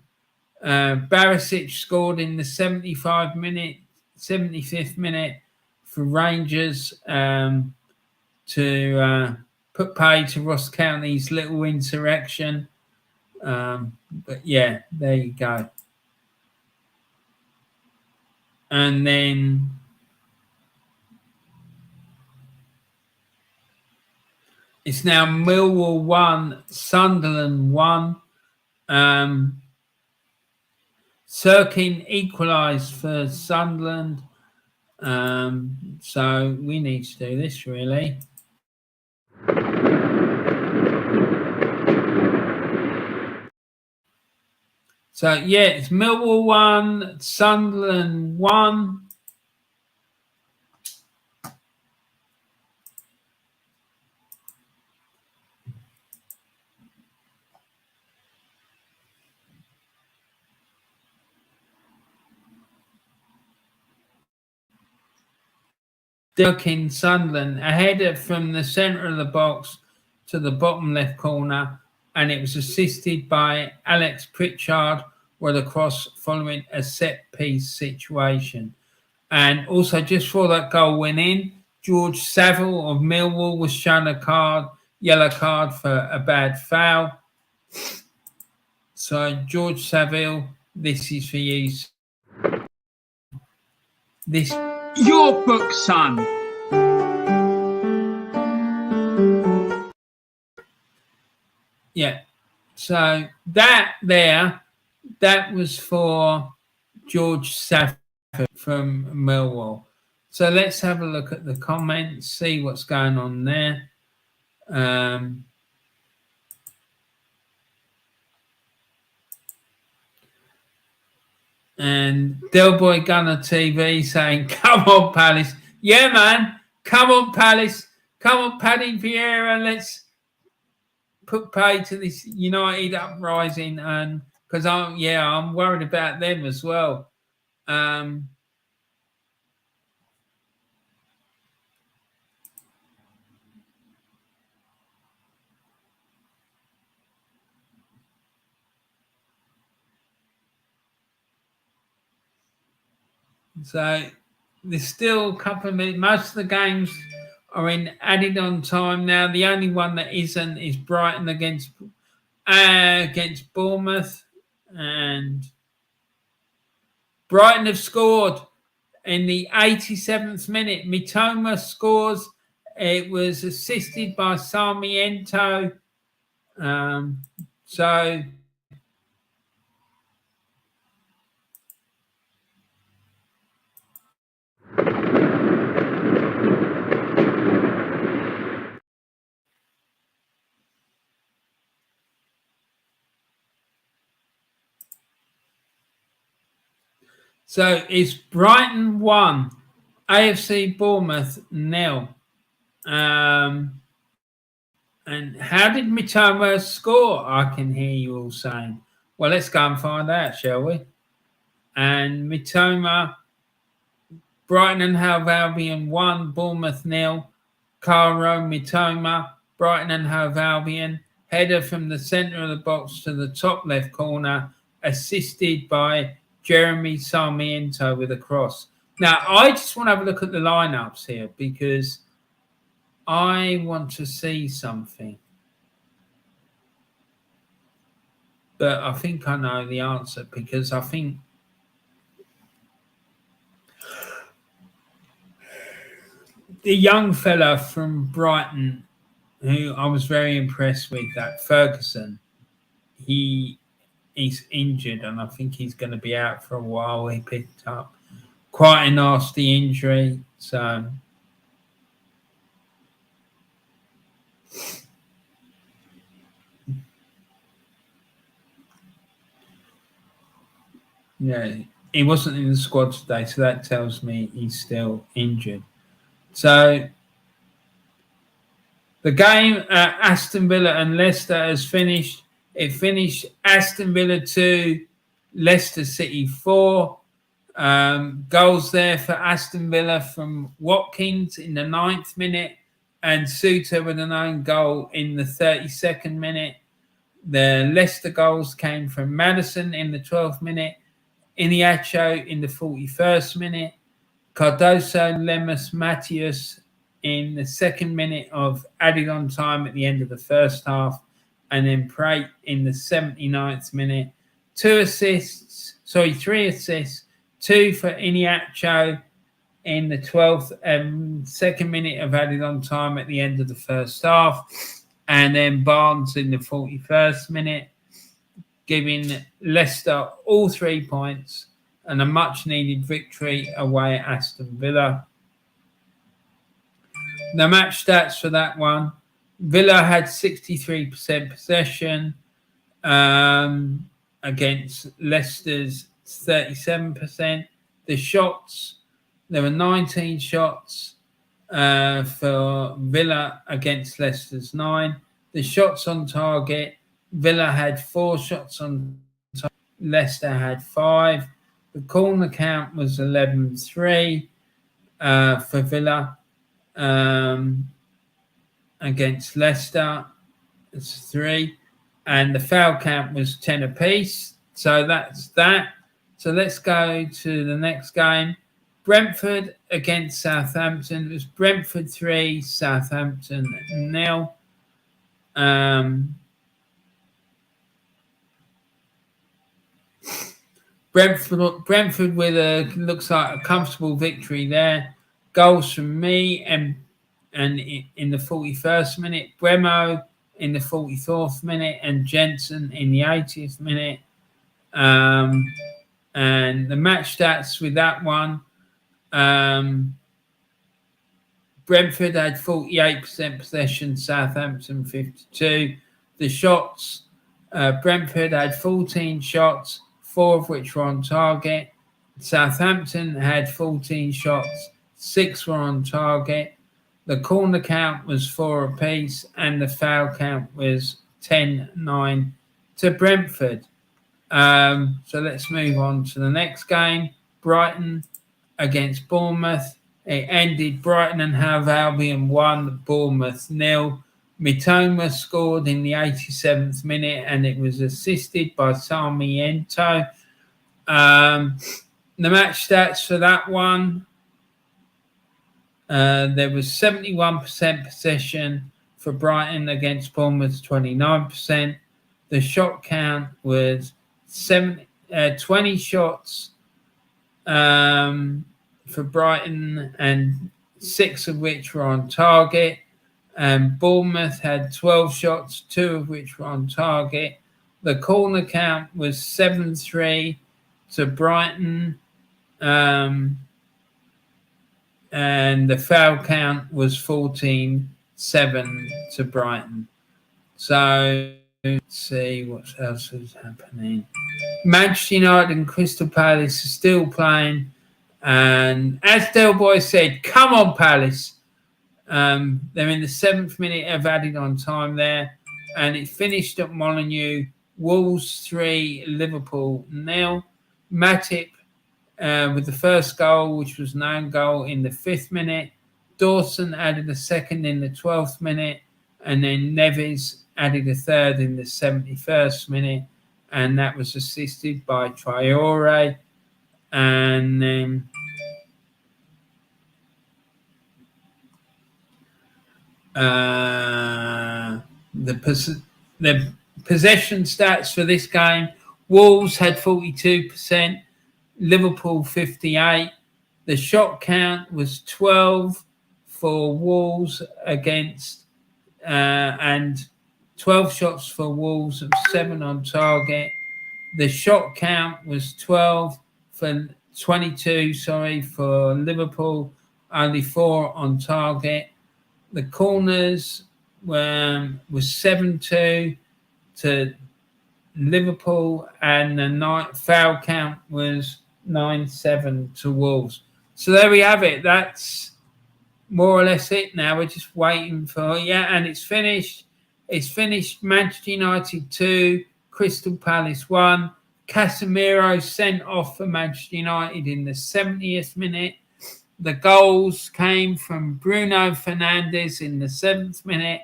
Barisic scored in the 75th minute for Rangers to put pay to Ross County's little insurrection. But yeah, there you go. And then it's now Millwall 1, Sunderland 1. Sirkin equalised for Sunderland. So we need to do this really. So yeah, it's Millwall 1, Sunderland 1. Sirkin Sunderland, a header from the centre of the box to the bottom left corner, and it was assisted by Alex Pritchard with a cross following a set-piece situation. And also, just before that goal went in, George Saville of Millwall was shown a yellow card for a bad foul. So, George Saville, this is for you. This your book, son. Yeah. So that was for George Saville from Millwall. So let's have a look at the comments, see what's going on there. And Delboy Gunner TV saying, come on, Palace. Yeah, man. Come on, Palace. Come on, Paddy Vieira. Let's put pay to this United uprising. And because I'm worried about them as well. So there's still a couple of minutes. Most of the games are in added on time now. The only one that isn't is Brighton against Bournemouth. And Brighton have scored in the 87th minute. Mitoma scores. It was assisted by Sarmiento. So it's Brighton 1, AFC Bournemouth 0. And how did Mitoma score? I can hear you all saying. Well, let's go and find out, shall we? And Mitoma, Brighton and Hove Albion 1, Bournemouth 0. Caro Mitoma, Brighton and Hove Albion, header from the centre of the box to the top left corner, assisted by Jeremy Sarmiento with a cross. Now, I just want to have a look at the lineups here because I want to see something. But I think I know the answer because I think the young fella from Brighton, who I was very impressed with, that Ferguson. He's injured, and I think he's going to be out for a while. He picked up quite a nasty injury, so yeah, he wasn't in the squad today, so that tells me he's still injured. So the game at Aston Villa and Leicester has finished. It finished Aston Villa 2, Leicester City 4. Goals there for Aston Villa from Watkins in the 9th minute and Suter with an own goal in the 32nd minute. The Leicester goals came from Maddison in the 12th minute, Iniacho in the 41st minute, Cardoso, Lemus, Matthias in the 2nd minute of added on time at the end of the first half, and then Prate in the 79th minute. 3 assists, 2 for Iniacho in the 12th and 2nd minute of added on time at the end of the first half, and then Barnes in the 41st minute, giving Leicester all 3 points and a much-needed victory away at Aston Villa. The match stats for that one: Villa had 63% possession against Leicester's 37%. The shots, there were 19 shots for Villa against Leicester's 9. The shots on target, Villa had 4 shots on target, Leicester had 5. The corner count was 11-3 for Villa against Leicester. It's 3. And the foul count was 10 apiece. So that's that. So let's go to the next game. Brentford against Southampton. It was Brentford 3, Southampton 0. Brentford with looks like a comfortable victory there. Goals from me and in the 41st minute, Bremo in the 44th minute, and Jensen in the 80th minute. And the match stats with that one, Brentford had 48% possession, Southampton 52. The shots, Brentford had 14 shots, 4 of which were on target. Southampton had 14 shots, 6 were on target. The corner count was 4 apiece, and the foul count was 10-9 to Brentford. So let's move on to the next game. Brighton against Bournemouth. It ended Brighton and Hove Albion 1, Bournemouth 0. Mitoma scored in the 87th minute, and it was assisted by Sarmiento. The match stats for that one, there was 71% possession for Brighton against Bournemouth's 29%. The shot count was 20 shots for Brighton, and 6 of which were on target. And Bournemouth had 12 shots, 2 of which were on target. The corner count was 7-3 to Brighton. And the foul count was 14-7 to Brighton. So let's see what else is happening. Manchester United and Crystal Palace are still playing. And as Del Boy said, come on, Palace. They're in the 7th minute of added on time there. And it finished at Molineux, Wolves 3, Liverpool 0. Matip with the first goal, which was an own goal in the 5th minute. Dawson added a second in the 12th minute. And then Neves added a third in the 71st minute. And that was assisted by Traore. And then the possession stats for this game: Wolves had 42%, Liverpool 58%. The shot count was 12 for Wolves against and 12 shots for Wolves and 7 on target. The shot count was 22 for Liverpool, only 4 on target. The corners was 7-2 to Liverpool, and the foul count was 9-7 to Wolves. So there we have it. That's more or less it now. We're just waiting for, and it's finished. It's finished. Manchester United 2, Crystal Palace 1. Casemiro sent off for Manchester United in the 70th minute. The goals came from Bruno Fernandes in the 7th minute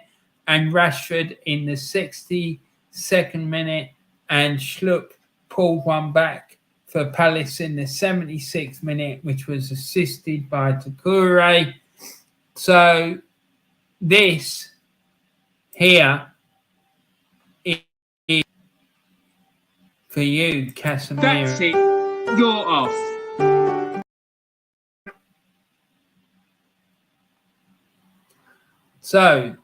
and Rashford in the 62nd minute. And Schlupp pulled one back for Palace in the 76th minute, which was assisted by Takure. So this here is for you, Casemiro. That's it. You're off. So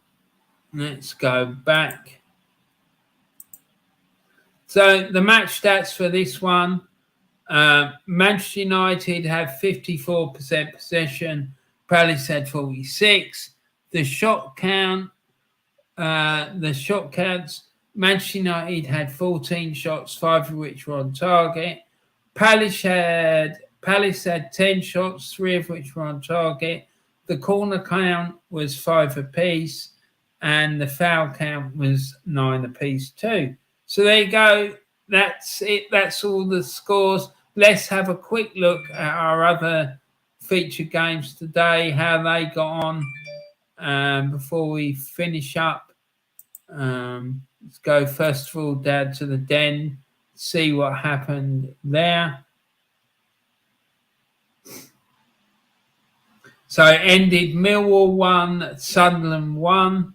let's go back. So the match stats for this one, Manchester United had 54% possession, Palace had 46. The shot counts, Manchester United had 14 shots, 5 of which were on target. Palace had 10 shots, 3 of which were on target. The corner count was 5 apiece, and the foul count was 9 apiece too. So there you go. That's it. That's all the scores. Let's have a quick look at our other featured games today, how they got on before we finish up. Let's go first of all down to the Den, see what happened there. So it ended Millwall 1, Sunderland 1.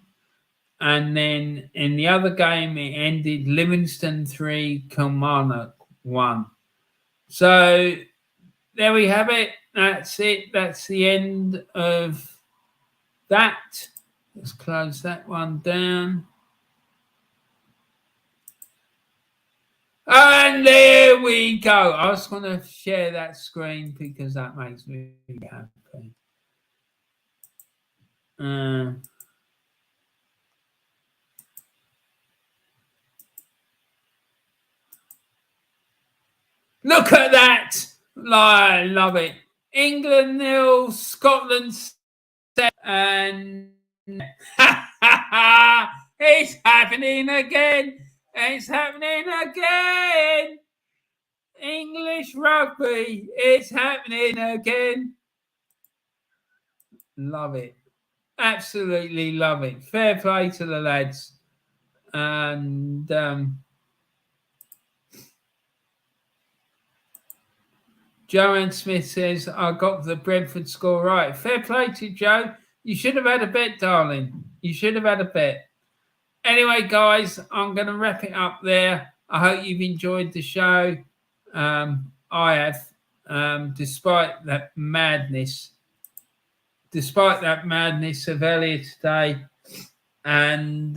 And then in the other game, it ended Livingston 3, Kilmarnock 1. So there we have it. That's it. That's the end of that. Let's close that one down. And there we go. I was going to share that screen because that makes me happy. Look at that. I love it. England 0, Scotland 7, and it's happening again. It's happening again. English rugby. It's happening again. Love it. Absolutely love it. Fair play to the lads. And Joanne Smith says, I got the Brentford score right. Fair play to Joe. You should have had a bet, darling. You should have had a bet. Anyway, guys, I'm going to wrap it up there. I hope you've enjoyed the show. I have, despite that madness of earlier today. And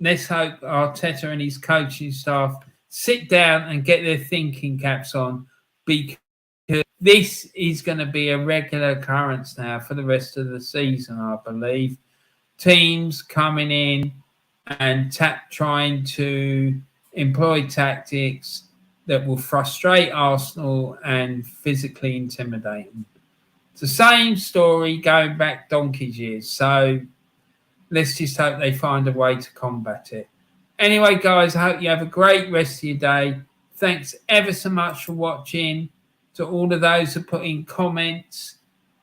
let's hope Arteta and his coaching staff sit down and get their thinking caps on, because this is going to be a regular occurrence now for the rest of the season, I believe. Teams coming in and trying to employ tactics that will frustrate Arsenal and physically intimidate them. It's the same story going back donkey's years. So let's just hope they find a way to combat it. Anyway, guys, I hope you have a great rest of your day. Thanks ever so much for watching. To all of those who put in comments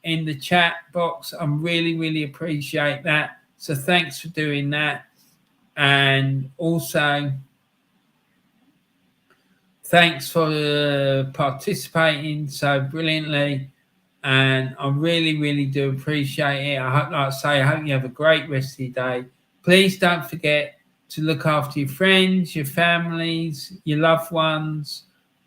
in the chat box, I really, really appreciate that. So thanks for doing that. And also, thanks for participating so brilliantly. And I really, really do appreciate it. I hope you have a great rest of your day. Please don't forget to look after your friends, your families, your loved ones,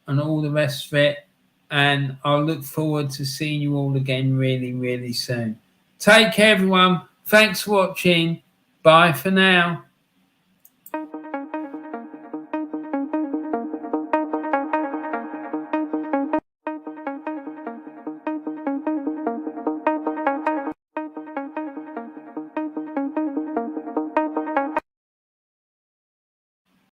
and all the rest of it. And I'll look forward to seeing you all again really, really soon. Take care, everyone. Thanks for watching. Bye for now.